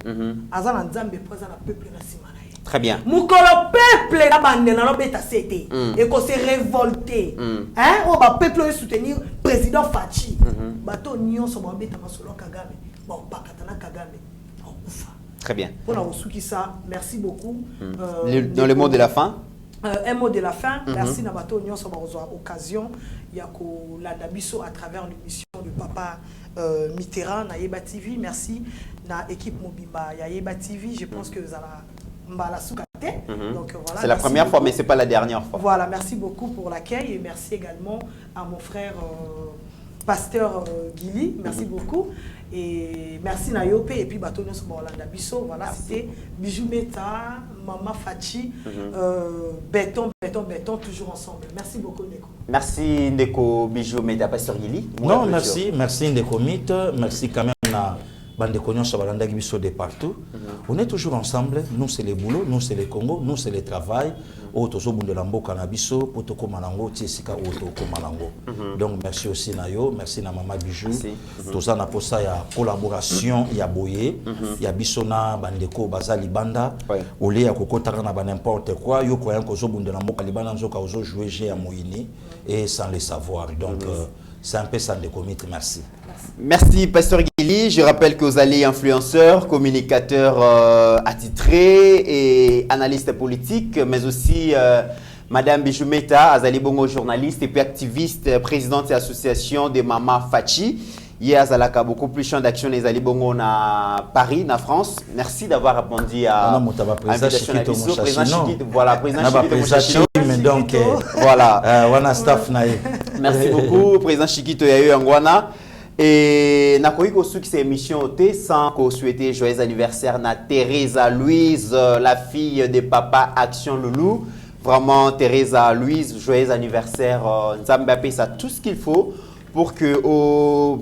Azana Nzambe président peuple na simana. Très bien. Mukolo peuple na bande na lobeta cité et qu'on s'est révolté. Hein, on va peuple soutenir président Fachi. Bato nyon so ba beta masolo Kagame. Bon bakatana Kagame. Très bien. Pour la Osuki ça, merci beaucoup. Dans le mot de la fin. Un mot de la fin. Merci na bato nyon so ba occasion ya ko la dabiso à travers l'émission de Papa Mitterrand na Yeba TV. Merci na équipe Mobimba ya Yeba TV. Je pense que vous allez donc voilà. C'est la première fois, mais c'est pas la dernière fois. Voilà, merci beaucoup pour l'accueil et merci également à mon frère pasteur Guili. Merci beaucoup et merci Nayope et puis Batono Sobolanda Bisso. Voilà, c'était Bijou Meta, Maman Fachi, Béton, toujours ensemble. Merci beaucoup Ndeko. Merci Ndeko Bijou Meta, pasteur Guili. Non, merci Ndeko Mite, merci quand même bande nyonso balandaki biso de partout. On est toujours ensemble. Nous c'est le boulot, nous c'est le Congo, nous c'est le travail. Otozo bundela mboka na biso potoko manango tiesika otoko manango. Donc merci aussi Nayo, merci na Mama Bijou. Toza na posa ya collaboration ya boye, ya biso na bandeko bazali banda. Ole ya kokotaka na ba n'importe quoi, yo koyan kozo bundela mboka libana nzoka ozo jouer jeu ya moyini et sans le savoir. Donc c'est un peu ça de comité. Merci. Merci, Pasteur Guili. Je rappelle que vous allez influenceur, communicateur attitré et analyste politique, mais aussi Madame Bijoumeta, Azali Bongo, journaliste et puis activiste, présidente de l'association des Mamas Fachi. Hier, Azalaka, beaucoup plus champ d'action des Ali Bongo à Paris, en France. Merci d'avoir répondu à l'invitation de la président Chikito. Voilà, président Chikito. Donc, voilà. Wana staff nae. Merci beaucoup, président Chikito Yayo Angwana. Et nakoyi ko souki cette émission ôté sans qu'on souhaiter joyeux anniversaire na Teresa Louise, la fille de papa Action Loulou. Vraiment Teresa Louise, joyeux anniversaire. Nzambe a ça tout ce qu'il faut pour que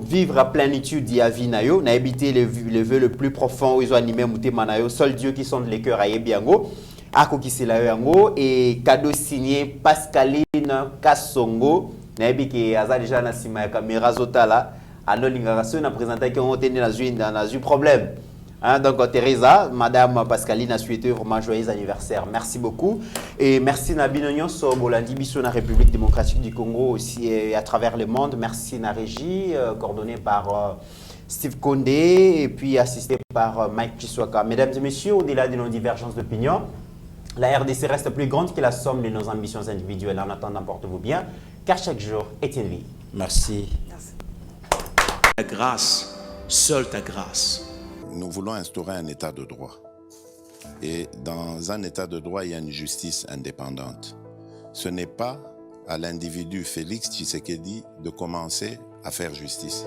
vivre à plénitude ya vie nayo, na habiter le vœu le plus profond où ils ont animé mouté manayo, seul Dieu qui sonde les cœurs à Yebiango. Ako ki sela yango et cadeau signé Pascaline Kassongo. Na yebi ki aza déjà na sima ya caméra zotala. Alors, l'ingration a présenté qu'on a tenu un problème. Hein, donc, Teresa, Madame Pascaline a souhaité vraiment joyeux anniversaire. Merci beaucoup. Et merci Nabino Nyonso, Bolandi Bisso, la République démocratique du Congo aussi et à travers le monde. Merci na régie, coordonnée par Steve Condé et puis assisté par Mike Chiswaka. Mesdames et messieurs, au-delà de nos divergences d'opinion, la RDC reste plus grande que la somme de nos ambitions individuelles. En attendant, portez-vous bien, car chaque jour est une vie. Merci. Ta grâce, seule ta grâce. Nous voulons instaurer un état de droit. Et dans un état de droit, il y a une justice indépendante. Ce n'est pas à l'individu Félix Tshisekedi de commencer à faire justice.